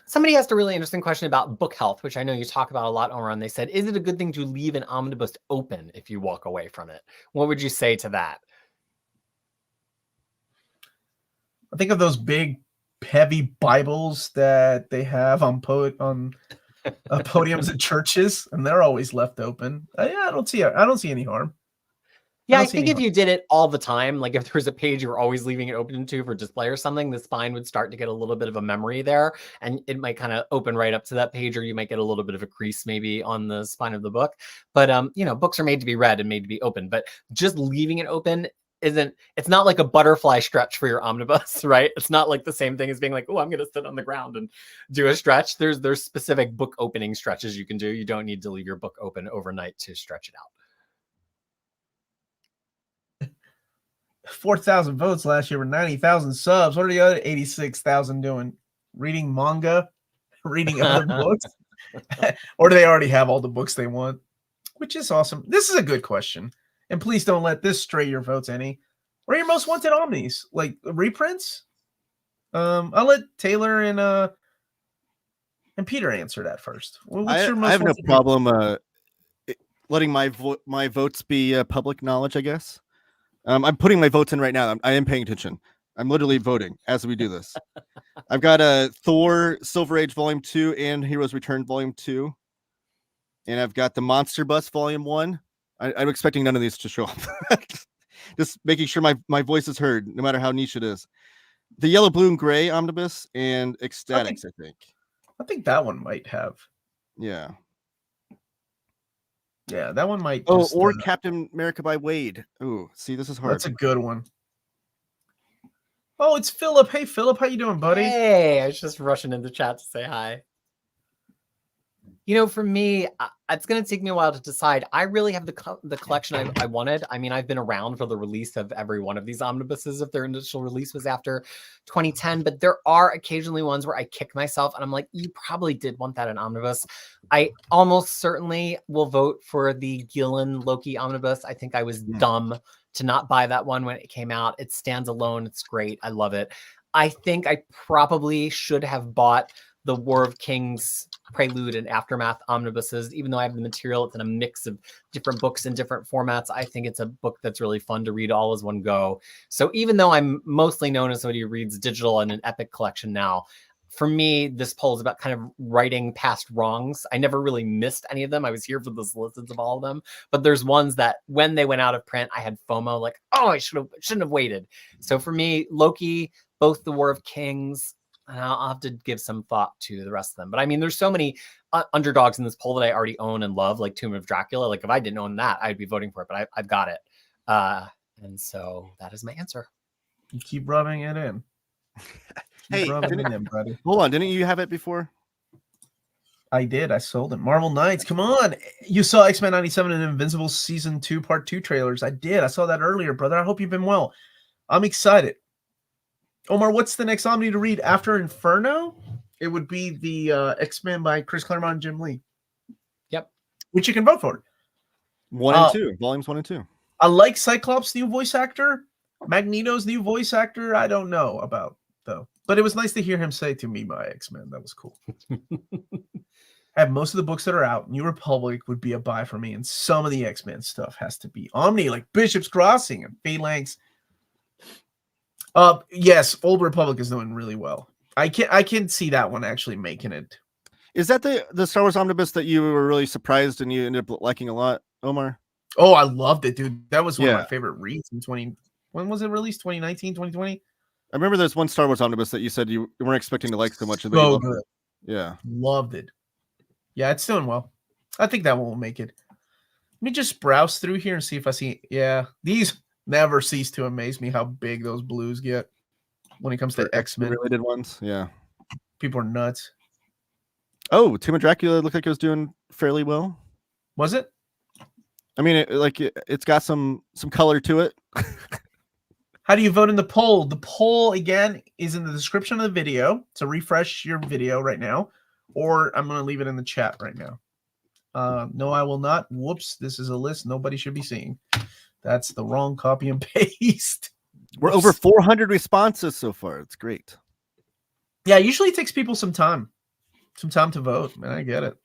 Somebody asked a really interesting question about book health, which I know you talk about a lot, Omar. And they said, is it a good thing to leave an omnibus open if you walk away from it? What would you say to that? I think of those big, heavy Bibles that they have on podiums at churches, and they're always left open. I don't see any harm. Yeah, I think if you did it all the time, like if there was a page you were always leaving it open to for display or something, the spine would start to get a little bit of a memory there, and it might kind of open right up to that page, or you might get a little bit of a crease maybe on the spine of the book. But books are made to be read and made to be open, but just leaving it open it's not like a butterfly stretch for your omnibus, right? It's not like the same thing as being like, oh, I'm going to sit on the ground and do a stretch. There's specific book opening stretches you can do. You don't need to leave your book open overnight to stretch it out. 4,000 votes last year with 90,000 subs. What are the other 86,000 doing? Reading manga? Reading other books? Or do they already have all the books they want? Which is awesome. This is a good question. And please don't let this stray your votes any. What are your most wanted omnis? Like reprints? I'll let Taylor and Peter answer that first. I have no problem letting my votes be public knowledge, I guess. I'm putting my votes in right now. I am paying attention. I'm literally voting as we do this. I've got a Thor Silver Age Volume 2 and Heroes Return Volume 2. And I've got the Monster Bus Volume 1. I'm expecting none of these to show up. Just making sure my voice is heard, no matter how niche it is. The Yellow, Blue, and Gray Omnibus and Ecstatics, I think that one might have. Yeah. Yeah, that one might. Oh, or Captain America by Wade. Ooh, see, this is hard. That's a good one. Oh, it's Philip. Hey, Philip, how you doing, buddy? Hey, I was just rushing into chat to say hi. For me, it's going to take me a while to decide. I really have the collection I wanted. I mean, I've been around for the release of every one of these omnibuses if their initial release was after 2010, but there are occasionally ones where I kick myself and I'm like, you probably did want that in omnibus. I almost certainly will vote for the Gillen Loki omnibus. I think I was dumb to not buy that one when it came out. It stands alone. It's great. I love it. I think I probably should have bought the War of Kings Prelude and Aftermath omnibuses, even though I have the material. It's in a mix of different books in different formats. I think it's a book that's really fun to read all as one go. So even though I'm mostly known as somebody who reads digital and an epic collection now, for me, this poll is about kind of righting past wrongs. I never really missed any of them. I was here for the solicits of all of them, but there's ones that when they went out of print, I had FOMO, like, oh, I shouldn't have waited. So for me, Loki, both the War of Kings, and I'll have to give some thought to the rest of them. But I mean, there's so many underdogs in this poll that I already own and love, like Tomb of Dracula. Like if I didn't own that, I'd be voting for it, but I've got it. And so that is my answer. You keep rubbing it in. Hey, rubbing it in, buddy. hold on. Didn't you have it before? I did. I sold it. Marvel Knights. Come on. You saw X-Men 97 and Invincible Season 2 Part 2 trailers. I did. I saw that earlier, brother. I hope you've been well. I'm excited. Omar, what's the next Omni to read after Inferno? It would be the X-Men by Chris Claremont and Jim Lee. Yep. Which you can vote for. 1 and 2. Volumes 1 and 2. I like Cyclops' new voice actor. Magneto's new voice actor, I don't know about, though. But it was nice to hear him say to me, my X-Men. That was cool. I have most of the books that are out. New Republic would be a buy for me, and some of the X-Men stuff has to be Omni, like Bishop's Crossing and Phalanx. Yes, Old Republic is doing really well. I can see that one actually making it. Is that the Star Wars Omnibus that you were really surprised and you ended up liking a lot, Omar? Oh, I loved it, dude. That was one of Yeah. my favorite reads in 20. When was it released? 2019, 2020? I remember there's one Star Wars Omnibus that you said you weren't expecting to like so much. And So you loved good. it. Yeah. Loved it. Yeah, it's doing well. I think that one will make it. Let me just browse through here and see if I see. Yeah, these never cease to amaze me how big those blues get when it comes to X-Men. Related ones. Yeah. People are nuts. Oh, Tomb of Dracula looked like it was doing fairly well. Was it? I mean, it's got some color to it. How do you vote in the poll? The poll, again, is in the description of the video. So refresh your video right now, or I'm going to leave it in the chat right now. No, I will not. Whoops. This is a list nobody should be seeing. That's the wrong copy and paste. We're over 400 responses so far. It's great. Yeah, usually it takes people some time to vote, and I get it.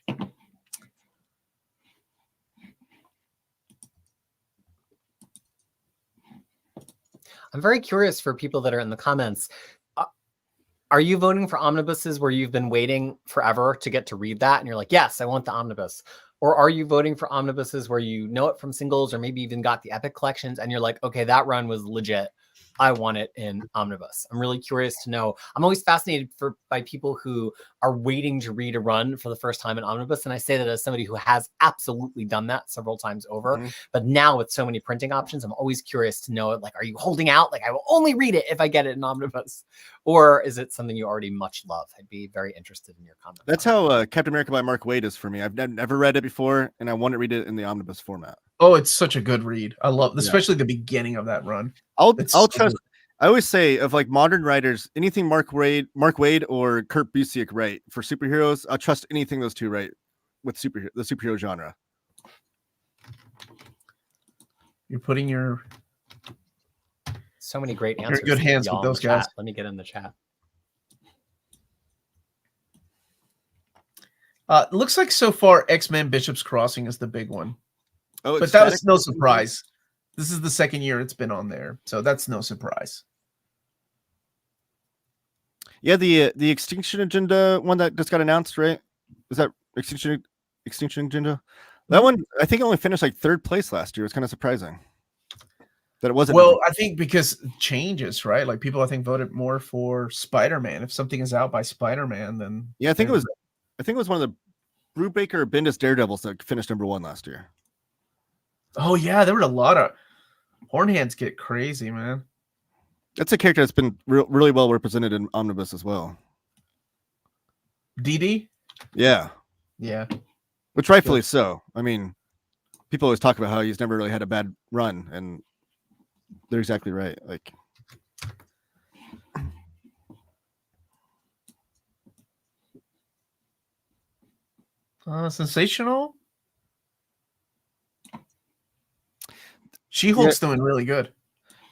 I'm very curious for people that are in the comments. Are you voting for omnibuses where you've been waiting forever to get to read that? And you're like, yes, I want the omnibus. Or are you voting for omnibuses where you know it from singles or maybe even got the epic collections and you're like, okay, that run was legit. I want it in omnibus. I'm really curious to know. I'm always fascinated by people who are waiting to read a run for the first time in omnibus. And I say that as somebody who has absolutely done that several times over. Mm-hmm. But now with so many printing options, I'm always curious to know, like, are you holding out? Like, I will only read it if I get it in omnibus. Or is it something you already much love? I'd be very interested in your comments. That's how Captain America by Mark Waid is for me. I've never read it before, and I want to read it in the omnibus format. Oh, it's such a good read. I love, especially the beginning of that run. I'll so trust. good. I always say of like modern writers, anything Mark Waid or Kurt Busiek write for superheroes, I'll trust anything those two write with the superhero genre. You're putting your so many great You're answers. in good hands y'all with in those the guys. chat. Let me get in the chat. Looks like so far X-Men Bishop's Crossing is the big one. Oh, But that was no surprise. This is the second year it's been on there, so that's no surprise. Yeah, the Extinction Agenda one that just got announced, right? Is that Extinction Agenda? That one, I think, only finished like third place last year. It's kind of surprising that it wasn't. Well, I think because changes, right? Like people, I think, voted more for Spider-Man. If something is out by Spider-Man, then Yeah, I think it was one of the Brubaker or Bendis Daredevils that finished #1 last year. Oh yeah, there were a lot of Hornhands get crazy, man. That's a character that's been really well represented in Omnibus as well. DD? Yeah, Yeah. which rightfully so. I mean, people always talk about how he's never really had a bad run, and they're exactly right. Like, Sensational. She-Hulk's doing really good.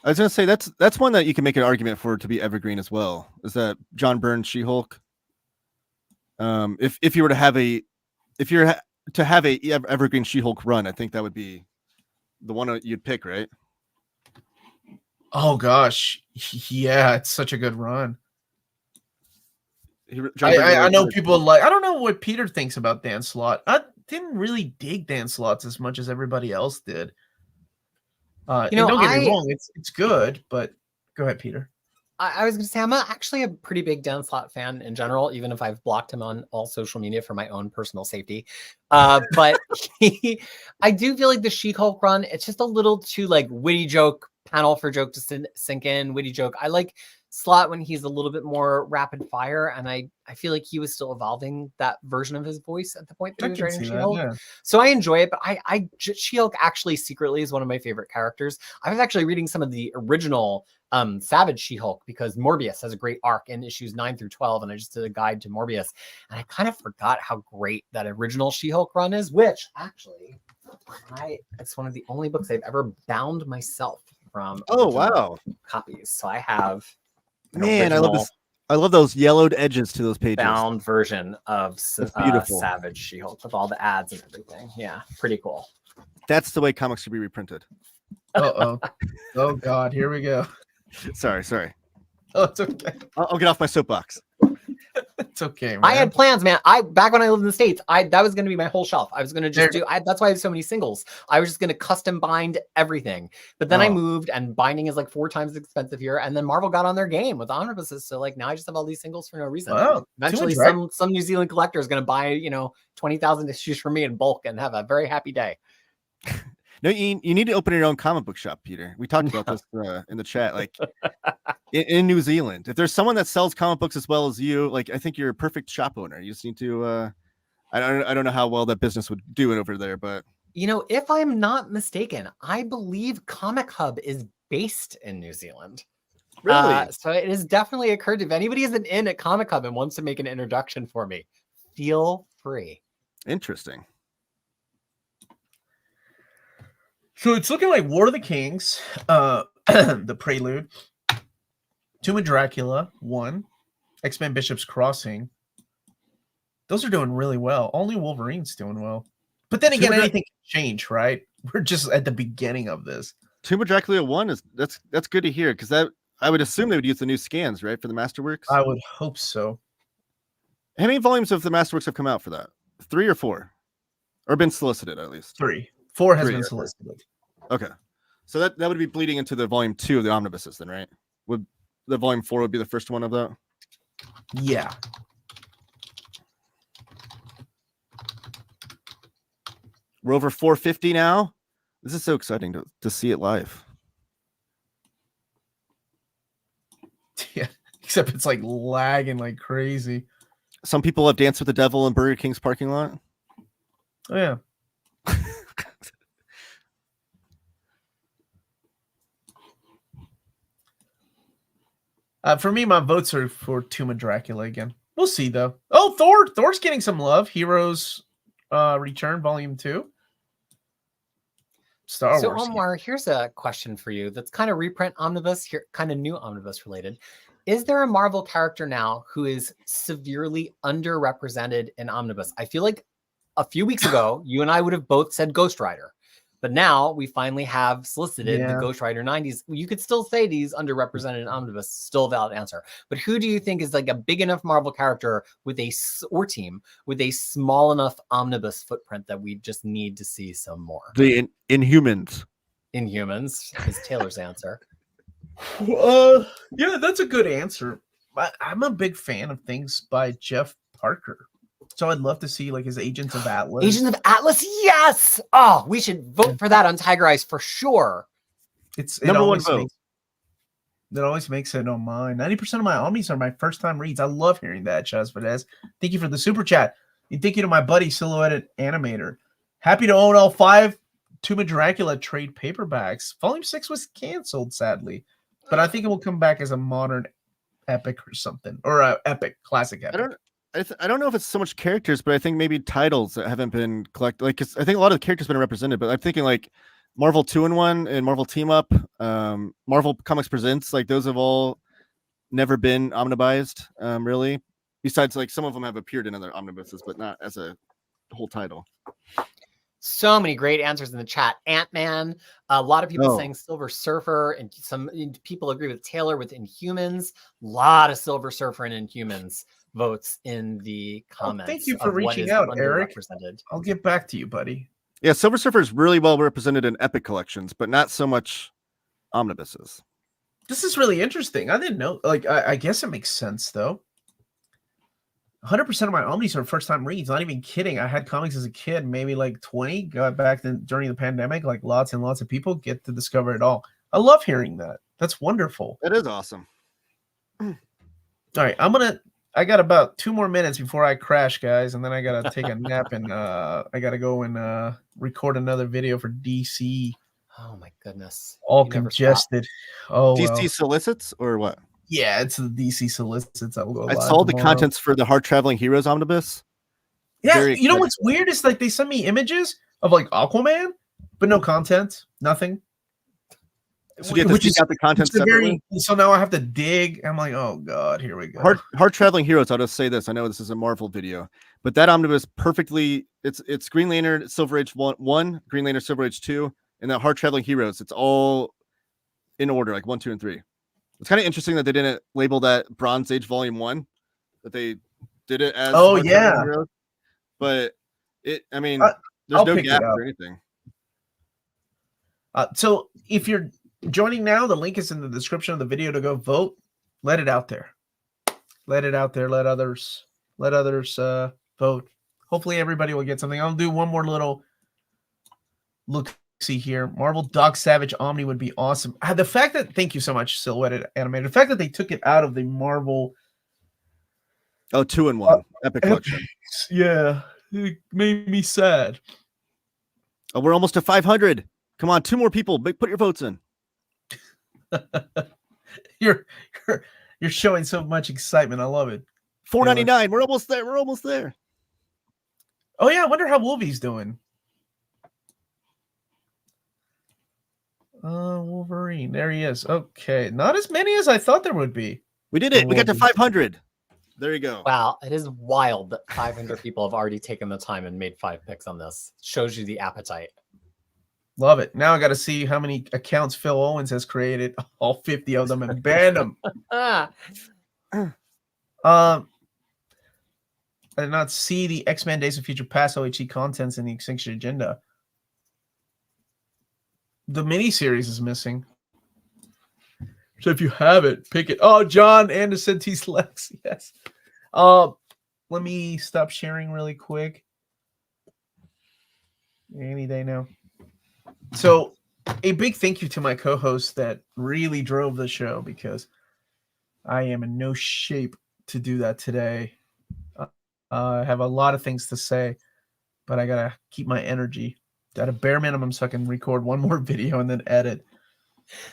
I was gonna say that's one that you can make an argument for to be evergreen as well. Is that John Byrne's She-Hulk? If you were to have a evergreen She-Hulk run, I think that would be the one you'd pick, right? Oh gosh, yeah, it's such a good run. I know people like. I don't know what Peter thinks about Dan Slott. I didn't really dig Dan Slott's as much as everybody else did. And don't get me wrong, it's good, but go ahead, Peter. I was going to say I'm actually a pretty big Dan Slott fan in general, even if I've blocked him on all social media for my own personal safety. But I do feel like the She-Hulk run, it's just a little too like witty joke panel for joke to sink in, witty joke. I like Slott when he's a little bit more rapid fire, and I feel like he was still evolving that version of his voice at the point that he was writing She-Hulk. Yeah. So I enjoy it, but She-Hulk actually secretly is one of my favorite characters. I was actually reading some of the original Savage She-Hulk because Morbius has a great arc in issues 9 through 12, and I just did a guide to Morbius, and I kind of forgot how great that original She-Hulk run is, which actually it's one of the only books I've ever bound myself from. Oh wow, copies. So I have. Man, I love this. I love those yellowed edges to those pages. Bound version of beautiful. Savage She-Hulk with all the ads and everything. Yeah, pretty cool. That's the way comics should be reprinted. Oh God, here we go. Sorry. Oh, it's okay. I'll get off my soapbox. It's okay, man. I had plans, man. Back when I lived in the States, that was going to be my whole shelf. I was going to just that's why I have so many singles. I was just going to custom bind everything. But then I moved, and binding is like 4 times as expensive here. And then Marvel got on their game with omnibuses. So like now I just have all these singles for no reason. Wow. Eventually some New Zealand collector is going to buy, 20,000 issues from me in bulk and have a very happy day. No, you need to open your own comic book shop, Peter. We talked about this in the chat. Like in New Zealand, if there's someone that sells comic books as well as you, like I think you're a perfect shop owner. You just need to. I don't know how well that business would do it over there, but if I'm not mistaken, I believe Comic Hub is based in New Zealand. Really? So it has definitely occurred. If anybody isn't in at Comic Hub and wants to make an introduction for me, feel free. Interesting. So it's looking like War of the Kings, the Prelude, Tomb of Dracula 1, X-Men Bishop's Crossing. Those are doing really well. Only Wolverine's doing well. But then again, anything can change, right? We're just at the beginning of this. Tomb of Dracula 1 that's good to hear, because I would assume they would use the new scans, right, for the Masterworks? I would hope so. How many volumes of the Masterworks have come out for that? 3 or 4? Or been solicited at least? 3. 4 has been solicited. Okay. So that would be bleeding into the volume 2 of the omnibuses then, right? Would the volume 4 would be the first one of that? Yeah. We're over 450 now. This is so exciting to see it live. Yeah. Except it's like lagging like crazy. Some people have danced with the devil in Burger King's parking lot. Oh yeah. For me, my votes are for Tomb of Dracula again. We'll see, though. Oh, Thor! Thor's getting some love. Heroes Return, Volume 2. Star Wars. So, Omar, here's a question for you that's kind of reprint omnibus, here, kind of new omnibus related. Is there a Marvel character now who is severely underrepresented in omnibus? I feel like a few weeks ago, you and I would have both said Ghost Rider. But now we finally have solicited the Ghost Rider 90s. You could still say these underrepresented in omnibus, still a valid answer. But who do you think is like a big enough Marvel character with or team with a small enough omnibus footprint that we just need to see some more? The Inhumans. Inhumans is Taylor's answer. Yeah, that's a good answer. I'm a big fan of things by Jeff Parker. So I'd love to see like his Agents of Atlas. Agents of Atlas, yes! Oh, we should vote for that on Tiger Eyes for sure. It's number one vote. That always makes it on mine. 90% of my Omnis are my first time reads. I love hearing that, Chaz Fidesz. Thank you for the super chat. And thank you to my buddy Silhouetted Animator. Happy to own all 5 Tomb of Dracula trade paperbacks. Volume 6 was canceled, sadly. But I think it will come back as a modern epic or something. Or a epic, classic epic. I don't know if it's so much characters, but I think maybe titles that haven't been collected. Like, 'cause I think a lot of the characters have been represented, but I'm thinking like Marvel 2-in-1 and Marvel Team Up, Marvel Comics Presents, like those have all never been omnibized, really. Besides, like some of them have appeared in other omnibuses, but not as a whole title. So many great answers in the chat. Ant-Man, a lot of people saying Silver Surfer, and some people agree with Taylor with Inhumans. A lot of Silver Surfer and Inhumans votes in the comments. Thank you for reaching out, Eric. I'll get back to you, buddy. Yeah, Silver Surfer is really well represented in epic collections, but not so much omnibuses. This is really interesting. I didn't know. Like, I guess it makes sense, though. 100% of my Omnis are first-time reads. Not even kidding. I had comics as a kid, maybe like 20. Got back during the pandemic, like lots and lots of people get to discover it all. I love hearing that. That's wonderful. That is awesome. All right, I got about 2 more minutes before I crash, guys, and then I gotta take a nap and I gotta go and record another video for DC. Oh my goodness. All You never stop. congested. Oh DC well. solicits or what? Yeah, it's the DC solicits. I will go I live saw the tomorrow. contents for the Hard Traveling Heroes Omnibus. Yeah, Very you know excited. what's weird is like they send me images of like Aquaman, but no content, nothing. So do you have to Which seek is- out the content It's a separately? so now I have to dig. I'm like, oh god, here we go. Hard Traveling Heroes. I'll just say this. I know this is a Marvel video, but that omnibus perfectly. It's Green Lantern, Silver Age 1, Green Lantern, Silver Age 2, and that Hard Traveling Heroes. It's all in order, like 1, 2, and 3. It's kind of interesting that they didn't label that Bronze Age Volume 1. That they did it as. Oh, Hard yeah. Traveling Heroes. But it. I mean, there's I'll no pick it gap up. or anything. So if you're joining now, the link is in the description of the video to go vote. Let it out there. Let it out there. Let others vote. Hopefully everybody will get something. I'll do one more little look. See here, Marvel Dog Savage Omni would be awesome. The fact that thank you so much, Silhouetted Animated. The fact that they took it out of the Marvel, Oh, 2 and 1 Epic Collection. yeah, it made me sad. Oh, we're almost to 500. Come on, 2 more people. Put your votes in. You're showing so much excitement. I love it. $4.99. We're almost there. We're almost there. Oh yeah, I wonder how Wolvie's doing. Wolverine. There he is. Okay, not as many as I thought there would be. We did it. We got to 500. There you go. Wow, it is wild that 500 people have already taken the time and made 5 picks on this. Shows you the appetite. Love it. Now I got to see how many accounts Phil Owens has created. All 50 of them and ban them. Ah, I did not see the X-Men Days of Future Past OHE contents in the X-Tinction agenda. The miniseries is missing. So if you have it, pick it. Oh, John Anderson T. Lex. Yes. Let me stop sharing really quick. Any day now. So a big thank you to my co-host that really drove the show because I am in no shape to do that today. I have a lot of things to say, but I gotta keep my energy at a bare minimum so I can record one more video and then edit.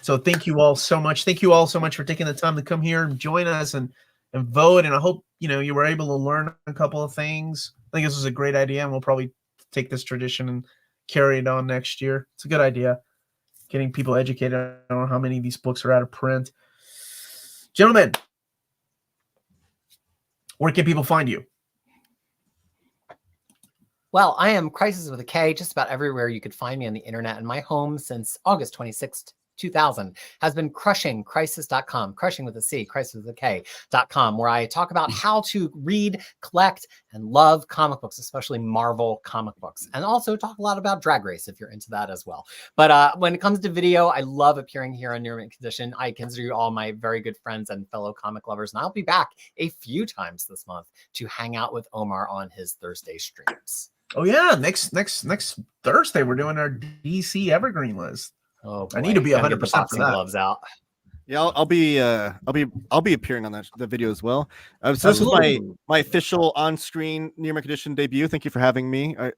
So thank you all so much. Thank you all so much for taking the time to come here and join us and vote. And I hope you were able to learn a couple of things. I think this was a great idea, and we'll probably take this tradition and carry it on next year. It's a good idea. Getting people educated on how many of these books are out of print. Gentlemen, where can people find you? well, I am Crisis with a K, just about everywhere you could find me on the internet. And my home since August 26th, 2000 has been crisis.com, crushing with a C, crisis with a K.com, where I talk about how to read, collect, and love comic books, especially Marvel comic books, and also talk a lot about Drag Race if you're into that as well. But when it comes to video, I love appearing here on Near Mint Condition. I consider you all my very good friends and fellow comic lovers, and I'll be back a few times this month to hang out with Omar on his Thursday streams. Oh yeah, next Thursday we're doing our DC Evergreen list. Oh, I need to be Gotta get 100% the for boxing that. gloves out. Yeah, I'll be appearing on the video as well. So this is my official on-screen Near Mint Condition debut. Thank you for having me. I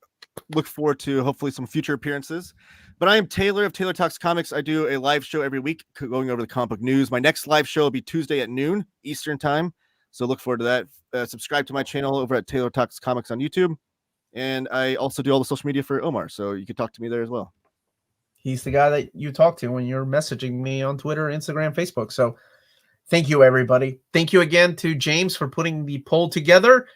look forward to hopefully some future appearances. But I am Taylor of Taylor Talks Comics. I do a live show every week going over the comic book news. My next live show will be Tuesday at noon Eastern time. So look forward to that. Subscribe to my channel over at Taylor Talks Comics on YouTube. And I also do all the social media for Omar, so you can talk to me there as well. He's the guy that you talk to when you're messaging me on Twitter, Instagram, Facebook. So thank you, everybody. Thank you again to James for putting the poll together.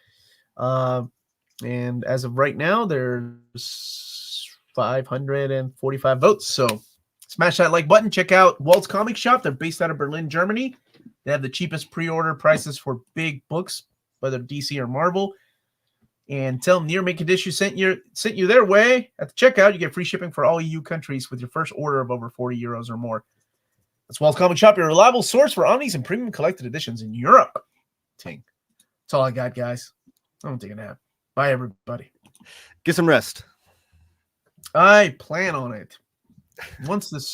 And as of right now, there's 545 votes. So smash that like button. Check out Walt's Comic Shop. They're based out of Berlin, Germany. They have the cheapest pre-order prices for big books, whether DC or Marvel. And tell them Near Mint Condition sent you their way. At the checkout, you get free shipping for all EU countries with your first order of over 40 euros or more. That's Walt's Comic Shop, your reliable source for Omnis and premium collected editions in Europe. Ting. That's all I got, guys. I'm going to take a nap. Bye, everybody. Get some rest. I plan on it. Once this